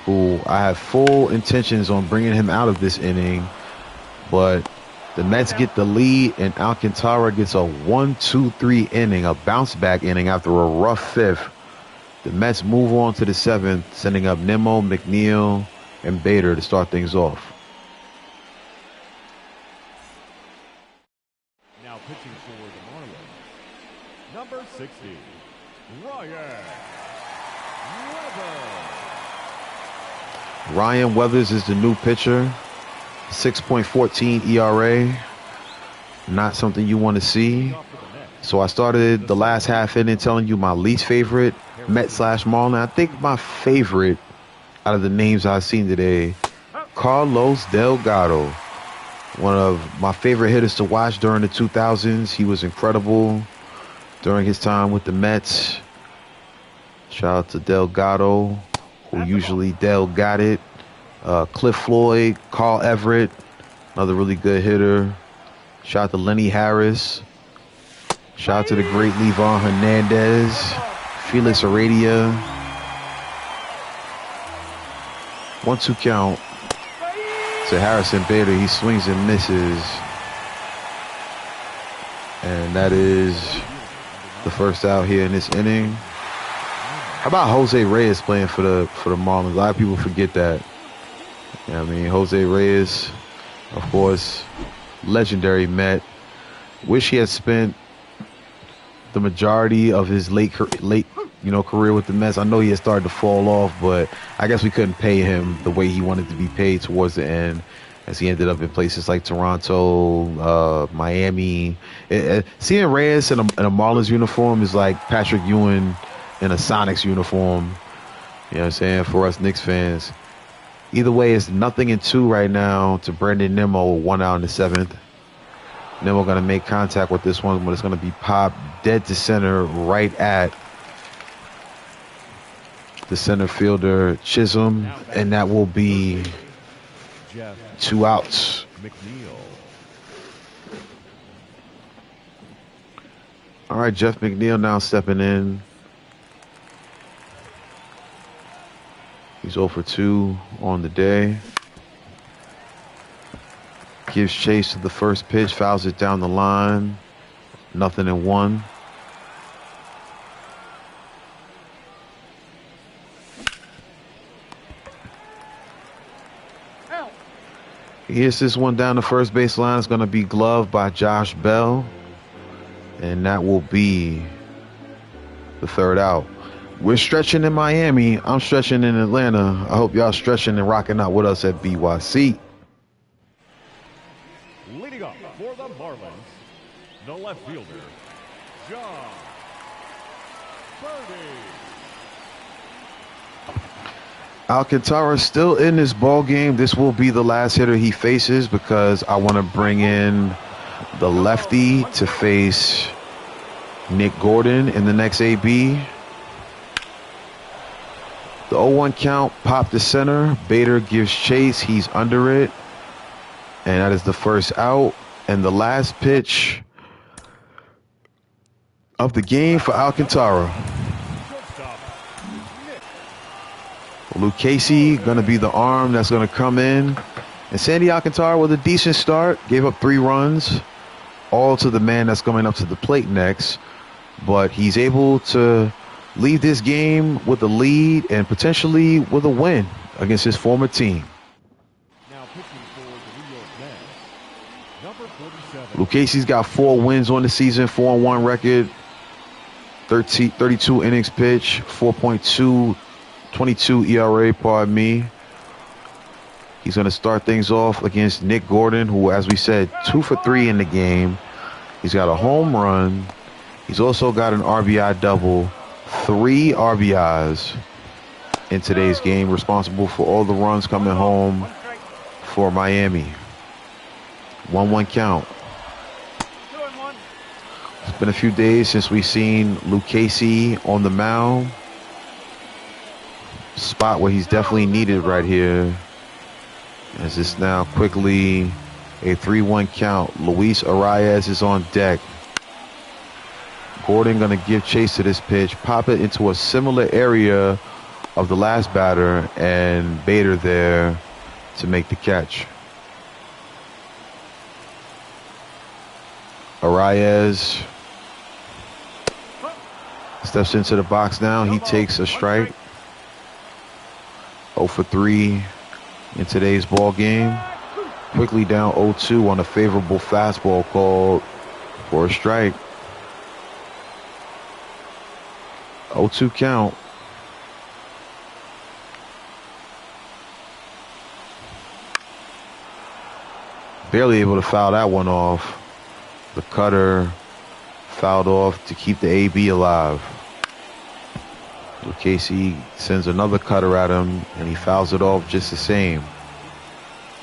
who I have full intentions on bringing him out of this inning. But the Mets get the lead, and Alcantara gets a 1-2-3 inning, a bounce-back inning after a rough 5th. The Mets move on to the 7th, sending up Nimmo, McNeil, and Bader to start things off. Now pitching for the Marlins, number 60, Ryan Weathers. Ryan Weathers is the new pitcher. 6.14 ERA. Not something you want to see. So I started the last half inning telling you my least favorite Met/Marlin. I think my favorite out of the names I've seen today, Carlos Delgado. One of my favorite hitters to watch during the 2000s. He was incredible during his time with the Mets. Shout out to Delgado, who usually Dell got it. Cliff Floyd, Carl Everett, another really good hitter. Shout out to Lenny Harris. Shout out to the great Levon Hernandez, Felix Heredia. 1-2 count to Harrison Bader. He swings and misses. And that is the first out here in this inning. How about Jose Reyes playing for the Marlins? A lot of people forget that. You know what I mean? Jose Reyes, of course, legendary Met. Wish he had spent the majority of his late career with the Mets. I know he had started to fall off, but I guess we couldn't pay him the way he wanted to be paid towards the end, as he ended up in places like Toronto, Miami. Seeing Reyes in a Marlins uniform is like Patrick Ewing in a Sonics uniform. You know what I'm saying? For us Knicks fans. Either way, it's 0-2 right now to Brandon Nimmo, 1 out in the 7th. Nimmo going to make contact with this one, but it's going to be popped dead to center right at the center fielder, Chisholm, and that will be 2 outs. All right, Jeff McNeil now stepping in. He's 0 for 2 on the day. Gives chase to the first pitch, fouls it down the line. 0-1. He hits this one down the first base line. It's going to be gloved by Josh Bell. And that will be the 3rd out. We're stretching in Miami. I'm stretching in Atlanta. I hope y'all stretching and rocking out with us at BYC. Leading up for the Marlins, the left fielder, John Birdie. Alcantara still in this ball game. This will be the last hitter he faces because I want to bring in the lefty to face Nick Gordon in the next AB. The 0-1 count, pop to center. Bader gives chase. He's under it. And that is the first out. And the last pitch of the game for Alcantara. Luke Casey going to be the arm that's going to come in. And Sandy Alcantara with a decent start. Gave up 3 runs. All to the man that's coming up to the plate next. But he's able to leave this game with a lead and potentially with a win against his former team. Now pitching for the New York Mets, number 47. Lucchese's got 4 wins on the season, 4-1 record, 32 innings pitched, 4.22 ERA, pardon me. He's going to start things off against Nick Gordon, who, as we said, 2 for 3 in the game. He's got a home run. He's also got an RBI double. 3 RBIs in today's game, responsible for all the runs coming home for Miami. 1-1 count. It's been a few days since we've seen Luke Casey on the mound. Spot where he's definitely needed right here. As this now quickly a 3-1 count. Luis Arias is on deck. Gordon going to give chase to this pitch, pop it into a similar area of the last batter, and Bader there to make the catch. Arias steps into the box now. He takes a strike. 0 for 3 in today's ball game. Quickly down 0-2 on a favorable fastball called for a strike. 0-2 count. Barely able to foul that one off. The cutter fouled off to keep the AB alive. Casey sends another cutter at him, and he fouls it off just the same.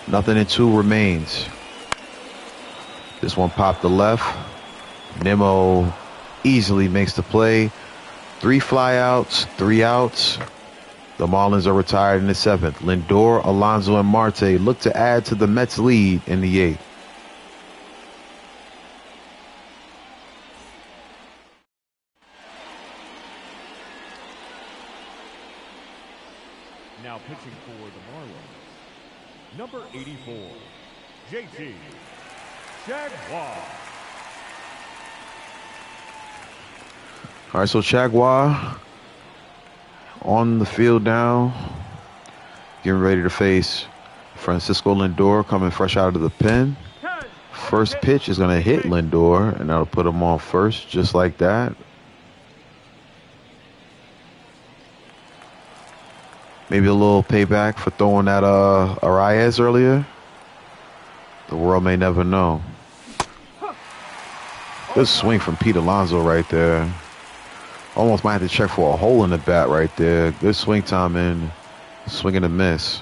0-2 remains. This one popped the left. Nimmo easily makes the play. 3 flyouts, 3 outs. The Marlins are retired in the 7th. Lindor, Alonso, and Marte look to add to the Mets' lead in the 8th. Now pitching for the Marlins, number 84, JT Jaguar. All right, so Jaguar on the field now, getting ready to face Francisco Lindor, coming fresh out of the pen. First pitch is going to hit Lindor, and that'll put him on first, just like that. Maybe a little payback for throwing that Arias earlier. The world may never know. Good swing from Pete Alonso right there. Almost might have to check for a hole in the bat right there. Good swing time in. Swing and a miss.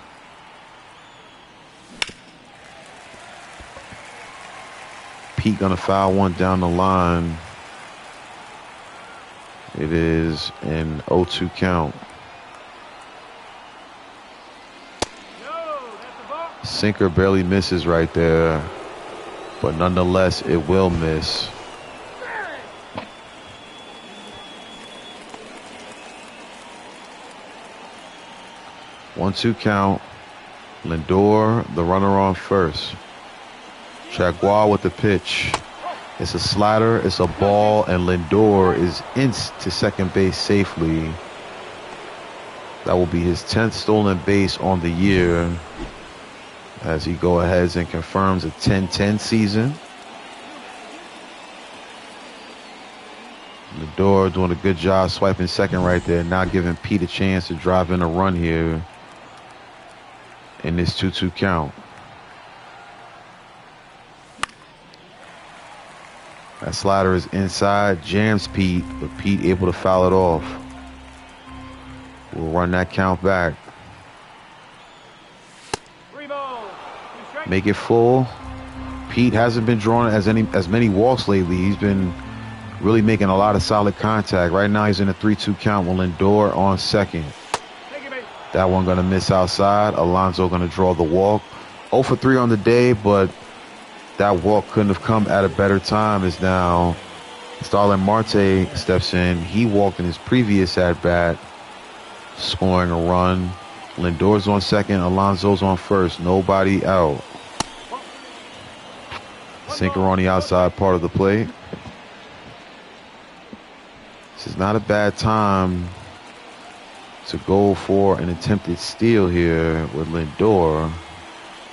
Pete gonna foul one down the line. It is an 0-2 count. Sinker barely misses right there, but nonetheless it will miss. One-two count. Lindor, the runner on first. Jaguar with the pitch. It's a slider, it's a ball, and Lindor is to second base safely. That will be his 10th stolen base on the year, as he go ahead and confirms a 10-10 season. Lindor doing a good job swiping second right there, not giving Pete a chance to drive in a run here in this 2-2 count. That slider is inside, jams Pete, but Pete able to foul it off. We'll run that count back. Make it full. Pete hasn't been drawing as many walks lately. He's been really making a lot of solid contact. Right now he's in a 3-2 count with Lindor on second. That one gonna miss outside. Alonso gonna draw the walk. 0 for 3 on the day, but that walk couldn't have come at a better time, as now Starlin Marte steps in. He walked in his previous at-bat, scoring a run. Lindor's on second, Alonso's on first, nobody out. Sinker on the outside part of the plate. This is not a bad time to go for an attempted steal here with Lindor.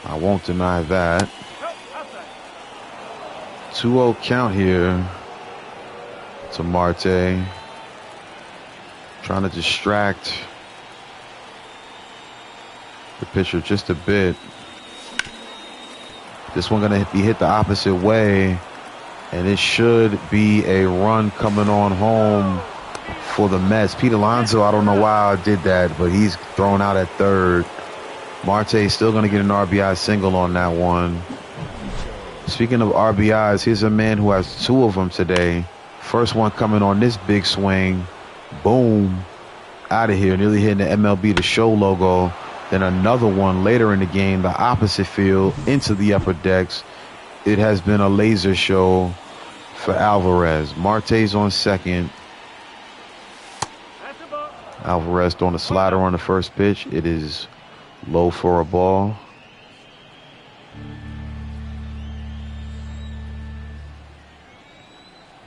I won't deny that. 2-0 count here to Marte. Trying to distract the pitcher just a bit. This one going to be hit the opposite way, and it should be a run coming on home for the Mets. Pete Alonso, I don't know why I did that, but he's thrown out at third. Marte is still going to get an RBI single on that one. Speaking of RBIs, here's a man who has 2 of them today. First one coming on this big swing. Boom. Out of here. Nearly hitting the MLB The Show logo. Then another one later in the game, the opposite field, into the upper decks. It has been a laser show for Alvarez. Marte's on second. Alvarez throwing a slider on the first pitch. It is low for a ball.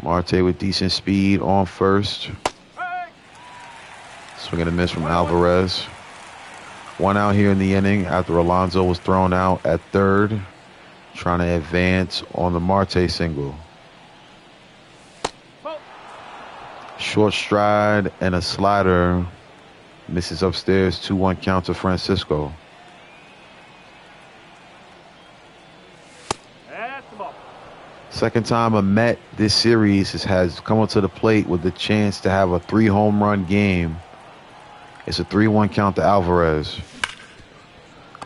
Marte with decent speed on first. Swing and a miss from Alvarez. One out here in the inning after Alonso was thrown out at third, trying to advance on the Marte single. Short stride and a slider. Misses upstairs. 2-1 count to Francisco. Second time a Met this series has come onto the plate with the chance to have a 3-home run game. It's a 3-1 count to Alvarez.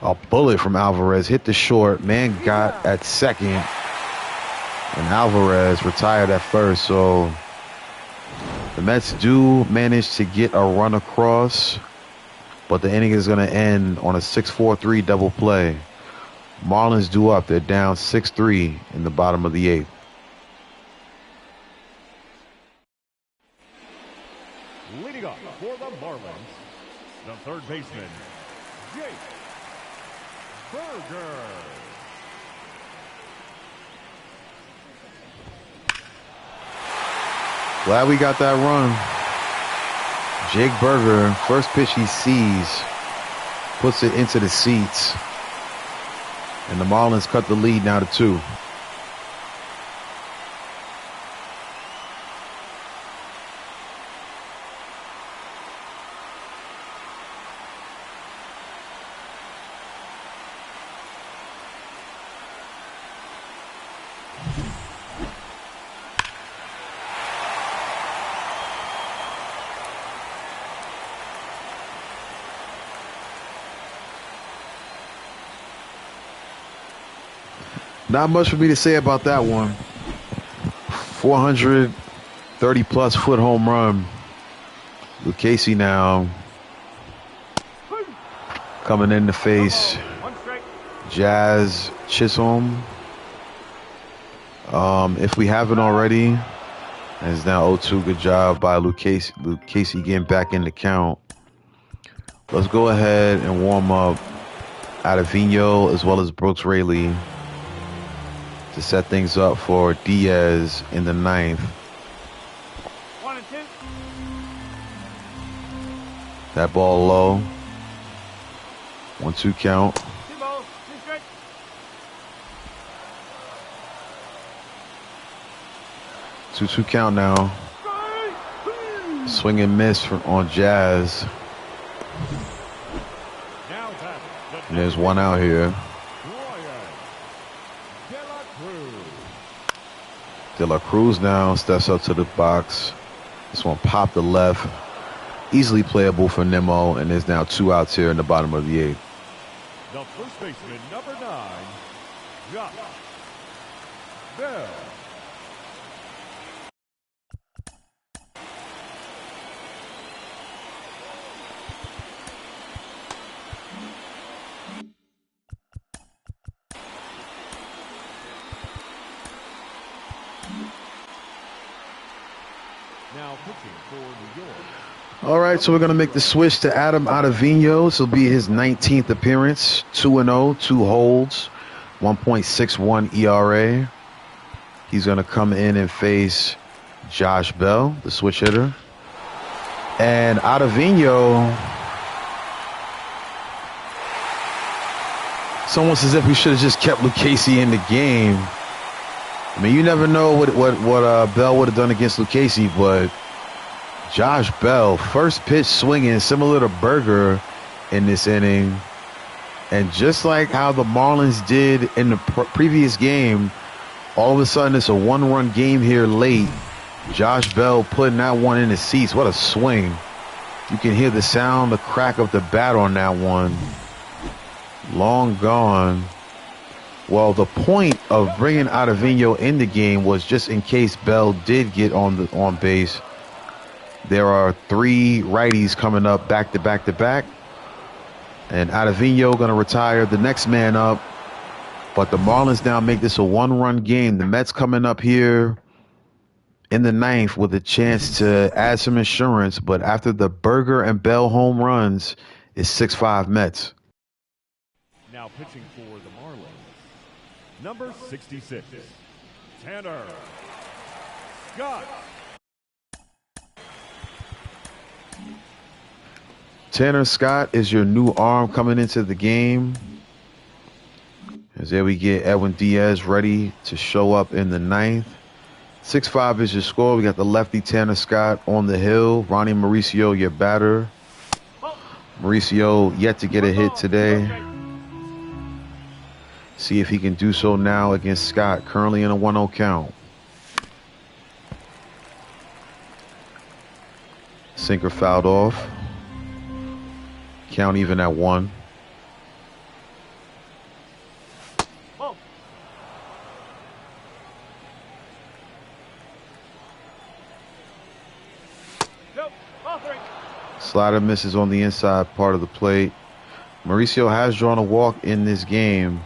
A bullet from Alvarez hit the short. Man got at second, and Alvarez retired at first. So the Mets do manage to get a run across. but the inning is going to end on a 6-4-3 double play. Marlins due up. They're down 6-3 in the bottom of the 8th. Leading off for the Marlins, the third baseman, Jake Berger. Glad we got that run. Jake Berger, first pitch he sees, puts it into the seats. And the Marlins cut the lead now to 2. Not much for me to say about that one. 430-plus foot home run. Lucchesi now coming in to face Jazz Chisholm. If we haven't already, it's now 0-2. Good job by Lucchesi. Lucchesi getting back in the count. Let's go ahead and warm up Ottavino as well as Brooks Raley to set things up for Diaz in the 9th. 1 and 2. That ball low. 1-2 count. 2 balls, 2 strikes. 2-2 count now. Swing and miss on Jazz. And there's one out here. De La Cruz now steps up to the box. This one popped the left. Easily playable for Nimmo, and there's now 2 outs here in the bottom of the 8th. The first baseman, number 9, Josh Bell. Now pitching for New York. All right, so we're going to make the switch to Adam Ottavino. This will be his 19th appearance. 2-0, 2 holds, 1.61 ERA. He's going to come in and face Josh Bell, the switch hitter. And Ottavino, it's almost as if we should have just kept Lucchesi in the game. I mean, you never know what Bell would have done against Lucchesi, but Josh Bell, first pitch swinging, similar to Berger in this inning. And just like how the Marlins did in the previous game, all of a sudden it's a 1-run game here late. Josh Bell putting that one in the seats. What a swing. You can hear the sound, the crack of the bat on that one. Long gone. Well, the point of bringing Ottavino in the game was just in case Bell did get on base. There are 3 righties coming up back to back to back. And Ottavino going to retire the next man up. But the Marlins now make this a 1-run game. The Mets coming up here in the 9th with a chance to add some insurance. But after the Berger and Bell home runs, it's 6-5 Mets. Now pitching for the Marlins, number 66, Tanner Scott. Tanner Scott is your new arm coming into the game. As there we get Edwin Diaz ready to show up in the 9th. 6-5 is your score. We got the lefty Tanner Scott on the hill. Ronnie Mauricio, your batter. Mauricio yet to get a hit today. See if he can do so now against Scott, currently in a 1-0 count. Sinker fouled off. Count even at 1. Slider misses on the inside part of the plate. Mauricio has drawn a walk in this game.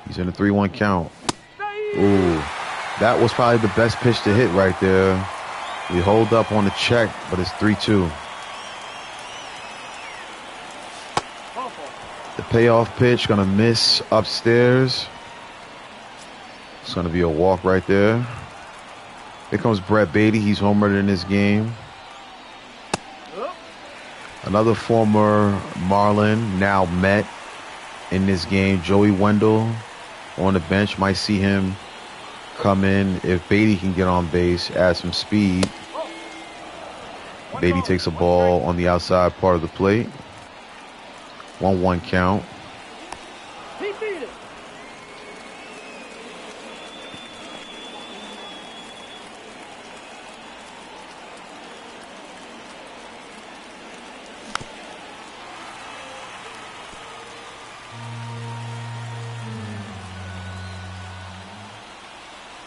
He's in a 3-1 count. Ooh, that was probably the best pitch to hit right there. We hold up on the check, but it's 3-2. The payoff pitch gonna miss upstairs. It's gonna be a walk right there. Here comes Brett Beatty. He's homered in this game. Another former Marlin, now Met, in this game. Joey Wendell on the bench. Might see him come in if Beatty can get on base, add some speed. Beatty takes a ball on the outside part of the plate. 1-1 count.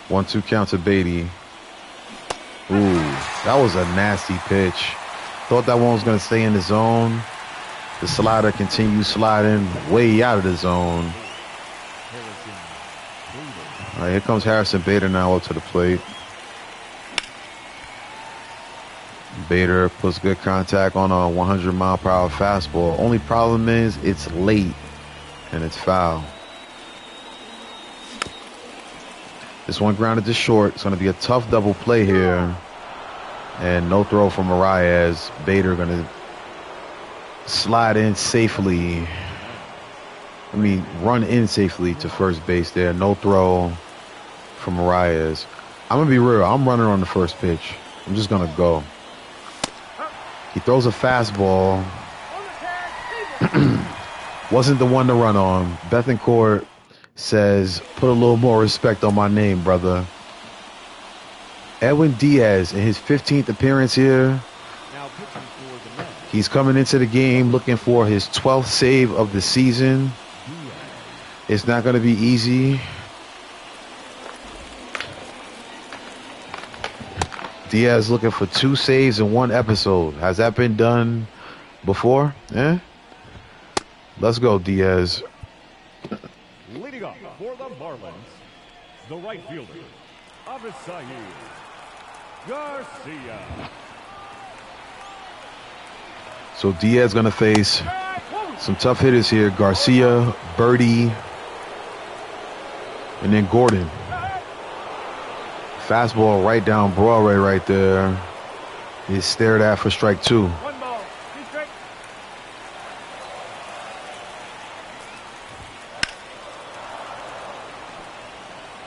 1-2 count to Beatty. Ooh, that was a nasty pitch. Thought that one was going to stay in the zone. The slider continues sliding way out of the zone. All right, here comes Harrison Bader now up to the plate. Bader puts good contact on a 100-mile-per-hour fastball. Only problem is it's late and it's foul. This one grounded to short. It's going to be a tough double play here. And no throw from Arias. Bader going to slide in safely. Run in safely to first base there. No throw from Arias. I'm going to be real. I'm running on the first pitch. I'm just going to go. He throws a fastball. Wasn't the one to run on. Bethancourt says, put a little more respect on my name, brother. Edwin Diaz, in his 15th appearance here, he's coming into the game looking for his 12th save of the season. It's not going to be easy. Diaz looking for 2 saves in 1 episode. Has that been done before? Let's go, Diaz. Leading off for the Marlins, the right fielder, Avisail Garcia. So Diaz going to face some tough hitters here. Garcia, Birdie, and then Gordon. Fastball right down Broadway right there. He's stared at for strike 2.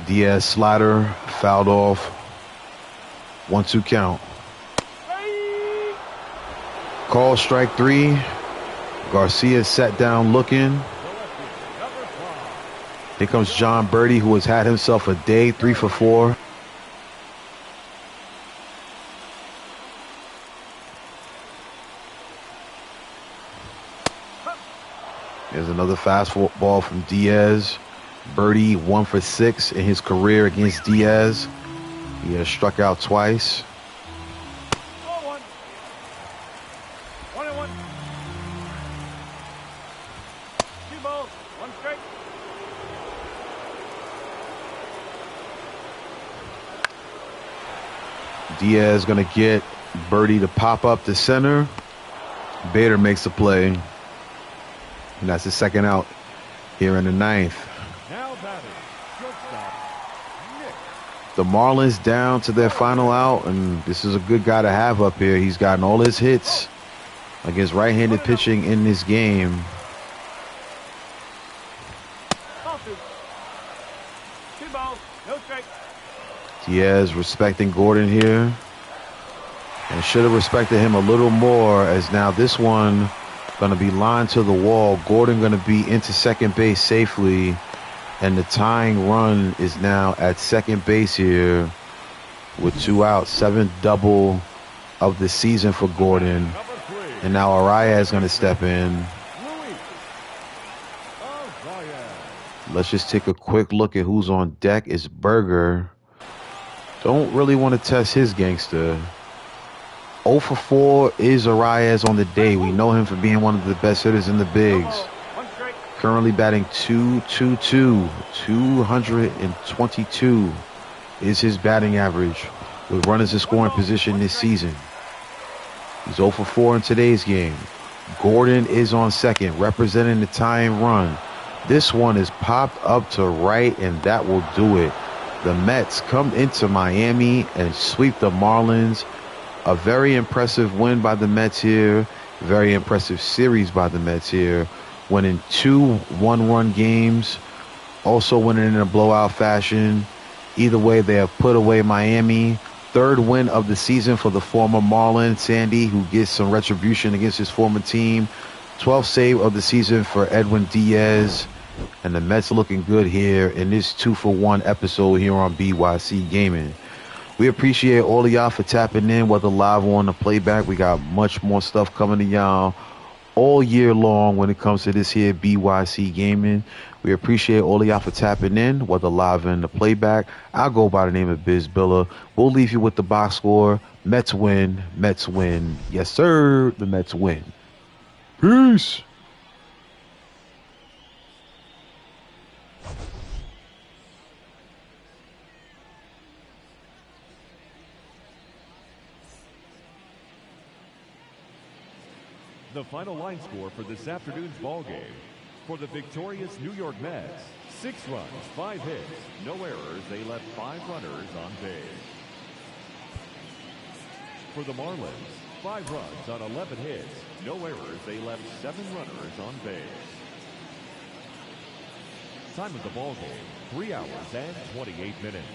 Diaz slider fouled off. 1-2 count. Call strike 3. Garcia sat down looking. Here comes John Birdie, who has had himself a day, 3 for 4. There's another fastball from Diaz. Birdie 1 for 6 in his career against Diaz. He has struck out twice. 1-1. 1-1. 2 balls, 1 strike. Diaz gonna get Birdie to pop up the center. Bader makes the play. And that's his second out here in the 9th. Now batting, shortstop, Nick. The Marlins down to their final out, and this is a good guy to have up here. He's gotten all his hits against right-handed pitching in this game. Ball 2. 2 balls, no strike. Diaz respecting Gordon here. And should have respected him a little more, as now this one going to be lined to the wall. Gordon going to be into second base safely. And the tying run is now at second base here with 2 outs. 7th double of the season for Gordon. And now Araya is going to step in. Let's just take a quick look at who's on deck. It's Berger. Don't really want to test his gangster. 0 for 4 is Arias on the day. We know him for being one of the best hitters in the bigs. Currently batting .222. 222 is his batting average with runners in scoring position this season. He's 0 for 4 in today's game. Gordon is on second, representing the tying run. This one is popped up to right, and that will do it. The Mets come into Miami and sweep the Marlins. A very impressive win by the Mets here. Very impressive series by the Mets here. Winning 2 one-run games. Also winning in a blowout fashion. Either way, they have put away Miami. Third win of the season for the former Marlin, Sandy, who gets some retribution against his former team. 12th save of the season for Edwin Diaz. And the Mets looking good here in this 2-for-1 episode here on BYC Gaming. We appreciate all of y'all for tapping in, whether live or on the playback. We got much more stuff coming to y'all all year long when it comes to this here BYC Gaming. We appreciate all of y'all for tapping in, whether live or in the playback. I'll go by the name of Bizbilla. We'll leave you with the box score. Mets win. Mets win. Yes, sir. The Mets win. Peace. The final line score for this afternoon's ball game. For the victorious New York Mets, 6 runs, 5 hits, no errors. They left 5 runners on base. For the Marlins, 5 runs on 11 hits, no errors. They left 7 runners on base. Time of the ball game, 3 hours and 28 minutes.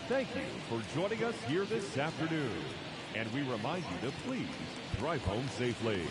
Thank you for joining us here this afternoon. And we remind you to please drive home safely.